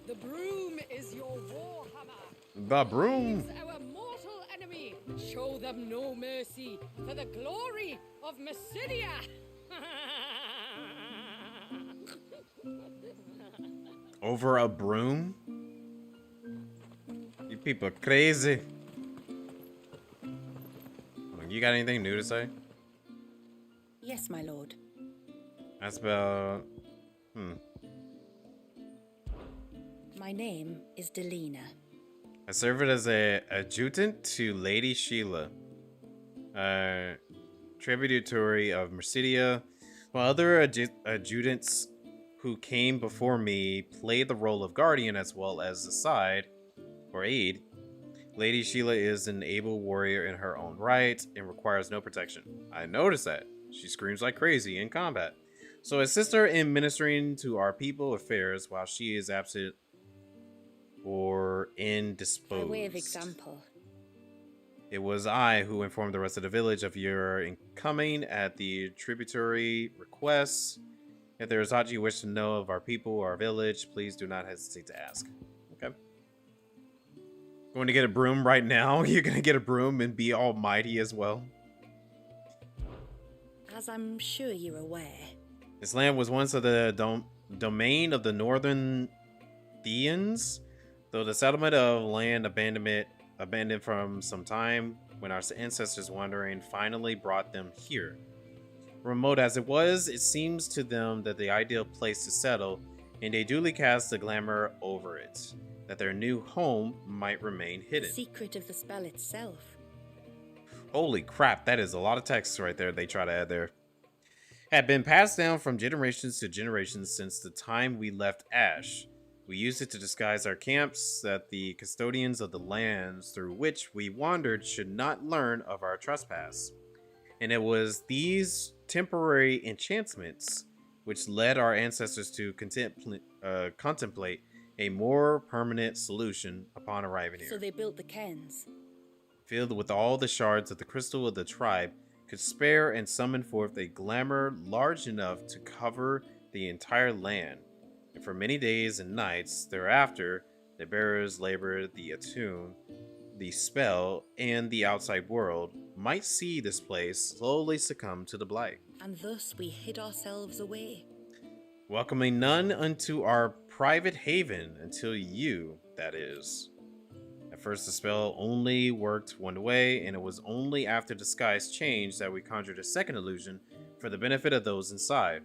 The broom is your warhammer. The broom. Is our mortal enemy. Show them no mercy for the glory of Valisthea. Over a broom? You people are crazy. You got anything new to say? Yes, my lord. That's about... My name is Delina. I serve it as a adjutant to Lady Sheila, tributary of Valisthea, while other adjutants who came before me played the role of guardian as well as a side or aid. Lady Sheila is an able warrior in her own right and requires no protection. I noticed that. She screams like crazy in combat. So assist her in ministering to our people affairs while she is absent or indisposed. By way of example. It was I who informed the rest of the village of your incoming at the tributary requests. If there is aught you wish to know of our people or our village, please do not hesitate to ask. Okay. Going to get a broom right now? You're going to get a broom and be almighty as well? As I'm sure you're aware. This land was once of the domain of the Northern Theans, though the settlement of land abandoned from some time when our ancestors wandering finally brought them here. Remote as it was, it seems to them that the ideal place to settle, and they duly cast the glamour over it, that their new home might remain hidden. The secret of the spell itself. Holy crap, that is a lot of text right there they try to add there. Had been passed down from generations to generations since the time we left Ash. We used it to disguise our camps, that the custodians of the lands through which we wandered should not learn of our trespass. And it was these temporary enchantments which led our ancestors to contemplate a more permanent solution upon arriving here. So they built the cairns. Filled with all the shards of the crystal of the tribe, could spare and summon forth a glamour large enough to cover the entire land. And for many days and nights thereafter, the bearers labored the attune, the spell, and the outside world might see this place slowly succumb to the blight. And thus we hid ourselves away. Welcoming none unto our private haven until you, that is. At first the spell only worked one way, and it was only after disguise changed that we conjured a second illusion for the benefit of those inside.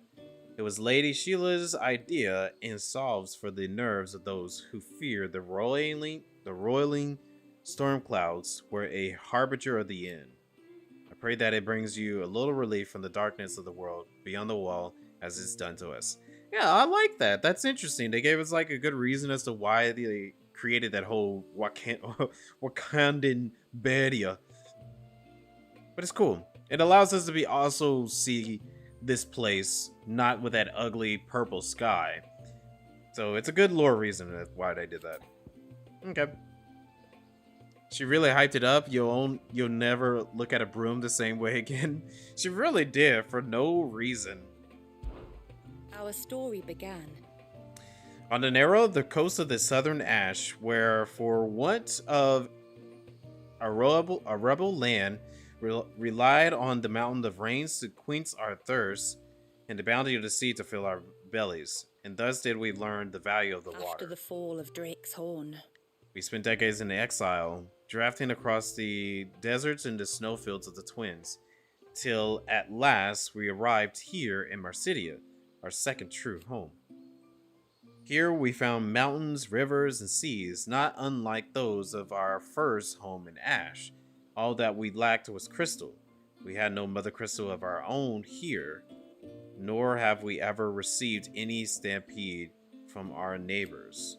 It was Lady Sheila's idea and solves for the nerves of those who fear the roiling storm clouds were a harbinger of the end. I pray that it brings you a little relief from the darkness of the world beyond the wall as it's done to us. Yeah, I like that. That's interesting. They gave us like a good reason as to why they created that whole Wakandan barrier. But it's cool. It allows us to be also see this place not with that ugly purple sky. So it's a good lore reason why they did that. Okay. She really hyped it up. You'll never look at a broom the same way again. She really did for no reason. Our story began. On the narrow, the coast of the southern Ash, where for want of a rebel land relied on the mountain of rains to quench our thirst, and the bounty of the sea to fill our bellies. And thus did we learn the value of the water. After the fall of Drake's Horn. We spent decades in exile, drafting across the deserts and the snowfields of the Twins, till at last we arrived here in Marsidia, our second true home. Here we found mountains, rivers, and seas not unlike those of our first home in Ash. All that we lacked was crystal. We had no mother crystal of our own here, nor have we ever received any stampede from our neighbors.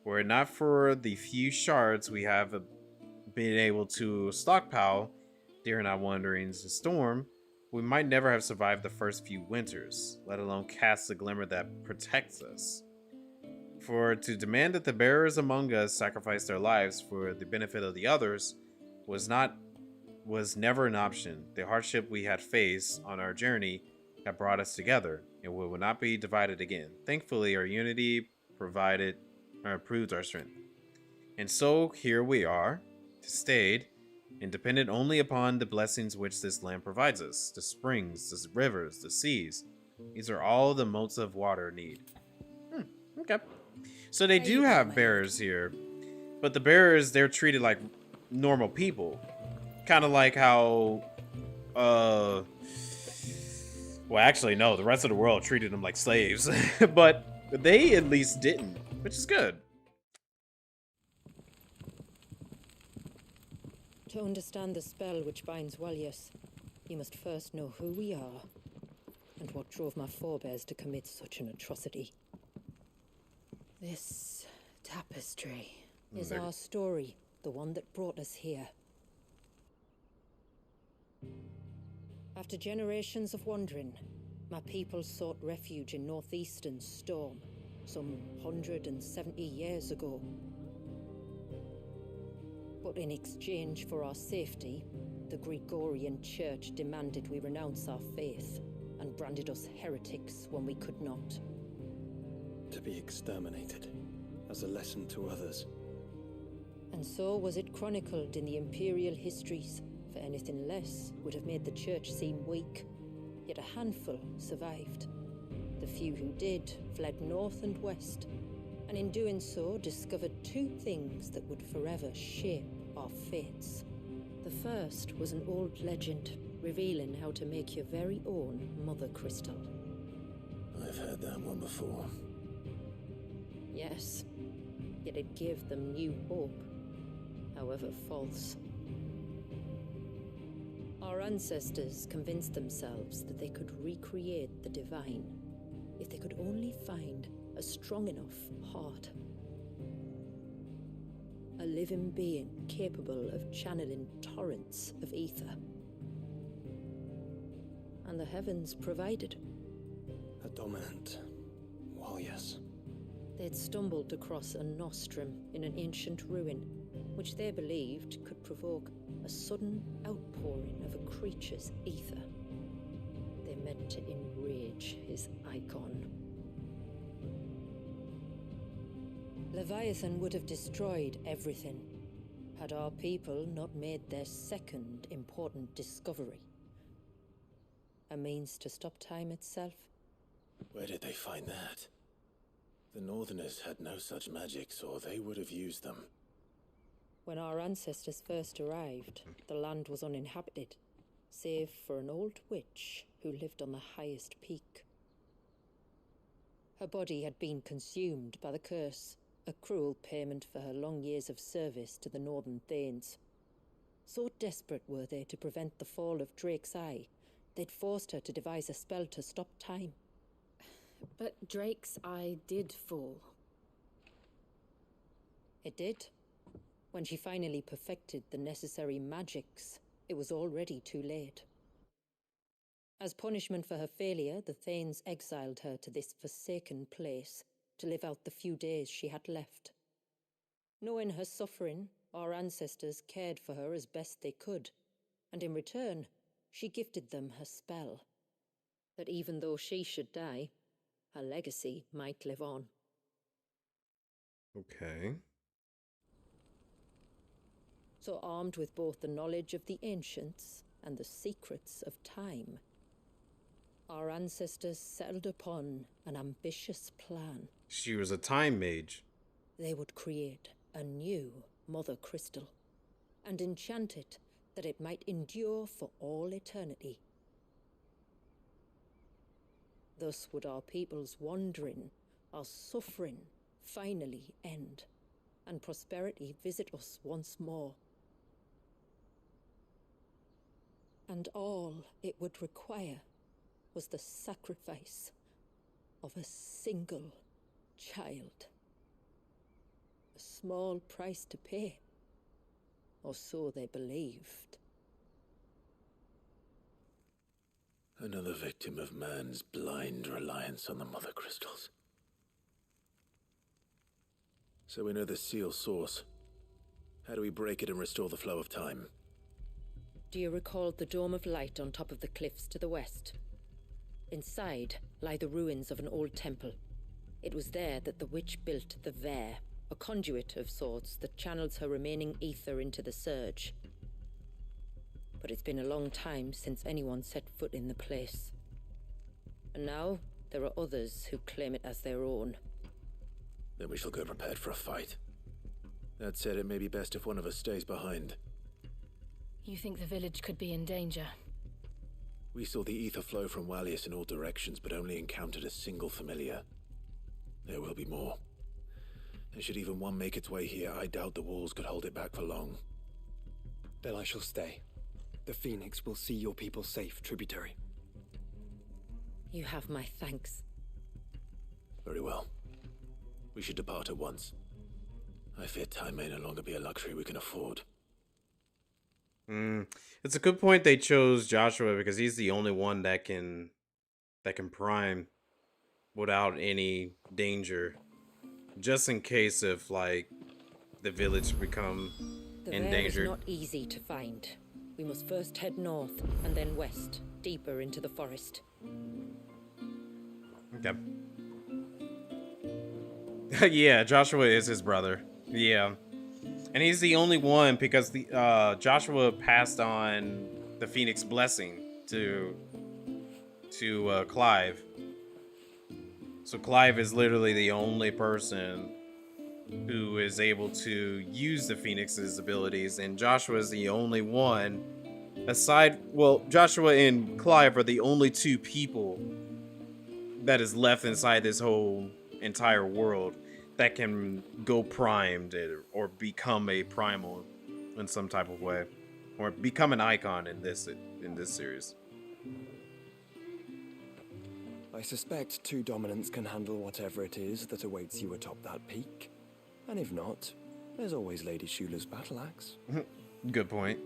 Were it not for the few shards we have been able to stockpile during our wanderings in storm, we might never have survived the first few winters, let alone cast the glimmer that protects us. For to demand that the bearers among us sacrifice their lives for the benefit of the others was never an option. The hardship we had faced on our journey had brought us together, and we would not be divided again. Thankfully, our unity proved our strength. And so here we are, stayed, and dependent only upon the blessings which this land provides us. The springs, the rivers, the seas. These are all the motes of water need. Okay. So they do have bearers here, but the bearers, they're treated like normal people. Kind of like how, well, actually, no, the rest of the world treated them like slaves, but they at least didn't, which is good. To understand the spell which binds Walius, you must first know who we are, and what drove my forebears to commit such an atrocity. This tapestry is our story, the one that brought us here. After generations of wandering, my people sought refuge in northeastern Storm, some 170 years ago. But in exchange for our safety, the Gregorian Church demanded we renounce our faith and branded us heretics when we could not. To be exterminated, as a lesson to others. And so was it chronicled in the imperial histories, for anything less would have made the church seem weak. Yet a handful survived. The few who did fled north and west, and in doing so discovered two things that would forever shape our fates. The first was an old legend, revealing how to make your very own mother crystal. I've heard that one before. Yes, yet it gave them new hope, however false. Our ancestors convinced themselves that they could recreate the divine if they could only find a strong enough heart. A living being capable of channeling torrents of ether. And the heavens provided. A dominant Walius. They'd stumbled across a nostrum in an ancient ruin, which they believed could provoke a sudden outpouring of a creature's ether. They meant to enrage his icon. Leviathan would have destroyed everything, had our people not made their second important discovery. A means to stop time itself. Where did they find that? The Northerners had no such magics, or they would have used them. When our ancestors first arrived, the land was uninhabited, save for an old witch who lived on the highest peak. Her body had been consumed by the curse, a cruel payment for her long years of service to the Northern Thanes. So desperate were they to prevent the fall of Drake's Eye, they'd forced her to devise a spell to stop time. But Drake's Eye did fall. It did. When she finally perfected the necessary magics, it was already too late. As punishment for her failure, the Thanes exiled her to this forsaken place to live out the few days she had left. Knowing her suffering, our ancestors cared for her as best they could, and in return, she gifted them her spell. That even though she should die, her legacy might live on. Okay. So armed with both the knowledge of the ancients and the secrets of time, our ancestors settled upon an ambitious plan. She was a time mage. They would create a new Mother Crystal and enchant it that it might endure for all eternity. Thus would our people's wandering, our suffering, finally end, and prosperity visit us once more. And all it would require was the sacrifice of a single child. A small price to pay, or so they believed. Another victim of man's blind reliance on the Mother Crystals. So we know the seal source. How do we break it and restore the flow of time? Do you recall the dome of light on top of the cliffs to the west? Inside lie the ruins of an old temple. It was there that the witch built the Vare, a conduit of sorts that channels her remaining ether into the surge. But it's been a long time since anyone set foot in the place. And now there are others who claim it as their own. Then we shall go prepared for a fight. That said, it may be best if one of us stays behind. You think the village could be in danger? We saw the ether flow from Valisthea in all directions, but only encountered a single familiar. There will be more. And should even one make its way here, I doubt the walls could hold it back for long. Then I shall stay. The Phoenix will see your people safe, tributary. You have my thanks. Very well. We should depart at once. I fear time may no longer be a luxury we can afford. It's a good point they chose Joshua because he's the only one that can prime without any danger, just in case if like the village become endangered. The Vare is not easy to find. We must first head north and then west, deeper into the forest. Okay. Yeah, Joshua is his brother. Yeah. And he's the only one because the Joshua passed on the Phoenix blessing to Clive. So Clive is literally the only person who is able to use the Phoenix's abilities, and Joshua is the only one Joshua and Clive are the only two people that is left inside this whole entire world that can go primed or become a primal in some type of way, or become an icon in this series. I suspect two dominants can handle whatever it is that awaits you atop that peak. And if not, there's always Lady Shula's battle axe. Good point.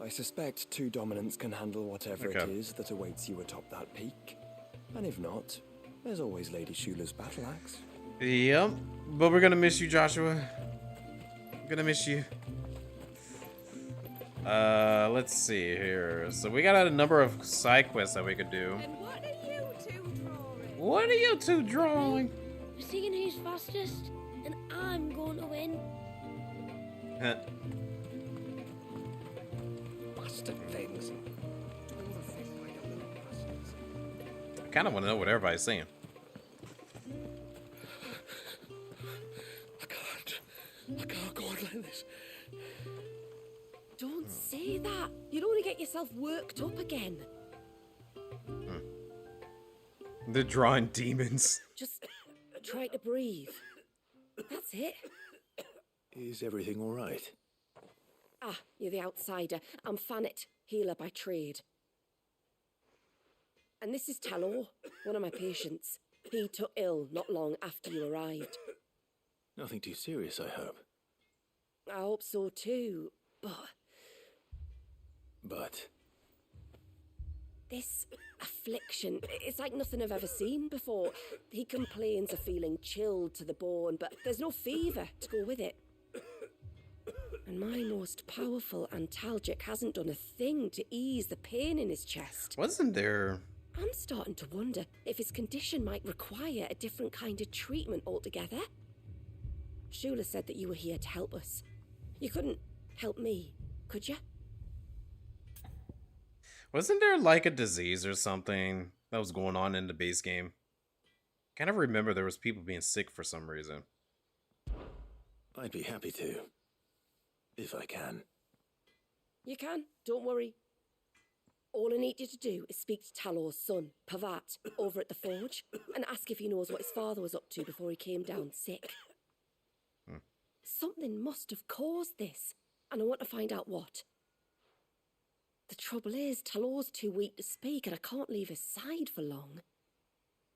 I suspect two dominants can handle whatever it is that awaits you atop that peak. And if not, there's always Lady Shula's battle axe. Yep, but we're gonna miss you, Joshua. I'm gonna miss you. Let's see here. So we got a number of side quests that we could do. And what are you two drawing? What are you two drawing? We're seeing who's fastest, and I'm going to win. Bastard things. I kind of want to know what everybody's saying. I can't go on like this. Don't say that. You'll only get yourself worked up again. They're drawing demons. Just Try to breathe. That's it. Is everything all right? Ah, you're the outsider. I'm Fanit, healer by trade. And this is Talor, one of my patients. He took ill not long after you arrived. Nothing too serious, I hope. I hope so too, But? This affliction, it's like nothing I've ever seen before. He complains of feeling chilled to the bone, but there's no fever to go with it. And my most powerful antalgic hasn't done a thing to ease the pain in his chest. Wasn't there... I'm starting to wonder if his condition might require a different kind of treatment altogether. Shula said that you were here to help us. You couldn't help me, could you? Wasn't there like a disease or something that was going on in the base game? Kind of remember there was people being sick for some reason. I'd be happy to. If I can. You can, don't worry. All I need you to do is speak to Talor's son, Pavat, over at the forge, and ask if he knows what his father was up to before he came down sick. Something must have caused this, and I want to find out what. The trouble is, Talor's too weak to speak, and I can't leave his side for long.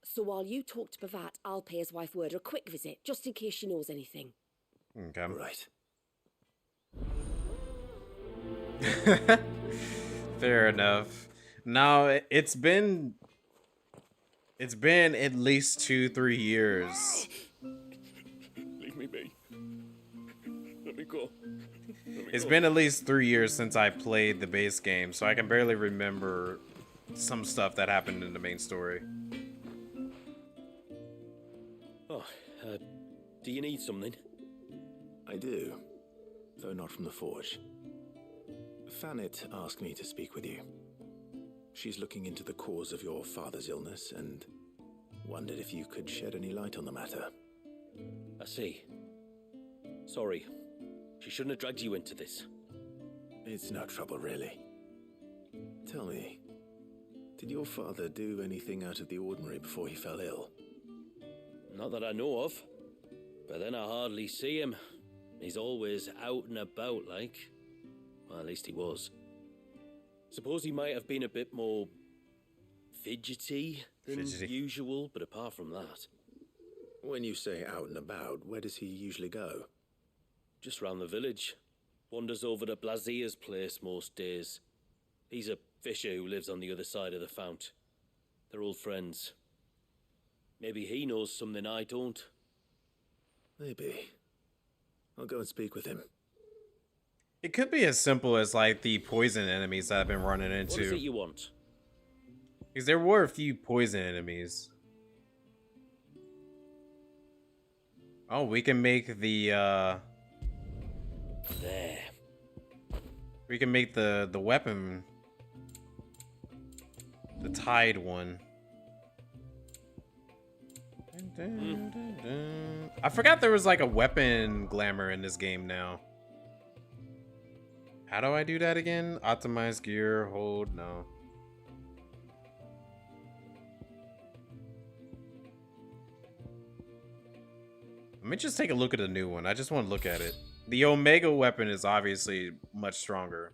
So while you talk to Pavat, I'll pay his wife word a quick visit, just in case she knows anything. Okay. Right. Fair enough. Now, it's been at least 2-3 years. Leave me be. Let me go. It's been at least 3 years since I played the base game, so I can barely remember some stuff that happened in the main story. Oh, do you need something? I do, though not from the forge. Fanit asked me to speak with you. She's looking into the cause of your father's illness and wondered if you could shed any light on the matter. I see. Sorry. She shouldn't have dragged you into this. It's no trouble, really. Tell me, did your father do anything out of the ordinary before he fell ill? Not that I know of. But then I hardly see him. He's always out and about, like. Well, at least he was. Suppose he might have been a bit more fidgety than usual, but apart from that. When you say out and about, where does he usually go? Just round the village. Wanders over to Valisthea's place most days. He's a fisher who lives on the other side of the fount. They're old friends. Maybe he knows something I don't. Maybe. I'll go and speak with him. It could be as simple as like the poison enemies that I've been running into. What is it you want? Because there were a few poison enemies. Oh, we can make the there. We can make the weapon, the tied one. I forgot there was like a weapon glamour in this game now. How do I do that again? Optimize gear, hold, no. Let me just take a look at the new one. I just want to look at it. The Omega weapon is obviously much stronger.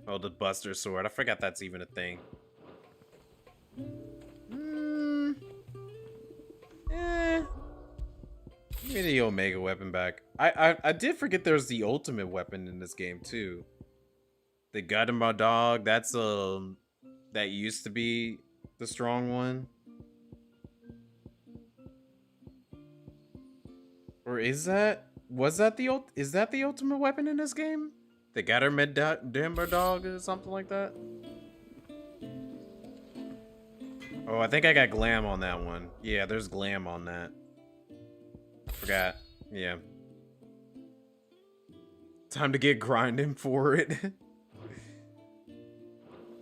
Oh, the Buster Sword. I forgot that's even a thing. Give me the Omega weapon back. I did forget there's the ultimate weapon in this game too. The gut in my dog, that's that used to be the strong one. Or is that is that the ultimate weapon in this game? The Gattermad dog or something like that? Oh, I think I got glam on that one. Yeah, there's glam on that. Forgot. Yeah. Time to get grinding for it.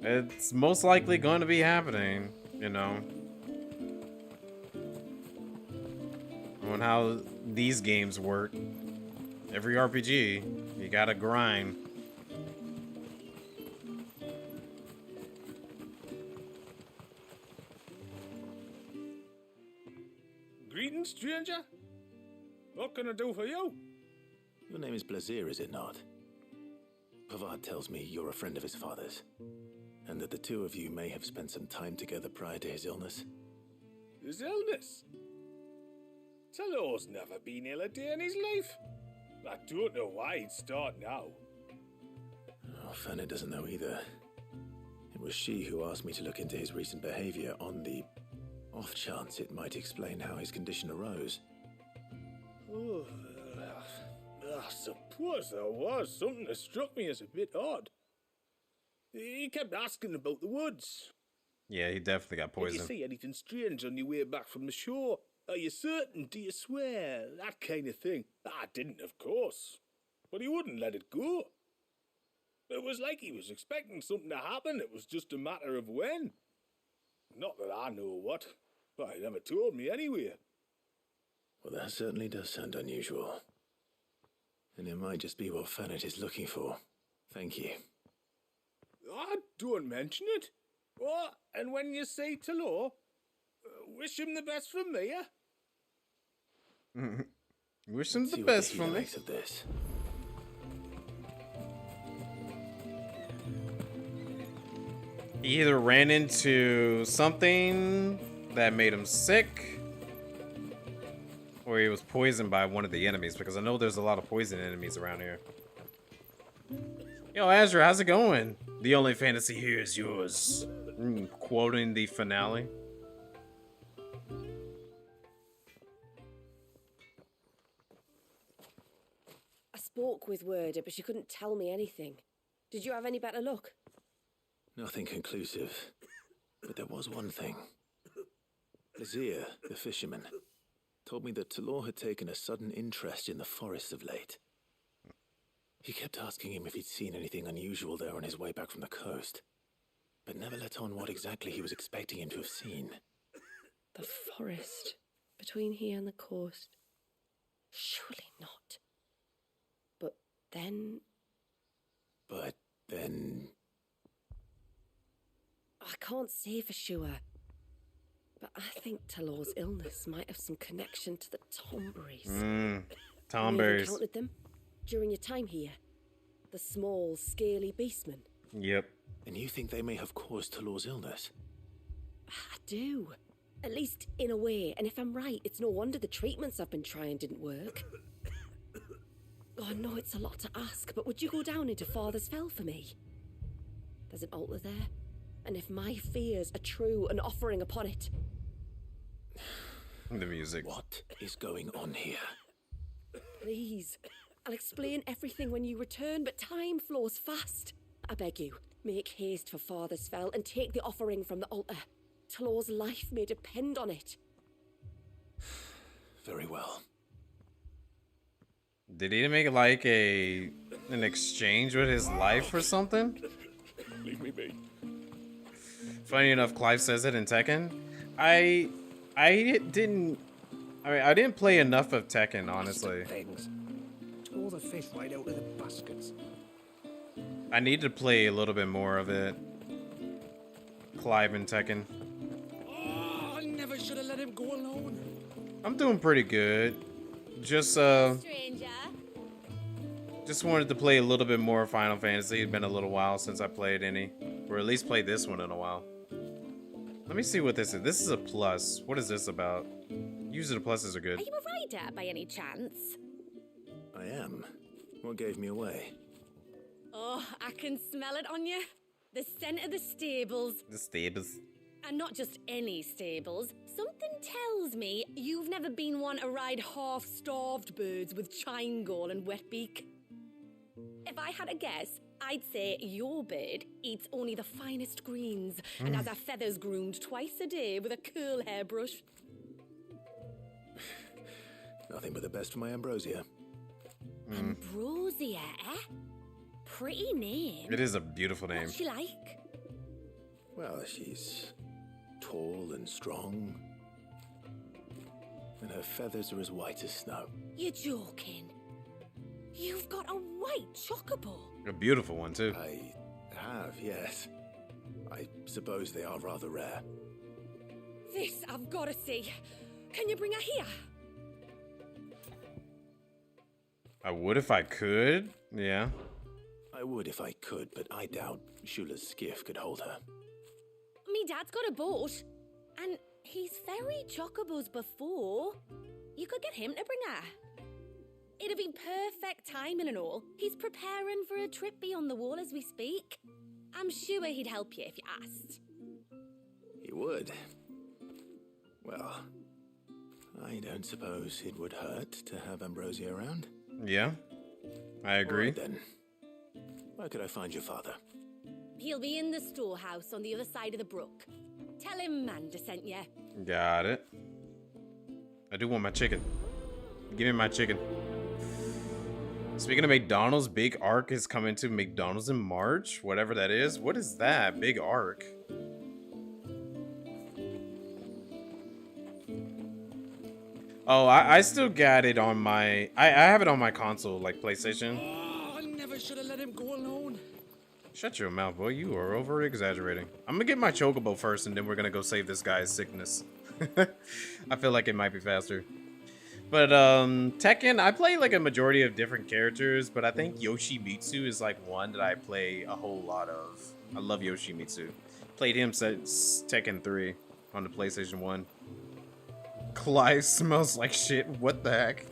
It's most likely going to be happening, you know. On how these games work. Every RPG, you gotta grind. Greetings, stranger. What can I do for you? Your name is Valisthea, is it not? Pavard tells me you're a friend of his father's, and that the two of you may have spent some time together prior to his illness. His illness? Talor's never been ill a day in his life. I don't know why he'd start now. Oh, Fanny doesn't know either. It was she who asked me to look into his recent behavior on the off chance it might explain how his condition arose. Oh, I suppose there was something that struck me as a bit odd. He kept asking about the woods. Yeah, he definitely got poisoned. Did you see anything strange on your way back from the shore? Are you certain? Do you swear? That kind of thing. I didn't, of course. But he wouldn't let it go. It was like he was expecting something to happen. It was just a matter of when. Not that I know what. But he never told me anyway. Well, that certainly does sound unusual. And it might just be what Fannet is looking for. Thank you. I don't mention it. Oh, and when you say Talor, wish him the best from me, yeah? Wish him the best from me. Of this. He either ran into something that made him sick, or he was poisoned by one of the enemies, because I know there's a lot of poison enemies around here. Yo, Azra, how's it going? The only fantasy here is yours. Quoting the finale. I spoke with Werder, but she couldn't tell me anything. Did you have any better luck? Nothing conclusive. But there was one thing. Valisthea, the fisherman, told me that Talor had taken a sudden interest in the forest of late. He kept asking him if he'd seen anything unusual there on his way back from the coast, but never let on what exactly he was expecting him to have seen. The forest between here and the coast. Surely not. But then... I can't say for sure. But I think Talor's illness might have some connection to the Tomberries. Tomberries. You encountered them during your time here? The small, scaly beastmen? Yep. And you think they may have caused Talor's illness? I do. At least in a way. And if I'm right, it's no wonder the treatments I've been trying didn't work. Oh, I know it's a lot to ask, but would you go down into Father's Fell for me? There's an altar there. And if my fears are true, an offering upon it. The music. What is going on here? Please. I'll explain everything when you return, but time flows fast. I beg you, make haste for Father's Fell and take the offering from the altar. Talor's life may depend on it. Very well. Did he make like an exchange with his life or something? Leave me be. Funny enough, Clive says it in Tekken. I didn't play enough of Tekken, honestly. All the fish right out of the baskets. I need to play a little bit more of it. Clive and Tekken. Oh, I never should have let him go alone. I'm doing pretty good. Just Stranger. Just wanted to play a little bit more Final Fantasy. It's been a little while since I played any, or at least played this one in a while. Let me see what this is. This is a plus. What is this about? Usually the pluses are good. Are you a rider by any chance? I am. What gave me away? Oh, I can smell it on you. The scent of the stables. The stables. And not just any stables. Something tells me you've never been one to ride half-starved birds with chine gall and wet beak. If I had a guess, I'd say your bird eats only the finest greens and has her feathers groomed twice a day with a curl hairbrush. Nothing but the best for my Ambrosia. Ambrosia, eh? Pretty name. It is a beautiful name. What's she like? Well, she's tall and strong. And her feathers are as white as snow. You're joking. You've got a white chocobo. A beautiful one, too. I have, yes. I suppose they are rather rare. This I've got to see. Can you bring her here? I would if I could. Yeah. I would if I could, but I doubt Shula's skiff could hold her. Me dad's got a boat, and he's ferried chocobos before. You could get him to bring her. It'd be perfect timing and all. He's preparing for a trip beyond the wall as we speak. I'm sure he'd help you if you asked. He would. Well, I don't suppose it would hurt to have Ambrosia around. Yeah, I agree. All right, then. Where could I find your father? He'll be in the storehouse on the other side of the brook. Tell him Manda sent you. Got it. I do want my chicken. Give me my chicken. Speaking of McDonald's, Big Arc is coming to McDonald's in March. Whatever that is. What is that? Big Arc. Oh, I still got it on my... I have it on my console, like PlayStation. Oh, I never should have let him go alone. Shut your mouth, boy. You are over-exaggerating. I'm gonna get my Chocobo first, and then we're gonna go save this guy's sickness. I feel like it might be faster. But, Tekken, I play, like, a majority of different characters, but I think Yoshimitsu is, like, one that I play a whole lot of. I love Yoshimitsu. Played him since Tekken 3 on the PlayStation 1. Clive smells like shit. What the heck?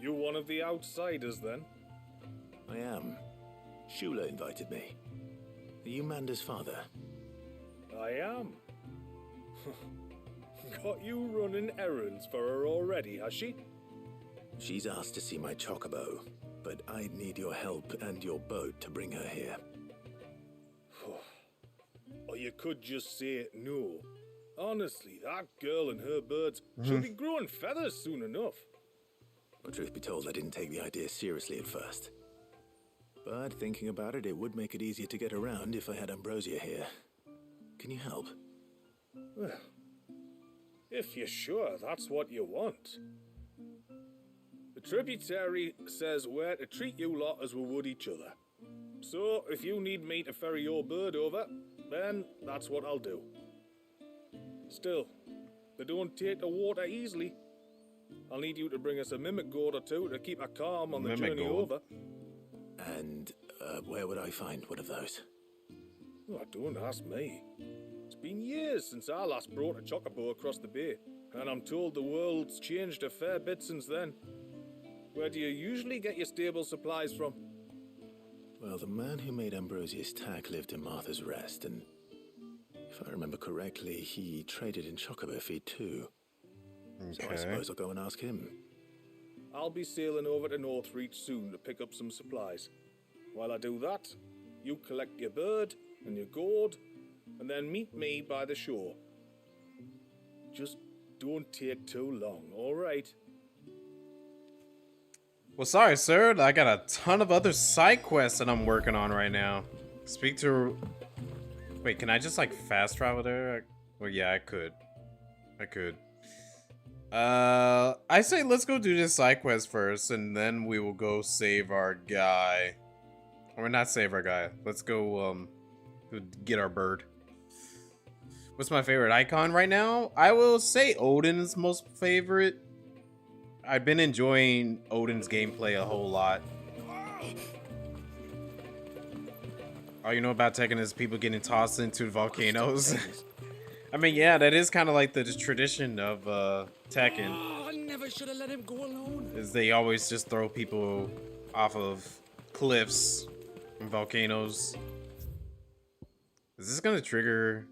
You one of the outsiders, then? I am. Shula invited me. Are you Manda's father? I am. Got you running errands for her already, has she? She's asked to see my Chocobo, but I'd need your help and your boat to bring her here. Or you could just say no. Honestly, that girl and her birds should be growing feathers soon enough. Well, truth be told, I didn't take the idea seriously at first. But thinking about it, it would make it easier to get around if I had Ambrosia here. Can you help? Well, if you're sure that's what you want. The tributary says we're to treat you lot as we would each other. So, if you need me to ferry your bird over, then that's what I'll do. Still, they don't take the water easily. I'll need you to bring us a mimic gourd or two to keep her calm on the journey over. And where would I find one of those? Oh, don't ask me. It's been years since I last brought a chocobo across the bay, and I'm told the world's changed a fair bit since then. Where do you usually get your stable supplies from? Well, the man who made Ambrosia's tack lived in Martha's Rest, and if I remember correctly, he traded in chocobo feed too. So I suppose I'll go and ask him. I'll be sailing over to Northreach soon to pick up some supplies. While I do that, you collect your bird and your gourd, and then meet me by the shore. Just don't take too long, all right? Well, sorry, sir. I got a ton of other side quests that I'm working on right now. Speak to... Wait, can I just, like, fast travel there? Well, yeah, I could. I say let's go do this side quest first, and then we will go save our guy. Or not save our guy. Let's go, get our bird. What's my favorite icon right now? I will say Odin's most favorite. I've been enjoying Odin's gameplay a whole lot. All you know about Tekken is people getting tossed into volcanoes. I mean, yeah, that is kind of like the tradition of Tekken. Oh, I never should have let him go alone. Is they always just throw people off of cliffs and volcanoes. Is this gonna trigger?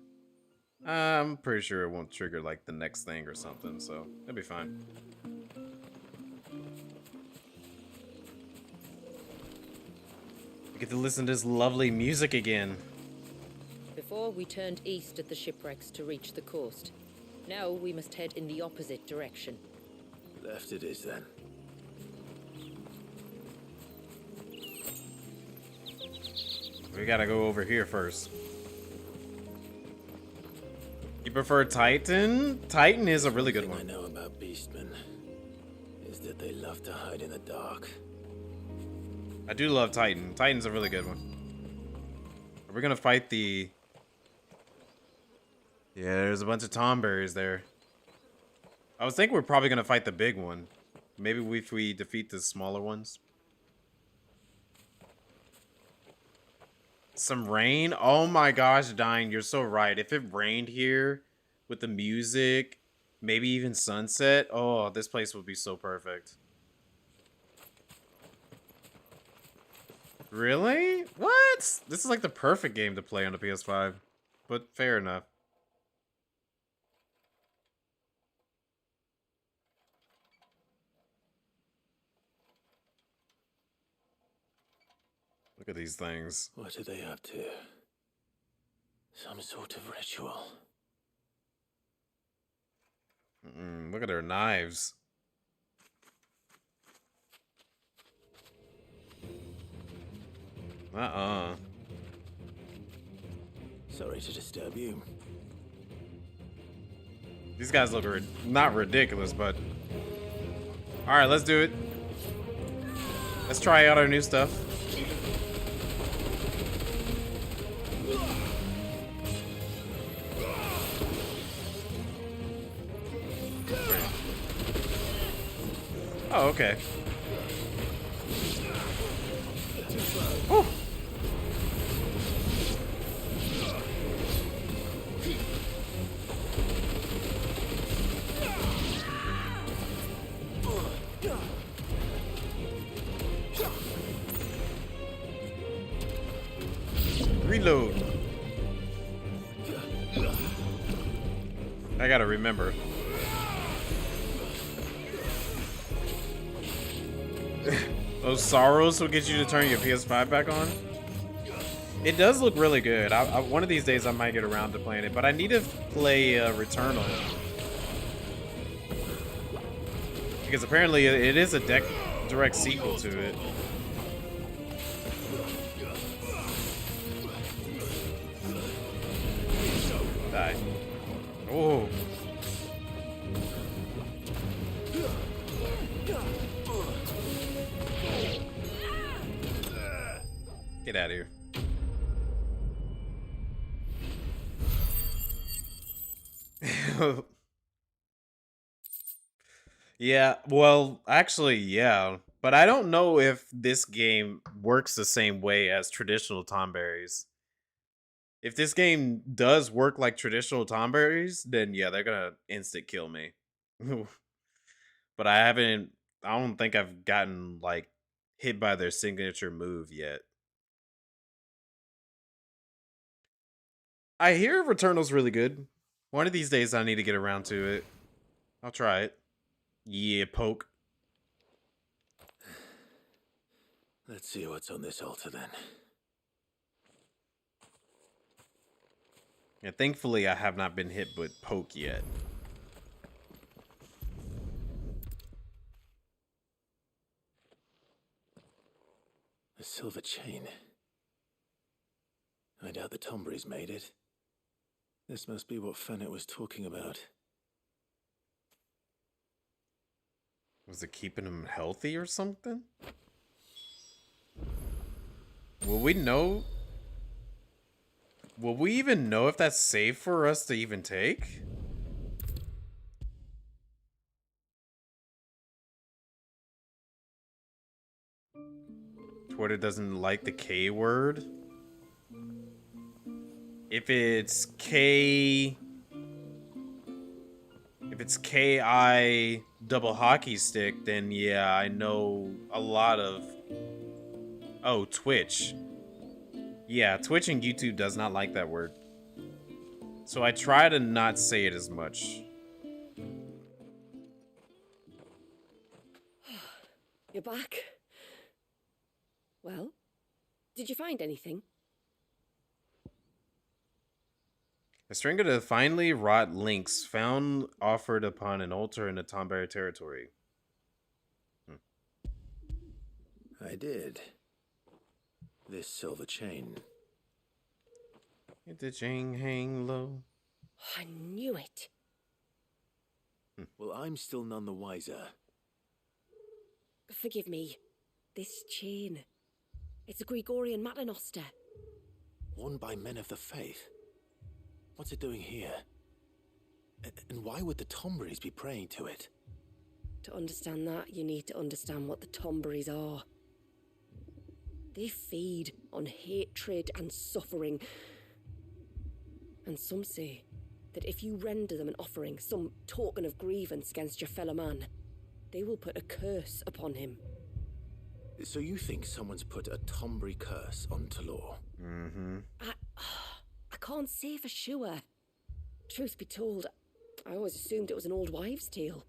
I'm pretty sure it won't trigger like the next thing or something, so it'll be fine. I get to listen to this lovely music again. Before, we turned east at the shipwrecks to reach the coast. Now we must head in the opposite direction. Left it is then. We gotta go over here first. You prefer Titan? Titan is a really good one. I know about beastmen is that they love to hide in the dark. I do love Titan. Titan's a really good one. Are we gonna fight the... Yeah, there's a bunch of tomberries there. I was thinking we're probably gonna fight the big one. Maybe if we defeat the smaller ones. Some rain? Oh my gosh, Dying, you're so right. If it rained here with the music, maybe even sunset, oh, this place would be so perfect. Really? What? This is like the perfect game to play on the PS5. But fair enough. Look at these things. What are they up to? Some sort of ritual. Look at their knives. Sorry to disturb you. These guys look not ridiculous, but... Alright, let's do it. Let's try out our new stuff. Oh, okay. Oh. Reload. I gotta remember. Those sorrows will get you to turn your PS5 back on. It does look really good. One of these days I might get around to playing it, but I need to play Returnal. Because apparently it is a direct sequel to it. Die. Oh. Get out of here. Yeah, well, actually, yeah. But I don't know if this game works the same way as traditional Tomberries. If this game does work like traditional Tomberries, then yeah, they're gonna instant kill me. But I don't think I've gotten, like, hit by their signature move yet. I hear Returnal's really good. One of these days I need to get around to it. I'll try it. Yeah, poke. Let's see what's on this altar then. Yeah, thankfully I have not been hit with poke yet. A silver chain. I doubt the Tomberries made it. This must be what Fennec was talking about. Was it keeping him healthy or something? Will we know? Will we even know if that's safe for us to even take? Twitter doesn't like the K word. If it's K... If it's K-I double hockey stick, then yeah, I know a lot of... Oh, Twitch. Yeah, Twitch and YouTube does not like that word. So I try to not say it as much. You're back. Well, did you find anything? A string of the finely wrought links found offered upon an altar in the Tomberry territory. I did. This silver chain. Did the chain hang low? I knew it. Well, I'm still none the wiser. Forgive me. This chain. It's a Gregorian Maternoster. Worn by men of the faith. What's it doing here? And why would the Tomberries be praying to it? To understand that, you need to understand what the Tomberries are. They feed on hatred and suffering. And some say that if you render them an offering, some token of grievance against your fellow man, they will put a curse upon him. So you think someone's put a Tomberry curse on Talor? Mm-hmm. I can't say for sure. Truth be told, I always assumed it was an old wives' tale.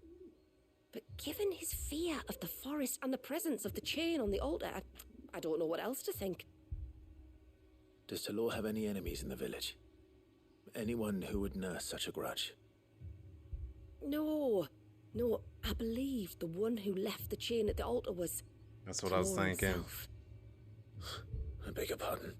But given his fear of the forest and the presence of the chain on the altar, I don't know what else to think. Does Talor have any enemies in the village? Anyone who would nurse such a grudge? No, I believe the one who left the chain at the altar was... That's what I was thinking. Himself. I beg your pardon.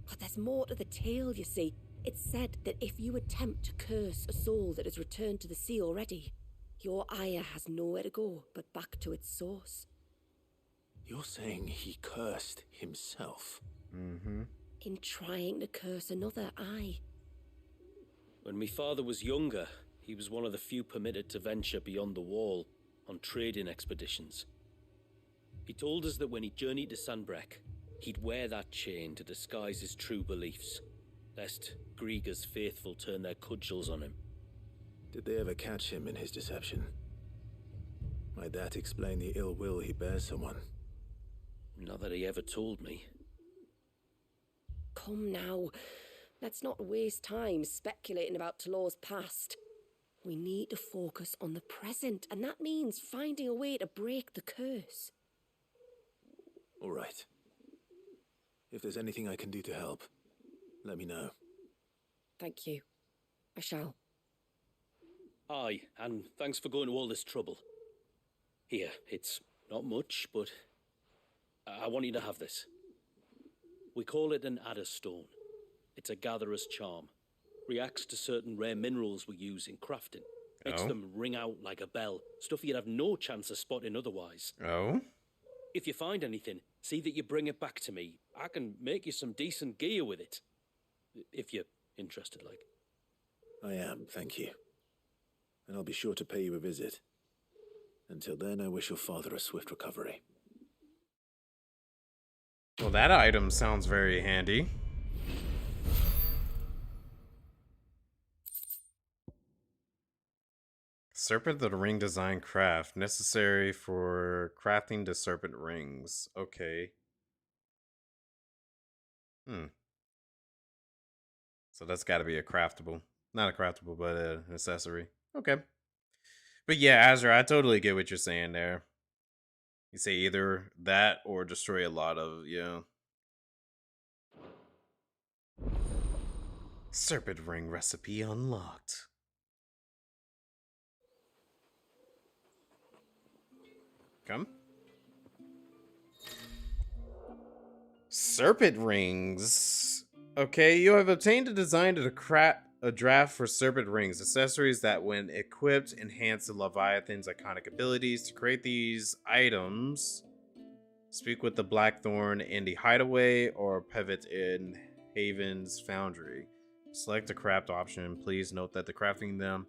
But there's more to the tale, you see. It's said that if you attempt to curse a soul that has returned to the sea already, your ire has nowhere to go but back to its source. You're saying he cursed himself? Mm-hmm. In trying to curse another, aye. When my father was younger, he was one of the few permitted to venture beyond the wall on trading expeditions. He told us that when he journeyed to Sanbreque, he'd wear that chain to disguise his true beliefs, lest Griega's faithful turn their cudgels on him. Did they ever catch him in his deception? Might that explain the ill will he bears someone? Not that he ever told me. Come now, let's not waste time speculating about Talor's past. We need to focus on the present, and that means finding a way to break the curse. All right. If there's anything I can do to help, let me know. Thank you. I shall. Aye, and thanks for going to all this trouble. Here, it's not much, but I want you to have this. We call it an adder stone. It's a gatherer's charm. Reacts to certain rare minerals we use in crafting. Makes them ring out like a bell. Stuff you'd have no chance of spotting otherwise. Oh? If you find anything, see that you bring it back to me. I can make you some decent gear with it. If you're interested, like. I am, thank you. And I'll be sure to pay you a visit. Until then, I wish your father a swift recovery. Well, that item sounds very handy. Serpent of the Ring design craft. Necessary for crafting the serpent rings. Okay. So that's got to be a craftable. Not a craftable, but an accessory. Okay. But yeah, Azra, I totally get what you're saying there. You say either that or destroy a lot of, Serpent ring recipe unlocked. Come. Serpent rings. Okay, you have obtained a design to a draft for serpent rings, accessories that, when equipped, enhance the Leviathan's iconic abilities. To create these items, speak with the Blackthorn in the Hideaway or pivot in Haven's Foundry. Select the craft option. Please note that the crafting them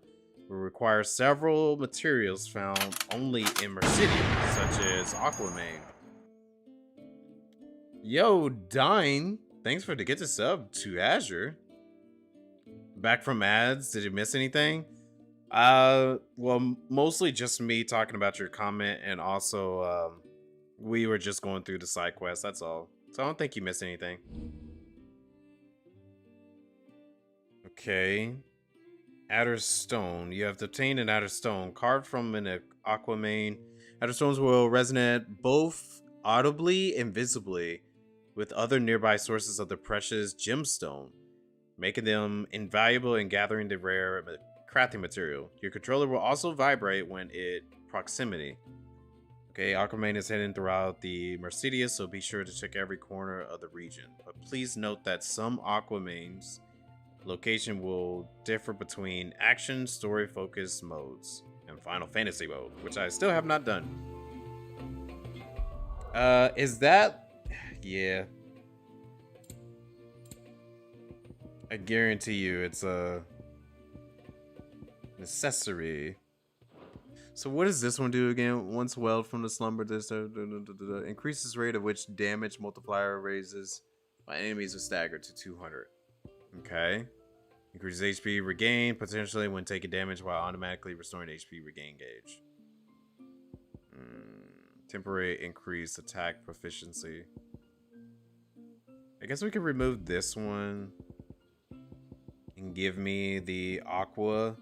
will require several materials found only in Mercidia, such as Aquaman. Yo, Dine, thanks for the get to sub to Azure. Back from ads, did you miss anything? Well, mostly just me talking about your comment, and also we were just going through the side quest, that's all. So I don't think you missed anything. Okay. Adder Stone. You have obtained an Adder Stone carved from an Aquaman. Adder Stones will resonate both audibly and visibly with other nearby sources of the precious gemstone, making them invaluable in gathering the rare crafting material. Your controller will also vibrate when in proximity. Okay, Aquaman is heading throughout the Mercedes, so be sure to check every corner of the region. But please note that some Aquaman's location will differ between action, story-focused modes and Final Fantasy mode, which I still have not done. Is that... Yeah. I guarantee you it's a accessory. So what does this one do again? Once welled from the slumber, this increases rate of which damage multiplier raises my enemies are staggered to 200. Okay. Increases HP regain potentially when taking damage while automatically restoring HP regain gauge. Temporary increased attack proficiency. I guess we could remove this one and give me the aqua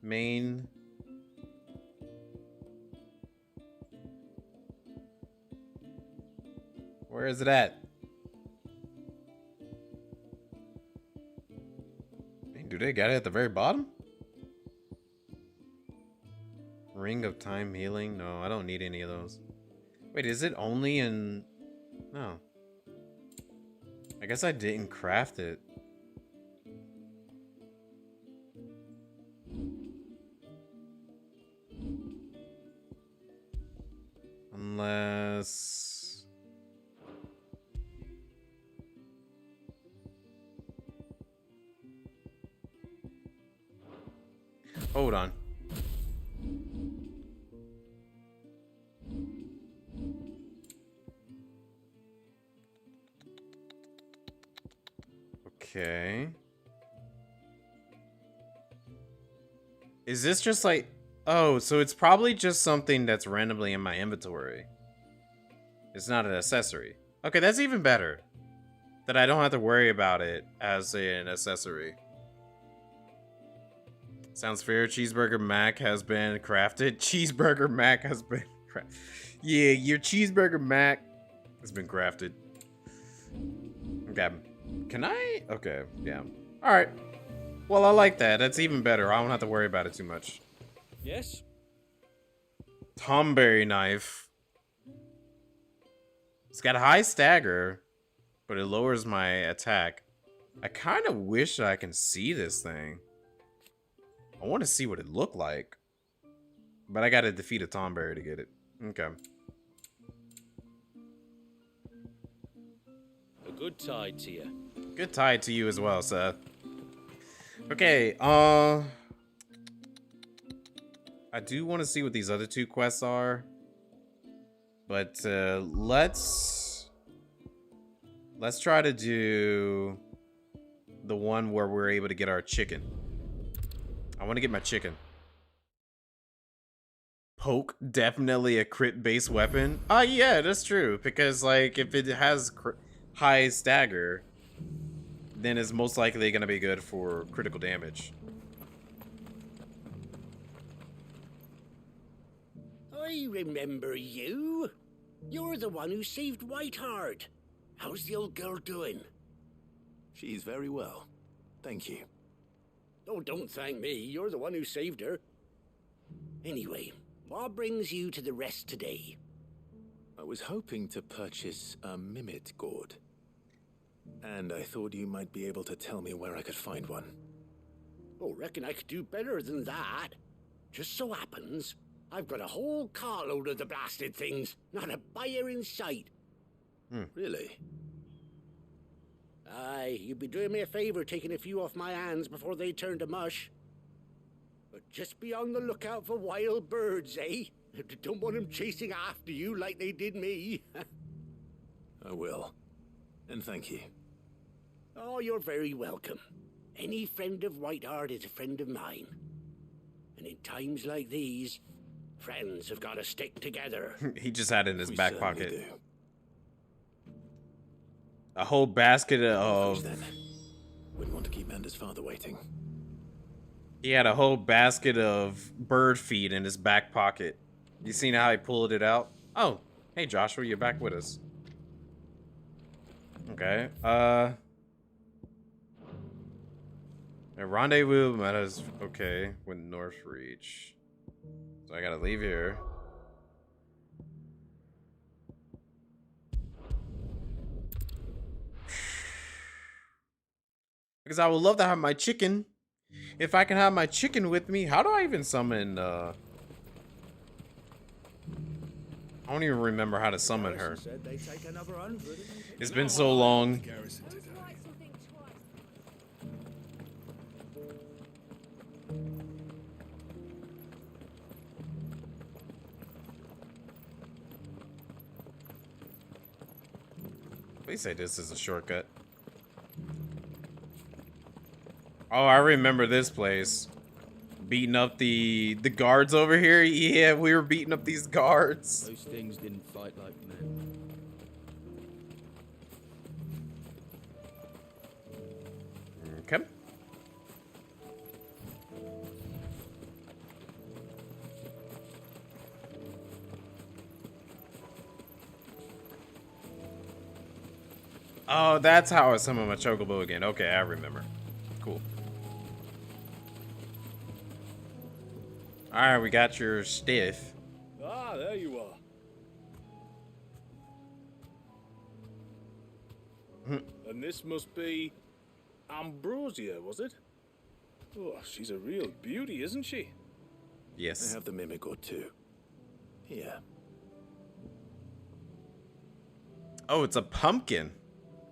main. Where is it at? Do they got it at the very bottom? Ring of time healing? No, I don't need any of those. Wait, is it only in... No. I guess I didn't craft it. Unless... Hold on. Okay. Is this just like... Oh, so it's probably just something that's randomly in my inventory. It's not an accessory. Okay, that's even better. That I don't have to worry about it as an accessory. Sounds fair. Cheeseburger Mac has been crafted. Cheeseburger Mac has been crafted. Yeah, your Cheeseburger Mac has been crafted. Okay. Can I? Okay, yeah. Alright. Well, I like that. That's even better. I don't have to worry about it too much. Yes? Tomberry knife. It's got a high stagger, but it lowers my attack. I kind of wish I can see this thing. I want to see what it looked like. But I gotta defeat a Tomberry to get it. Okay. A good tide to you. Good tide to you as well, Seth. Okay, I do want to see what these other two quests are. But let's try to do the one where we're able to get our chicken. I want to get my chicken. Poke, definitely a crit-based weapon. Yeah, that's true. Because, like, if it has high stagger, then it's most likely going to be good for critical damage. I remember you. You're the one who saved Whiteheart. How's the old girl doing? She's very well. Thank you. Oh, don't thank me. You're the one who saved her. Anyway, what brings you to the rest today? I was hoping to purchase a Mimit gourd. And I thought you might be able to tell me where I could find one. Oh, reckon I could do better than that. Just so happens, I've got a whole carload of the blasted things. Not a buyer in sight. Really? Aye, you'd be doing me a favor taking a few off my hands before they turn to mush. But just be on the lookout for wild birds, eh? Don't want them chasing after you like they did me. I will. And thank you. Oh, you're very welcome. Any friend of Whiteheart is a friend of mine. And in times like these, friends have got to stick together. He just had it in his back pocket. Do. A whole basket of... Then. Wouldn't want to keep Mander's father waiting. He had a whole basket of bird feed in his back pocket. You seen how he pulled it out? Oh, hey Joshua, you're back with us. Okay, a rendezvous met us, okay, with North Reach. So I gotta leave here. Because I would love to have my chicken. If I can have my chicken with me, how do I even summon, I don't even remember how to summon her. Said they take another 100. It's been so long. Please say this is a shortcut. Oh, I remember this place. Beating up the guards over here. Yeah, we were beating up these guards. Those things didn't fight like men. Okay. Oh, that's how I summon my chocobo again. Okay, I remember. Cool. Alright, we got your stiff. Ah, there you are. And this must be Ambrosia, was it? Oh, she's a real beauty, isn't she? Yes. I have the mimic or two. Here. Oh, it's a pumpkin.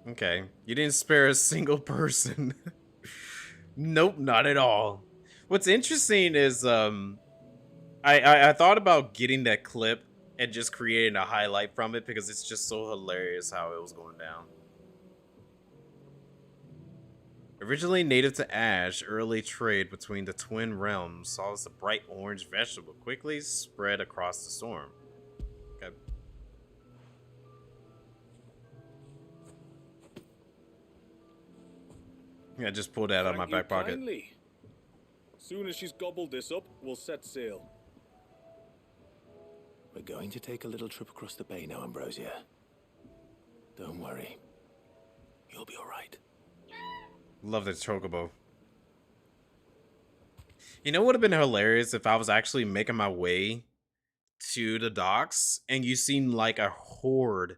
Okay. You didn't spare a single person. Nope, not at all. What's interesting is I thought about getting that clip and just creating a highlight from it because it's just so hilarious how it was going down. Originally native to Ash, early trade between the twin realms saw as a bright orange vegetable quickly spread across the storm. Okay. Yeah, I just pulled that out of my back pocket. Kindly. Soon as she's gobbled this up, we'll set sail. We're going to take a little trip across the bay now, Ambrosia. Don't worry. You'll be all right. Love this chocobo. You know what would have been hilarious if I was actually making my way to the docks and you seen like a horde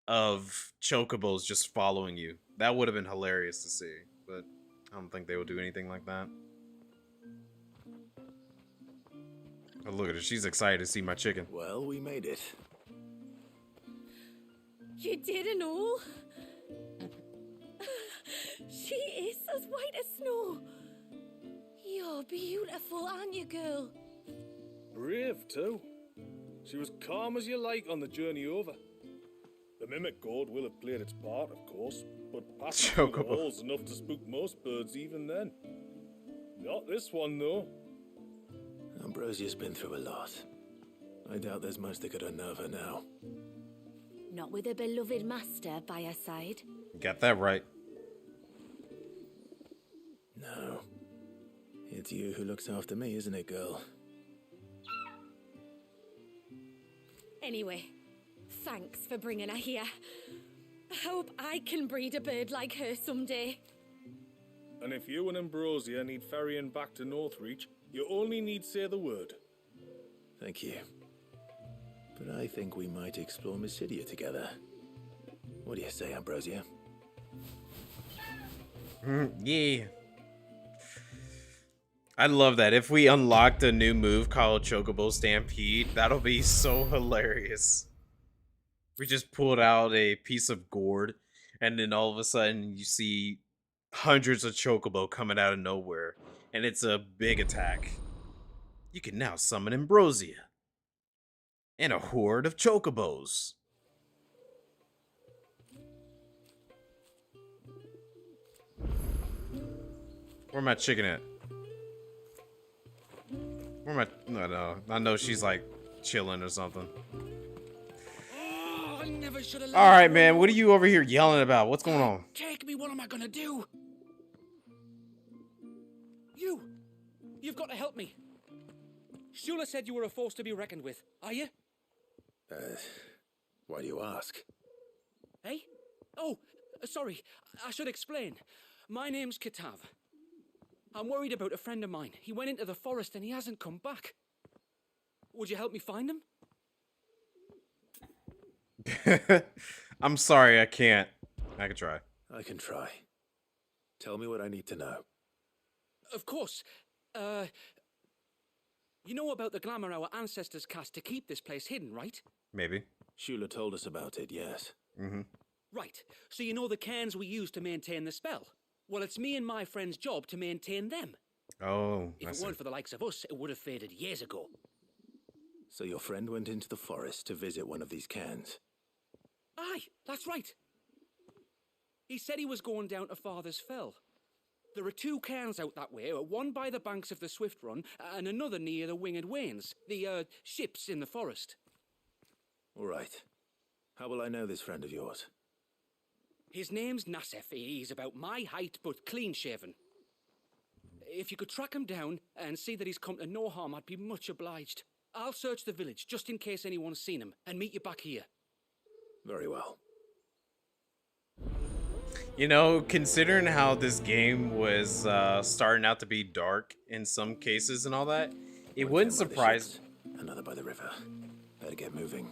of chocobos just following you. That would have been hilarious to see, but I don't think they would do anything like that. Oh, look at her. She's excited to see my chicken. Well, we made it. You didn't all? She is as white as snow. You're beautiful, aren't you, girl? Brave, too. She was calm as you like on the journey over. The mimic gourd will have played its part, of course, but passing through the hole's enough to spook most birds even then. Not this one, though. Ambrosia's been through a lot. I doubt there's much that could unnerve her now. Not with a beloved master by her side. Got that right. No. It's you who looks after me, isn't it, girl? Anyway, thanks for bringing her here. I hope I can breed a bird like her someday. And if you and Ambrosia need ferrying back to Northreach, you only need say the word. Thank you. But I think we might explore Mysidia together. What do you say, Ambrosia? Yeah. I love that. If we unlocked a new move called Chocobo Stampede, that'll be so hilarious. We just pulled out a piece of gourd, and then all of a sudden you see hundreds of Chocobo coming out of nowhere, and it's a big attack. You can now summon Ambrosia and a horde of Chocobos. Where my chicken at? Where my... No. I know she's like chilling or something. Oh, I never should have. All right, man. What are you over here yelling about? What's going on? Take me. What am I gonna do? You've got to help me. Shula said you were a force to be reckoned with. Are you? Why do you ask? Hey? Oh, sorry. I should explain. My name's Kitav. I'm worried about a friend of mine. He went into the forest and he hasn't come back. Would you help me find him? I'm sorry, I can't. I can try. I can try. Tell me what I need to know. Of course. You know about the glamour our ancestors cast to keep this place hidden, right? Maybe. Shula told us about it, yes. Mm-hmm. Right. So you know the cairns we use to maintain the spell? Well, it's me and my friend's job to maintain them. Oh, If it weren't for the likes of us, it would have faded years ago. So your friend went into the forest to visit one of these cairns? Aye, that's right. He said he was going down to Father's Fell. There are 2 cairns out that way, one by the banks of the Swift Run, and another near the Winged Wains, the ships in the forest. All right. How will I know this friend of yours? His name's Nassef. He's about my height, but clean-shaven. If you could track him down and see that he's come to no harm, I'd be much obliged. I'll search the village, just in case anyone's seen him, and meet you back here. Very well. You know, considering how this game was starting out to be dark in some cases and all that, it wouldn't surprise... Another by the river. Better get moving.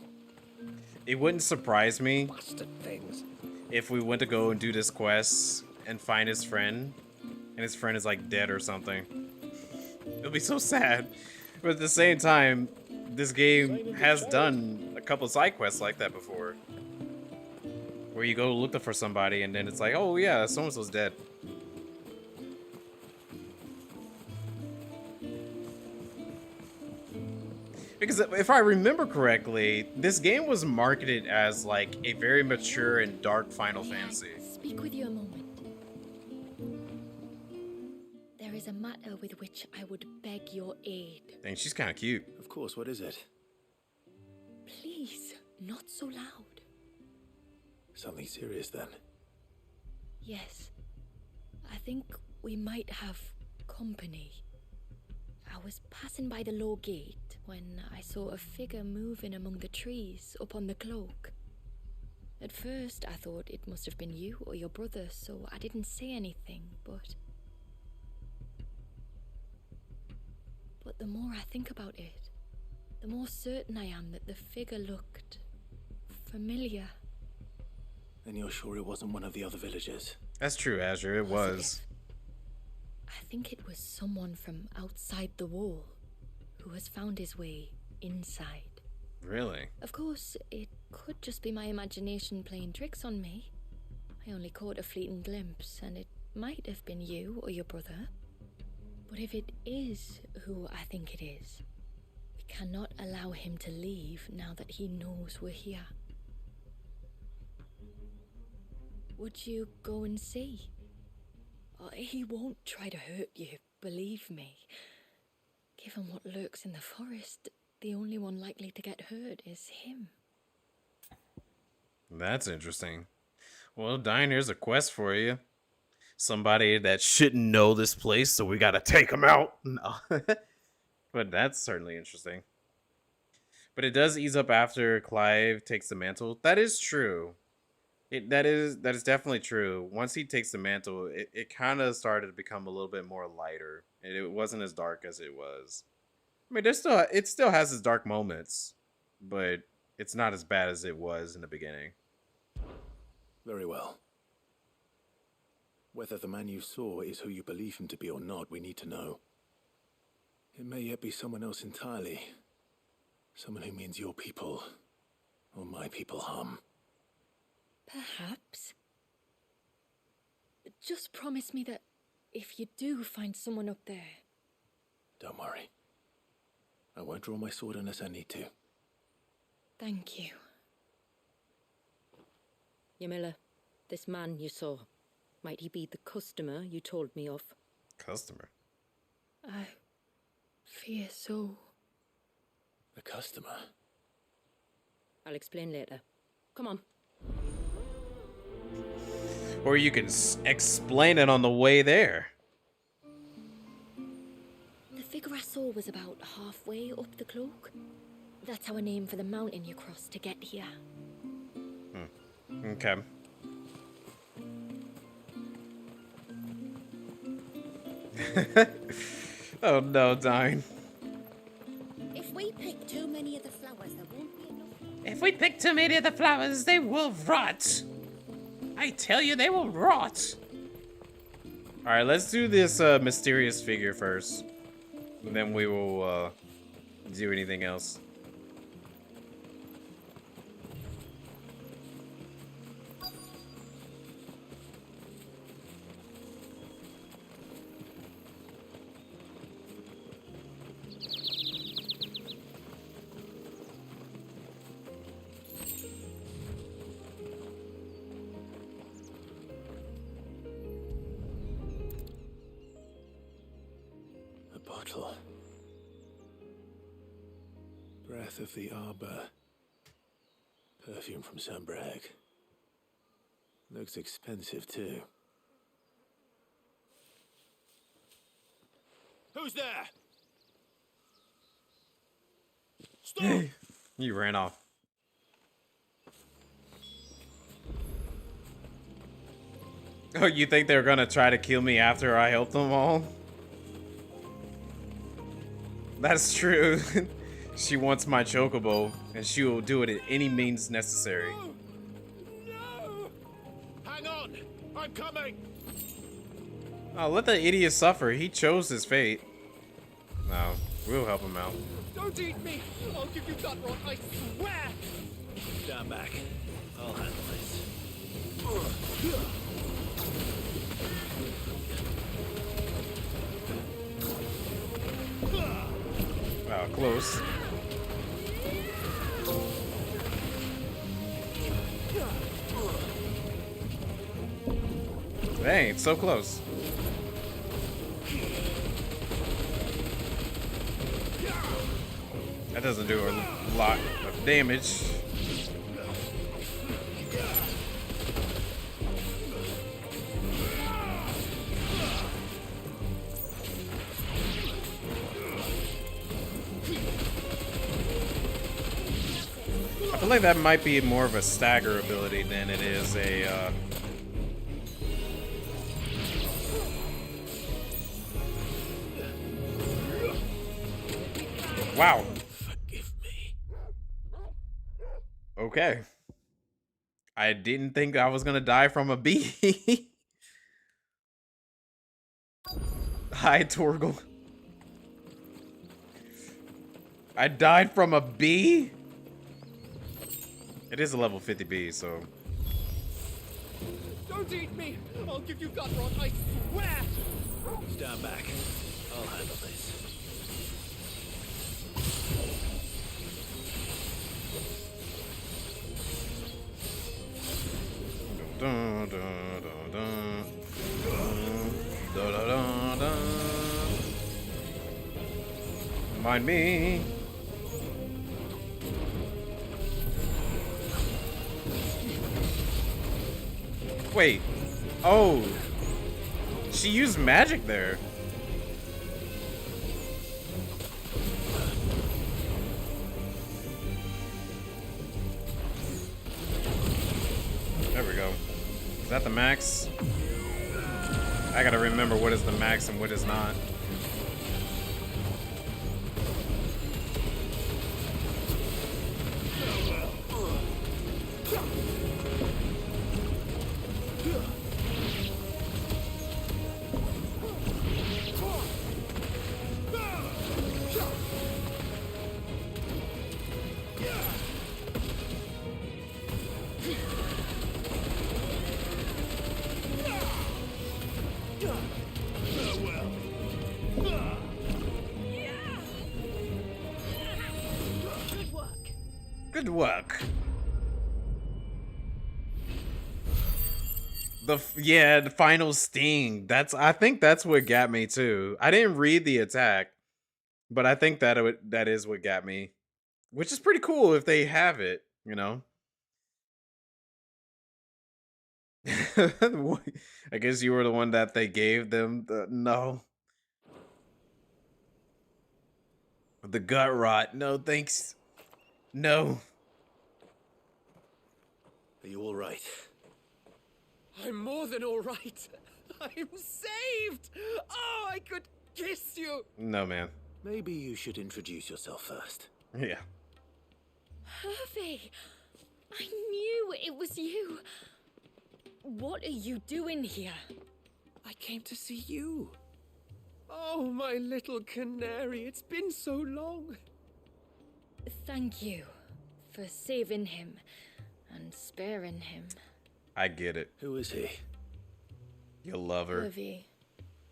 It wouldn't surprise me Bastard things. if we went to go and do this quest and find his friend, and his friend is like dead or something. It'll be so sad. But at the same time, this game has done a couple side quests like that before. Where you go looking for somebody and then it's like, oh yeah, so-and-so's dead. Because if I remember correctly, this game was marketed as like a very mature and dark Final Fantasy. Speak with you a moment. There is a matter with which I would beg your aid. Dang, she's kind of cute. Of course, what is it? Please, not so loud. Something serious then? Yes. I think we might have company. I was passing by the low gate when I saw a figure moving among the trees up on the cloak. At first, I thought it must have been you or your brother, so I didn't say anything, but the more I think about it, the more certain I am that the figure looked familiar. And you're sure it wasn't one of the other villagers? That's true, Azure, it was. I think it was someone from outside the wall who has found his way inside. Really? Of course, it could just be my imagination playing tricks on me. I only caught a fleeting glimpse, and it might have been you or your brother. But if it is who I think it is, we cannot allow him to leave now that he knows we're here. Would you go and see? He won't try to hurt you, believe me. Given what lurks in the forest, the only one likely to get hurt is him. That's interesting. Well, Dine, here's a quest for you. Somebody that shouldn't know this place, so we gotta take him out. No. But that's certainly interesting. But it does ease up after Clive takes the mantle. That is true. That is definitely true. Once he takes the mantle, it kind of started to become a little bit more lighter. It wasn't as dark as it was. I mean, it still has its dark moments, but it's not as bad as it was in the beginning. Very well. Whether the man you saw is who you believe him to be or not, we need to know. It may yet be someone else entirely. Someone who means your people, or my people, harm. Perhaps. Just promise me that if you do find someone up there... Don't worry. I won't draw my sword unless I need to. Thank you. Yamila, this man you saw, might he be the customer you told me of? Customer? I fear so. A customer? I'll explain later. Come on. Or you can explain it on the way there. The figure I saw was about halfway up the cloak. That's our name for the mountain you cross to get here. Okay. Oh no, Dine. If we pick too many of the flowers, there won't be enough. If we pick too many of the flowers, they will rot. I tell you, they will rot. All right, let's do this mysterious figure first. And then we will do anything else. A bottle. Breath of the Arbor. Perfume from Sunbrag. Looks expensive too. Who's there? Stop! You ran off. Oh, you think they're gonna try to kill me after I help them all? That's true. She wants my chocobo, and she will do it at any means necessary. No! Hang on! I'm coming! Oh, let the idiot suffer. He chose his fate. No, we'll help him out. Don't eat me! I'll give you gut rot, I swear! Stand back. I'll handle this. Oh, close. Dang, it's so close. That doesn't do a lot of damage. I feel like that might be more of a stagger ability than it is a, Wow. Forgive me. Okay. I didn't think I was gonna die from a bee. Hi, Torgal. I died from a bee? It is a level 50 bee, so... Don't eat me! I'll give you gut rot, I swear! Stand back. I'll handle this. Dun, dun, dun, dun. Dun, dun, dun, dun. Mind me. Wait. Oh. She used magic there. There we go. Is that the max? I gotta remember what is the max and what is not. Good work. The final sting. I think that's what got me too. I didn't read the attack, but I think that is what got me, which is pretty cool if they have it, you know. I guess you were the one that they gave them no. The gut rot. No, thanks. No. Are you all right? I'm more than all right. I'm saved! Oh, I could kiss you! No, man. Maybe you should introduce yourself first. Yeah. Hervey! I knew it was you. What are you doing here? I came to see you. Oh, my little canary, it's been so long. Thank you for saving him and sparing him. I get it. Who is he? Your lover. Hervey,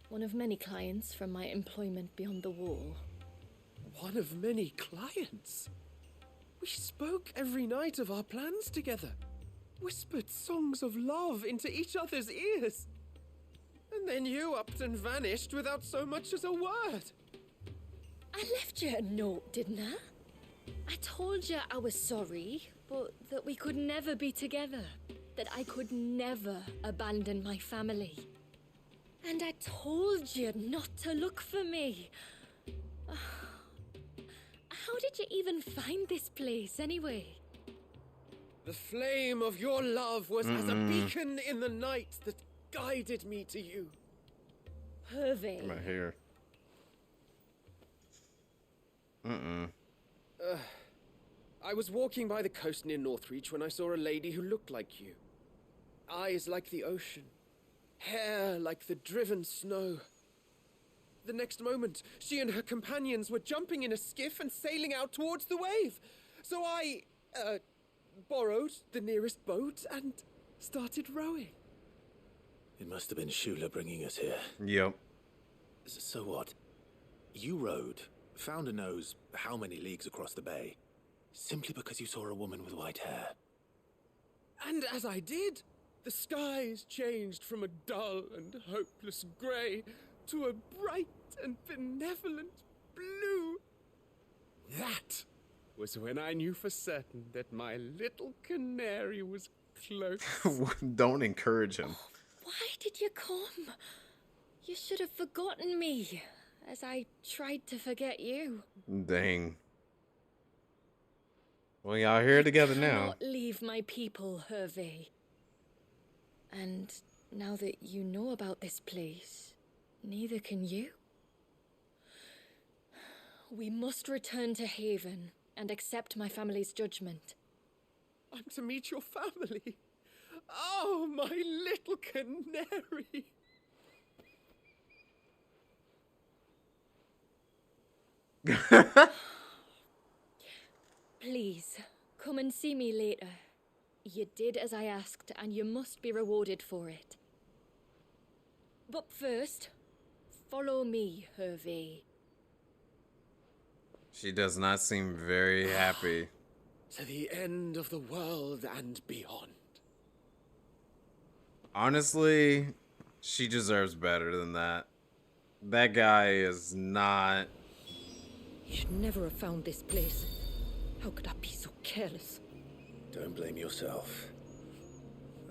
one of many clients from my employment beyond the wall. One of many clients? We spoke every night of our plans together. Whispered songs of love into each other's ears. And then you upped and vanished without so much as a word. I left you a note, didn't I? I told you I was sorry, but that we could never be together. That I could never abandon my family. And I told you not to look for me. How did you even find this place, anyway? The flame of your love was as a beacon in the night that guided me to you. Hervey. My hair. I was walking by the coast near Northreach when I saw a lady who looked like you. Eyes like the ocean. Hair like the driven snow. The next moment, she and her companions were jumping in a skiff and sailing out towards the wave. So I, borrowed the nearest boat and started rowing. It must have been Shula bringing us here. Yep. So what? You rowed, found who knows how many leagues across the bay, simply because you saw a woman with white hair. And as I did, the skies changed from a dull and hopeless grey to a bright and benevolent blue. That was when I knew for certain that my little canary was close. Don't encourage him. Why did you come? You should have forgotten me, as I tried to forget you. Dang. Well, y'all here together now. I cannot leave my people, Hervey. And now that you know about this place, neither can you. We must return to Haven and accept my family's judgment. I'm to meet your family. Oh, my little canary. Please, come and see me later. You did as I asked, and you must be rewarded for it. But first, follow me, Hervey. She does not seem very happy. To the end of the world and beyond. Honestly, she deserves better than that. That guy is not... You should never have found this place. How could I be so careless? Don't blame yourself.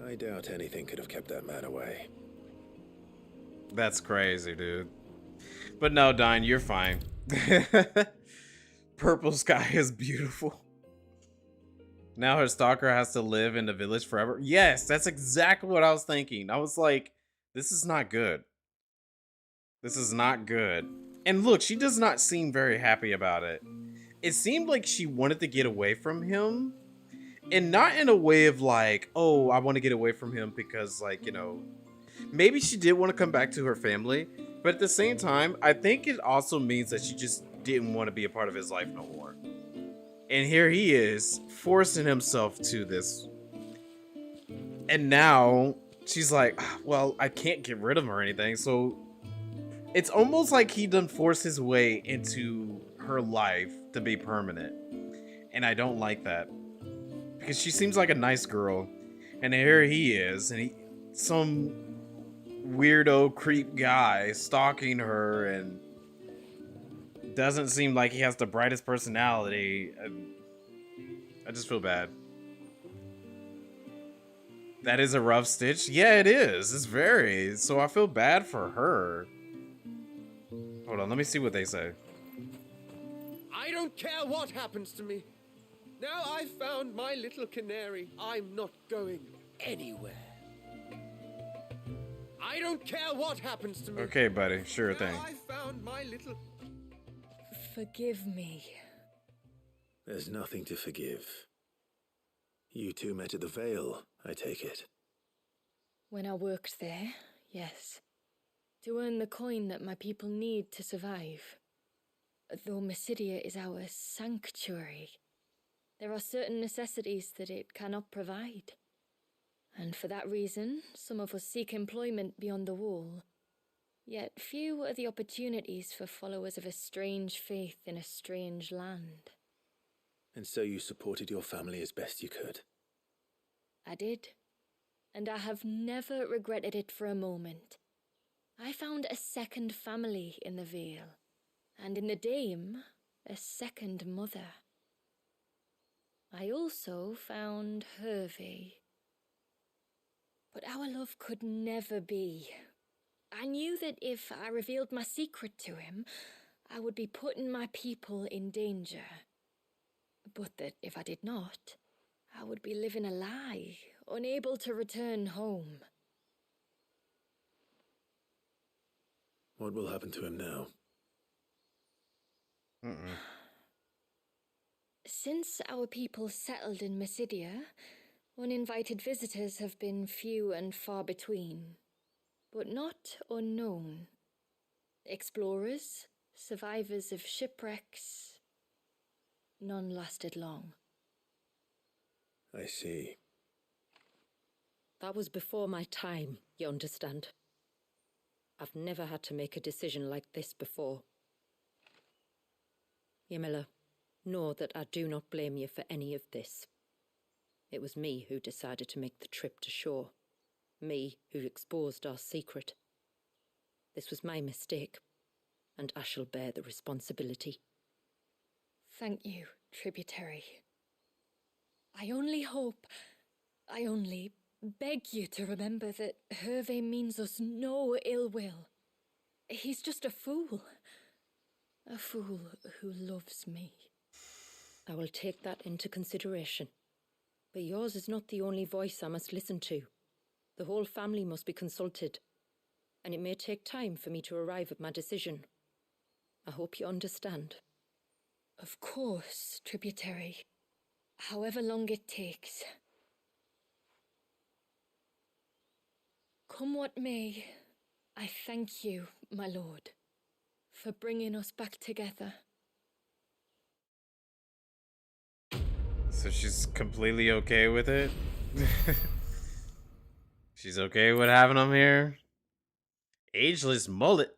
I doubt anything could have kept that man away. That's crazy, dude. But no, Dine, you're fine. Purple sky is beautiful. Now her stalker has to live in the village forever. Yes, that's exactly what I was thinking. I was like, this is not good. This is not good. And look, she does not seem very happy about it. It seemed like she wanted to get away from him. And not in a way of like, oh, I want to get away from him because, like, you know, maybe she did want to come back to her family. But at the same time, I think it also means that she just didn't want to be a part of his life no more. And here he is, forcing himself to this. And now she's like, well, I can't get rid of him or anything. So it's almost like he done forced his way into her life to be permanent. And I don't like that. Because she seems like a nice girl. And here he is. And some weirdo creep guy stalking her and doesn't seem like he has the brightest personality. I just feel bad. That is a rough stitch. Yeah, it is. It's very. So I feel bad for her. Hold on, let me see what they say. I don't care what happens to me. Now I've found my little canary. I'm not going anywhere. I don't care what happens to me. Okay, buddy. Sure now thing. I've found my little... Forgive me. There's nothing to forgive. You two met at the Vale, I take it. When I worked there, yes. To earn the coin that my people need to survive. though Mysidia is our sanctuary, there are certain necessities that it cannot provide. And for that reason, some of us seek employment beyond the wall. Yet few are the opportunities for followers of a strange faith in a strange land. And so you supported your family as best you could? I did, and I have never regretted it for a moment. I found a second family in the Vale, and in the Dame, a second mother. I also found Hervey. But our love could never be. I knew that if I revealed my secret to him, I would be putting my people in danger. But that if I did not, I would be living a lie, unable to return home. What will happen to him now? Since our people settled in Mysidia, uninvited visitors have been few and far between, but not unknown. Explorers, survivors of shipwrecks, none lasted long. I see. That was before my time, you understand. I've never had to make a decision like this before. Ymila, know that I do not blame you for any of this. It was me who decided to make the trip to shore. Me who exposed our secret. This was my mistake, and I shall bear the responsibility. Thank you, tributary. I only beg you to remember that Hervey means us no ill will. He's just a fool. A fool who loves me. I will take that into consideration. But yours is not the only voice I must listen to. The whole family must be consulted, and it may take time for me to arrive at my decision. I hope you understand. Of course, tributary. However long it takes. Come what may, I thank you, my lord, for bringing us back together. So she's completely okay with it? She's okay with having him here? Ageless mullet.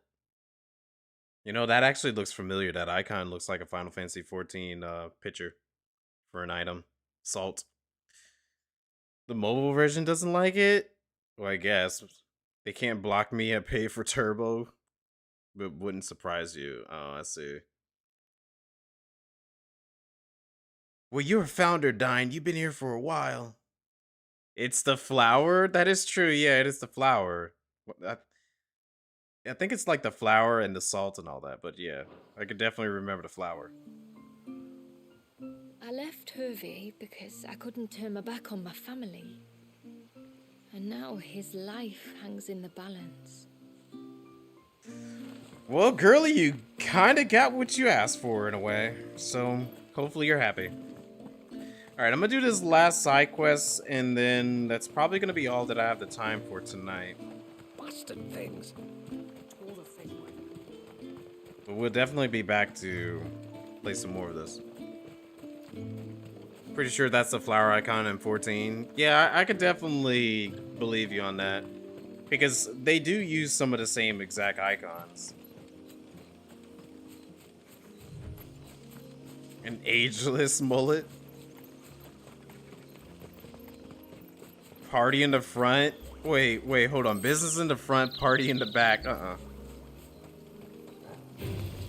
You know, that actually looks familiar. That icon looks like a Final Fantasy XIV picture for an item. Salt. The mobile version doesn't like it? Well, I guess. They can't block me at pay for turbo. But wouldn't surprise you. Oh, I see. Well, you're a founder, Dine. You've been here for a while. It's the flower? That is true. Yeah, it is the flower. I think it's like the flour and the salt and all that, but yeah, I could definitely remember the flour. I left Hervey because I couldn't turn my back on my family. And now his life hangs in the balance. Well, girlie, you kind of got what you asked for in a way, so hopefully you're happy. Alright, I'm gonna do this last side quest, and then that's probably gonna be all that I have the time for tonight. Bastard things. But we'll definitely be back to play some more of this. Pretty sure that's the flower icon in 14. Yeah, I could definitely believe you on that. Because they do use some of the same exact icons. An ageless mullet. Party in the front. Wait, hold on. Business in the front, party in the back.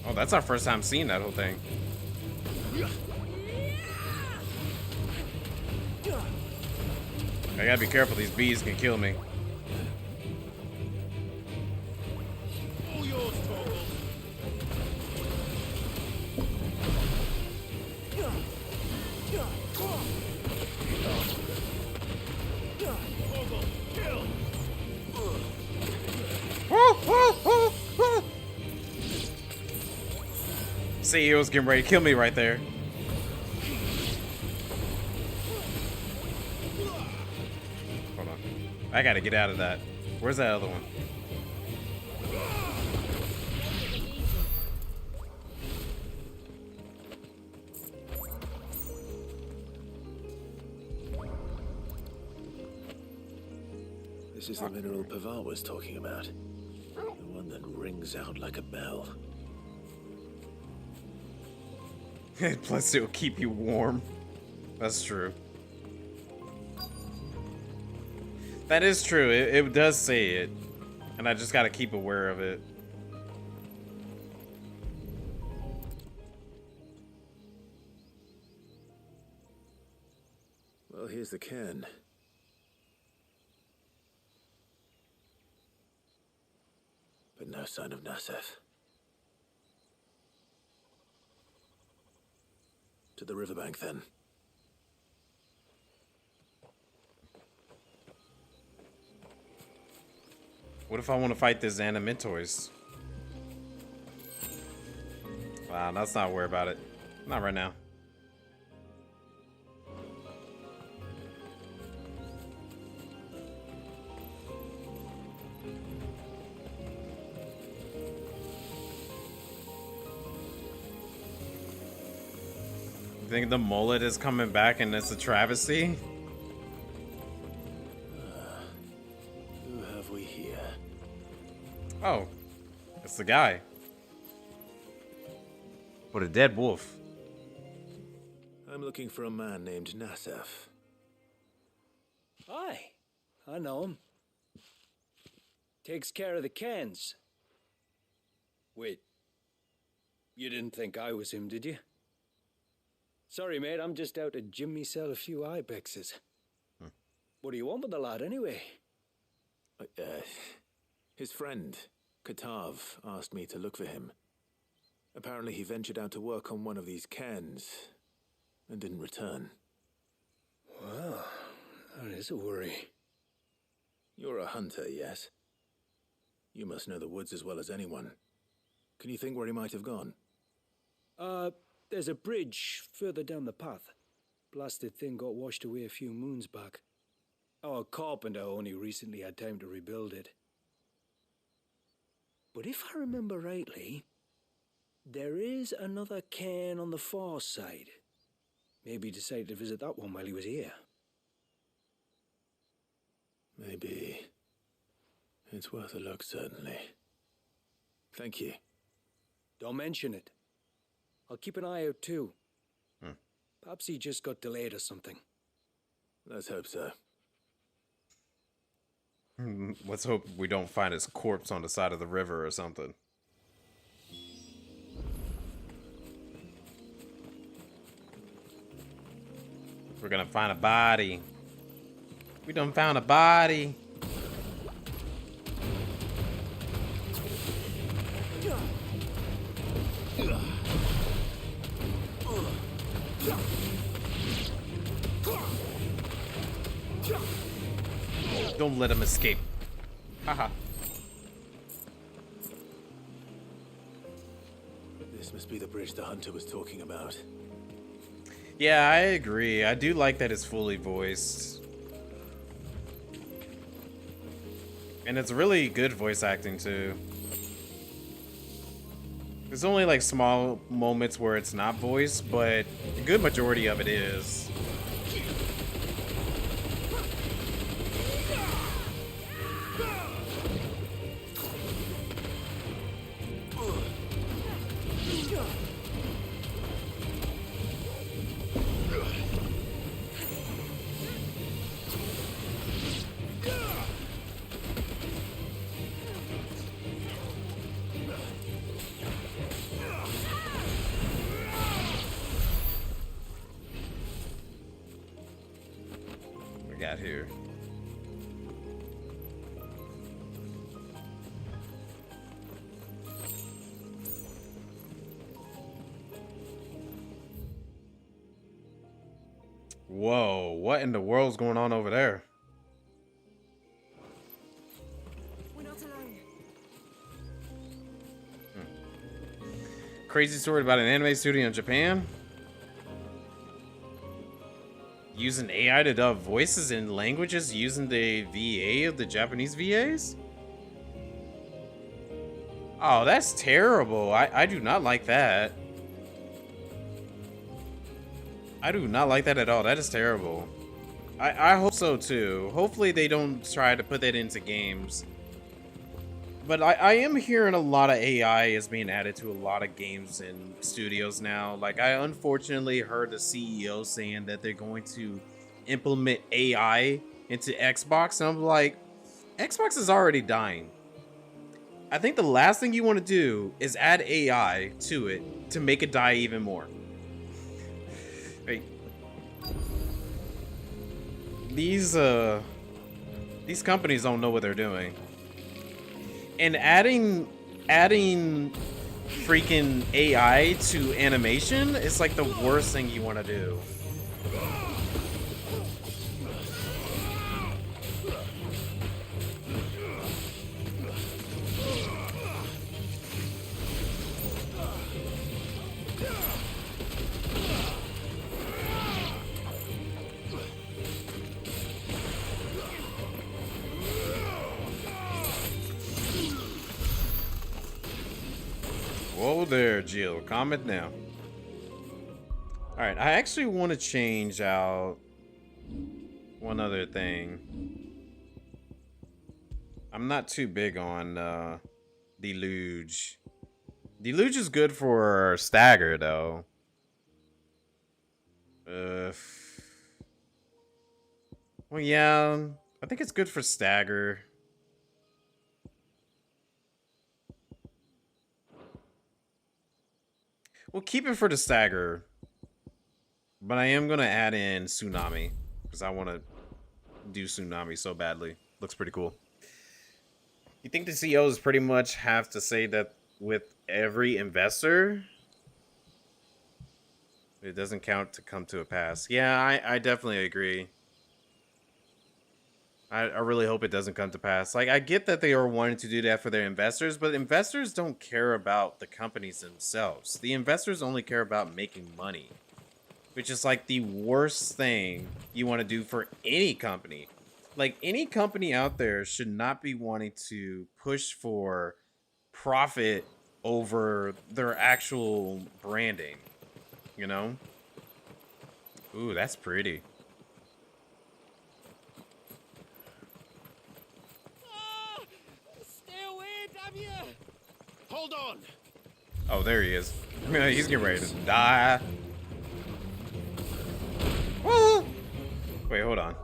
Oh, that's our first time seeing that whole thing. I gotta be careful, these bees can kill me. See, he was getting ready to kill me right there. Hold on. I gotta get out of that. Where's that other one? This is the mineral Pavar was talking about. The one that rings out like a bell. Plus, it'll keep you warm. That's true. That is true. It does say it. And I just gotta keep aware of it. Well, here's the cairn. But no sign of Nasef. To the riverbank, then. What if I want to fight the Xanamintoys? Wow, let's not worry about it. Not right now. You think the mullet is coming back and it's a travesty? Who have we here? Oh, it's the guy. What a dead wolf. I'm looking for a man named Nasef. Aye, I know him. Takes care of the cans. Wait, you didn't think I was him, did you? Sorry, mate, I'm just out to gym myself a few ibexes. What do you want with the lad, anyway? His friend, Katav, asked me to look for him. Apparently he ventured out to work on one of these cairns and didn't return. Well, that is a worry. You're a hunter, yes? You must know the woods as well as anyone. Can you think where he might have gone? There's a bridge further down the path. Blasted thing got washed away a few moons back. Our carpenter only recently had time to rebuild it. But if I remember rightly, there is another cairn on the far side. Maybe he decided to visit that one while he was here. Maybe. It's worth a look, certainly. Thank you. Don't mention it. I'll keep an eye out too. Perhaps he just got delayed or something. Let's hope so. Let's hope we don't find his corpse on the side of the river or something. We're gonna find a body. We done found a body. Don't let him escape. Haha. This must be the bridge the hunter was talking about. Yeah, I agree. I do like that it's fully voiced. And it's really good voice acting too. There's only like small moments where it's not voiced, but a good majority of it is. Got here. Whoa, what in the world's going on over there? We're not alone. Crazy story about an anime studio in Japan using AI to dub voices in languages using the VA of the Japanese VAs? Oh, that's terrible. I do not like that. I do not like that at all. That is terrible. I hope so too. Hopefully they don't try to put that into games. But I am hearing a lot of AI is being added to a lot of games and studios now. Like, I unfortunately heard the CEO saying that they're going to implement AI into Xbox. And I'm like, Xbox is already dying. I think the last thing you want to do is add AI to it to make it die even more. Hey. These companies don't know what they're doing. And adding freaking AI to animation is like the worst thing you want to do. Whoa there, Jill. Calm it down. Alright, I actually want to change out one other thing. I'm not too big on Deluge. Deluge is good for Stagger, though. Well, yeah. I think it's good for Stagger. We'll keep it for the Stagger. But I am going to add in Tsunami. Because I want to do Tsunami so badly. Looks pretty cool. You think the CEOs pretty much have to say that with every investor? It doesn't count to come to a pass. Yeah, I definitely agree. I really hope it doesn't come to pass. Like, I get that they are wanting to do that for their investors, but investors don't care about the companies themselves. The investors only care about making money, which is like the worst thing you want to do for any company. Like, any company out there should not be wanting to push for profit over their actual branding, you know? Ooh, that's pretty. Hold on. Oh, there he is. He's getting ready to die. Woo! Wait, hold on.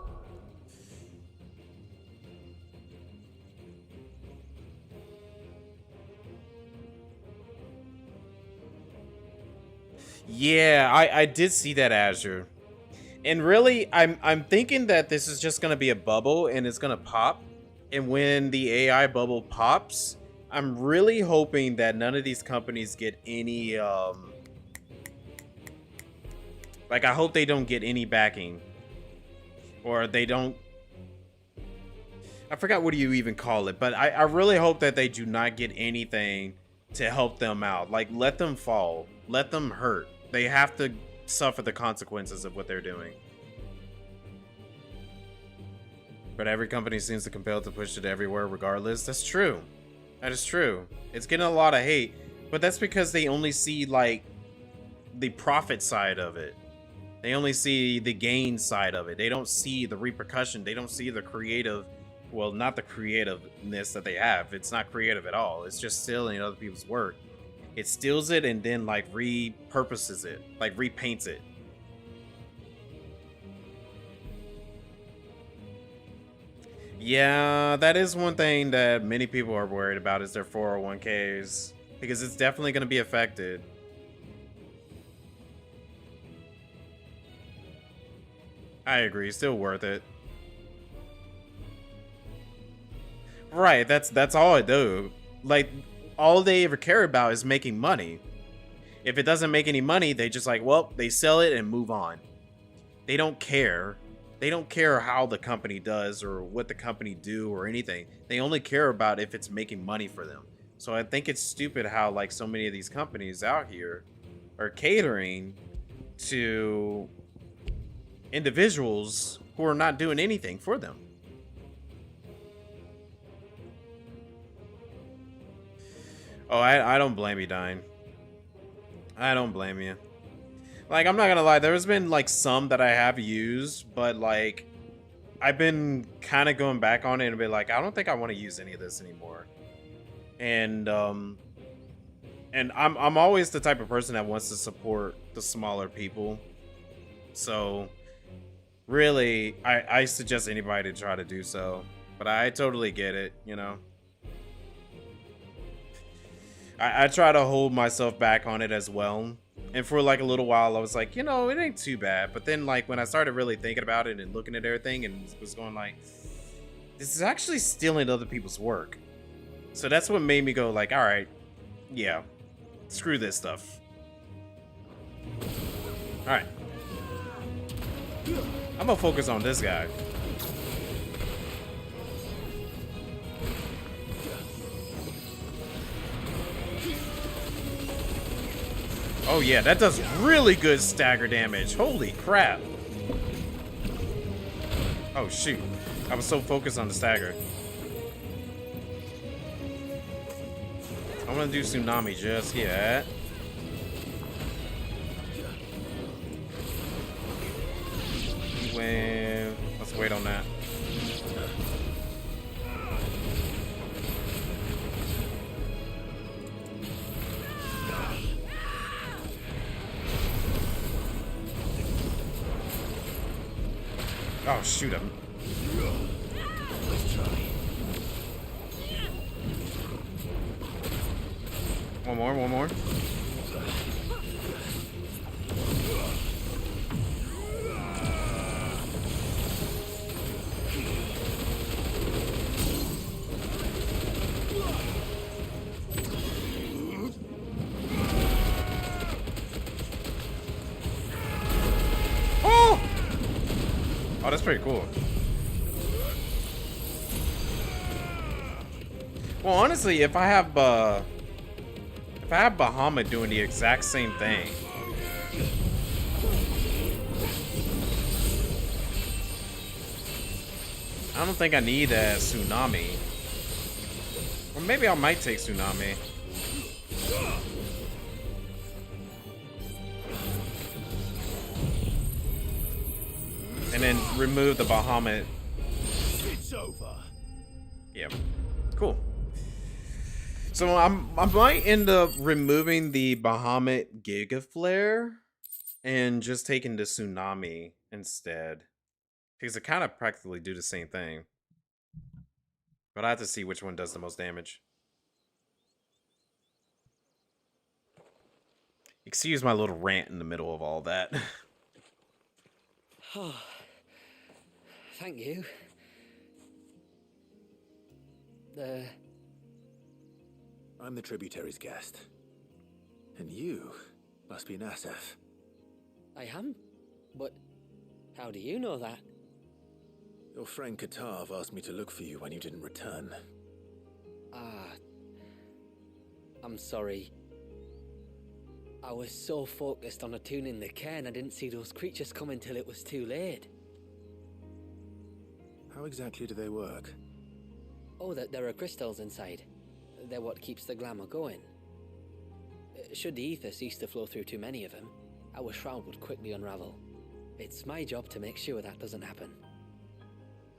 Yeah, I did see that, Azure. And really, I'm thinking that this is just gonna be a bubble and it's gonna pop. And when the AI bubble pops, I'm really hoping that none of these companies get any like, I hope they don't get any backing. Or they don't, I forgot what do you even call it, but I really hope that they do not get anything to help them out. Like, let them fall. Let them hurt. They have to suffer the consequences of what they're doing. But every company seems to compel to push it everywhere regardless. That's true. That is true. It's getting a lot of hate, but that's because they only see, like, the profit side of it. They only see the gain side of it. They don't see the repercussion. They don't see the creative, well, not the creativeness that they have. It's not creative at all. It's just stealing other people's work. It steals it and then, like, repurposes it, like, repaints it. Yeah, that is one thing that many people are worried about is their 401ks, because it's definitely going to be affected. I agree, still worth it. Right, that's all I do. Like, all they ever care about is making money. If it doesn't make any money, they just like, well, they sell it and move on. They don't care. They don't care how the company does or what the company do or anything. They only care about if it's making money for them. So I think it's stupid how, like, so many of these companies out here are catering to individuals who are not doing anything for them. Oh, I don't blame you, Dine. I don't blame you. Like, I'm not gonna lie, there's been, like, some that I have used, but, like, I've been kind of going back on it and be like, I don't think I want to use any of this anymore. And I'm always the type of person that wants to support the smaller people. So really, I suggest anybody to try to do so. But I totally get it, you know. I try to hold myself back on it as well. And for like a little while, I was like, you know, it ain't too bad. But then like when I started really thinking about it and looking at everything and was going like, this is actually stealing other people's work. So that's what made me go like, all right, yeah, screw this stuff. All right. I'm gonna focus on this guy. Oh yeah, that does really good stagger damage. Holy crap. Oh shoot. I was so focused on the stagger. I'm gonna do tsunami just yet. Let's wait on that. Oh, shoot him. One more. Oh, that's pretty cool. Well, honestly, if I have Bahamut doing the exact same thing, I don't think I need a tsunami. Or maybe I might take tsunami. And then remove the Bahamut. It's over. Yeah. Cool. So I might end up removing the Bahamut Giga Flare and just taking the tsunami instead. Because it kind of practically do the same thing. But I have to see which one does the most damage. Excuse my little rant in the middle of all that. Oh, thank you. I'm the tributary's guest. And you must be Nasef. I am? But how do you know that? Your friend Katav asked me to look for you when you didn't return. I'm sorry. I was so focused on attuning the cairn I didn't see those creatures coming till it was too late. How exactly do they work? Oh, there are crystals inside. They're what keeps the glamour going. Should the ether cease to flow through too many of them, our shroud would quickly unravel. It's my job to make sure that doesn't happen.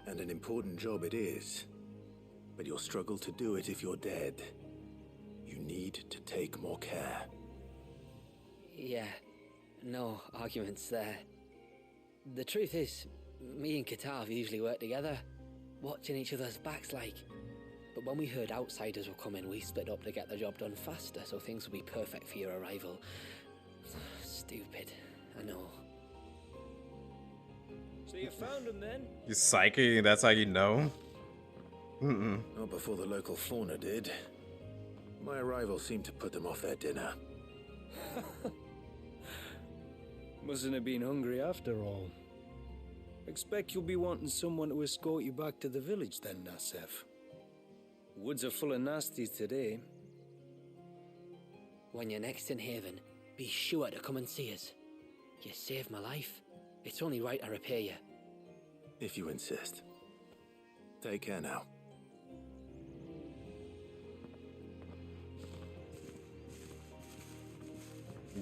And an important job it is. But you'll struggle to do it if you're dead. You need to take more care. Yeah, no arguments there. The truth is, me and Katav usually work together, watching each other's backs like. But when we heard outsiders were coming, we split up to get the job done faster, so things would be perfect for your arrival. Stupid, I know. So you found him then? You psychic? That's how you know? Not before the local fauna did. My arrival seemed to put them off their dinner. Mustn't have been hungry after all. Expect you'll be wanting someone to escort you back to the village then, Nasef. Woods are full of nasties today. When you're next in Haven, be sure to come and see us. You saved my life. It's only right I repay you. If you insist. Take care now.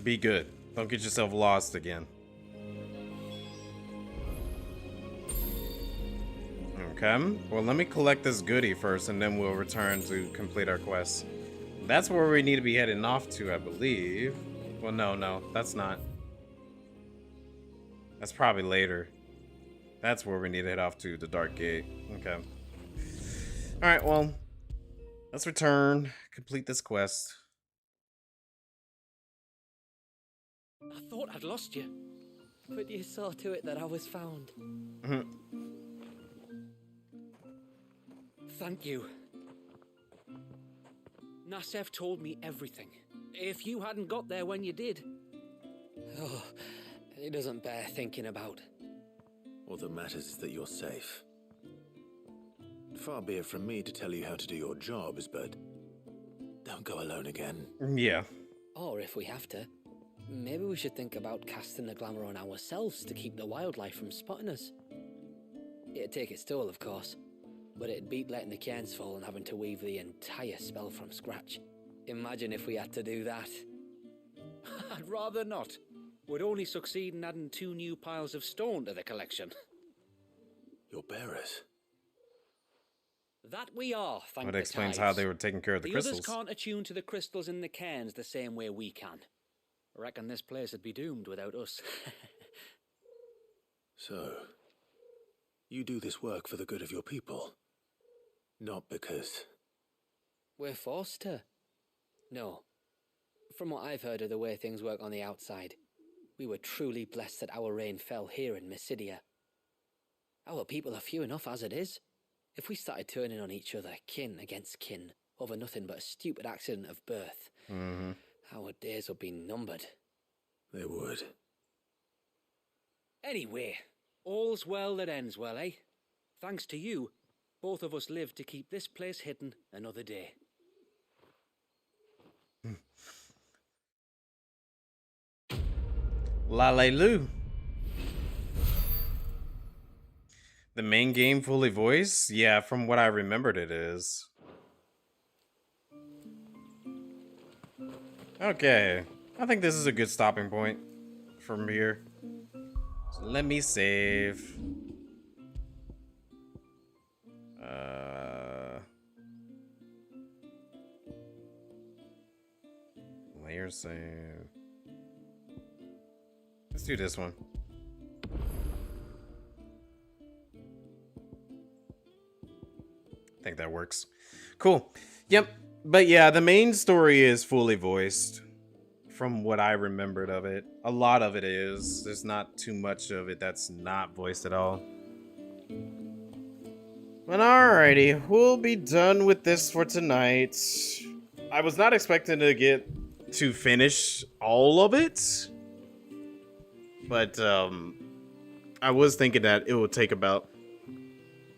Be good. Don't get yourself lost again. Okay, well, let me collect this goodie first, and then we'll return to complete our quest. That's where we need to be heading off to, I believe. Well, no, that's not. That's probably later. That's where we need to head off to, the Dark Gate. Okay. Alright, well, let's return, complete this quest. I thought I'd lost you. But you saw to it that I was found. Thank you. Nasef told me everything. If you hadn't got there when you did. Oh, it doesn't bear thinking about. All that matters is that you're safe. Far be it from me to tell you how to do your jobs, but don't go alone again. Yeah. Or if we have to, maybe we should think about casting the glamour on ourselves to keep the wildlife from spotting us. It'd take its toll, of course, but it'd beat letting the cairns fall and having to weave the entire spell from scratch. Imagine if we had to do that. I'd rather not. Would only succeed in adding 2 new piles of stone to the collection. Your bearers. That we are, thank That the explains tides. how they were taking care of the crystals. Others can't attune to the crystals in the cairns the same way we can. Reckon this place would be doomed without us. So, you do this work for the good of your people? Not because... We're forced to. No. From what I've heard of the way things work on the outside, we were truly blessed that our rain fell here in Mysidia. Our people are few enough as it is. If we started turning on each other, kin against kin, over nothing but a stupid accident of birth, our days would be numbered. They would. Anyway, all's well that ends well, eh? Thanks to you, both of us lived to keep this place hidden another day. Lalelu. The main game fully voiced? Yeah, from what I remembered it is. Okay. I think this is a good stopping point from here. So let me save. Layer save. Let's do this one. I think that works. Cool. Yep. But yeah, the main story is fully voiced from what I remembered of it. A lot of it is. There's not too much of it that's not voiced at all. But alrighty, we'll be done with this for tonight. I was not expecting to get to finish all of it. But I was thinking that it would take about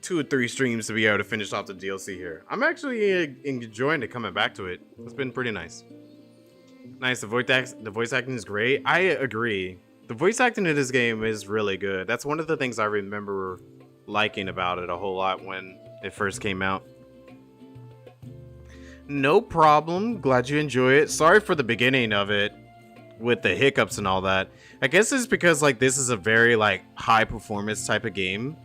2 or 3 streams to be able to finish off the DLC here. I'm actually enjoying it coming back to it. It's been pretty nice. Nice, the voice acting is great. I agree. The voice acting in this game is really good. That's one of the things I remember liking about it a whole lot when it first came out. No problem. Glad you enjoy it. Sorry for the beginning of it with the hiccups and all that. I guess it's because like this is a very like high performance type of game.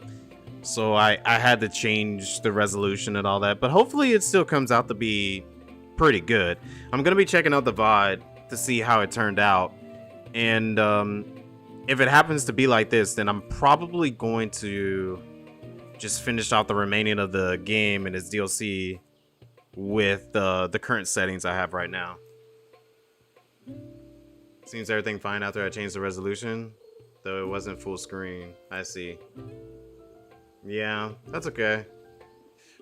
So I had to change the resolution and all that, but hopefully it still comes out to be pretty good. I'm gonna be checking out the VOD to see how it turned out, and if it happens to be like this, then I'm probably going to just finish out the remaining of the game and its DLC with the current settings I have right now. Seems everything fine after I changed the resolution, though it wasn't full screen. I see. Yeah, that's okay.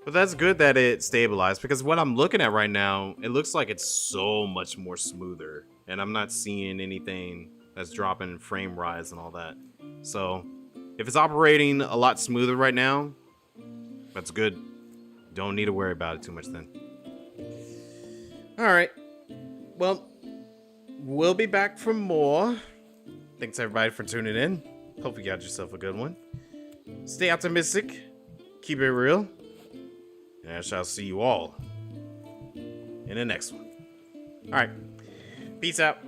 But that's good that it stabilized, because what I'm looking at right now, it looks like it's so much more smoother, and I'm not seeing anything that's dropping in frame rise and all that. So if it's operating a lot smoother right now, that's good. Don't need to worry about it too much then. All right. Well, we'll be back for more. Thanks everybody for tuning in. Hope you got yourself a good one. Stay optimistic, keep it real, and I shall see you all in the next one. All right, peace out.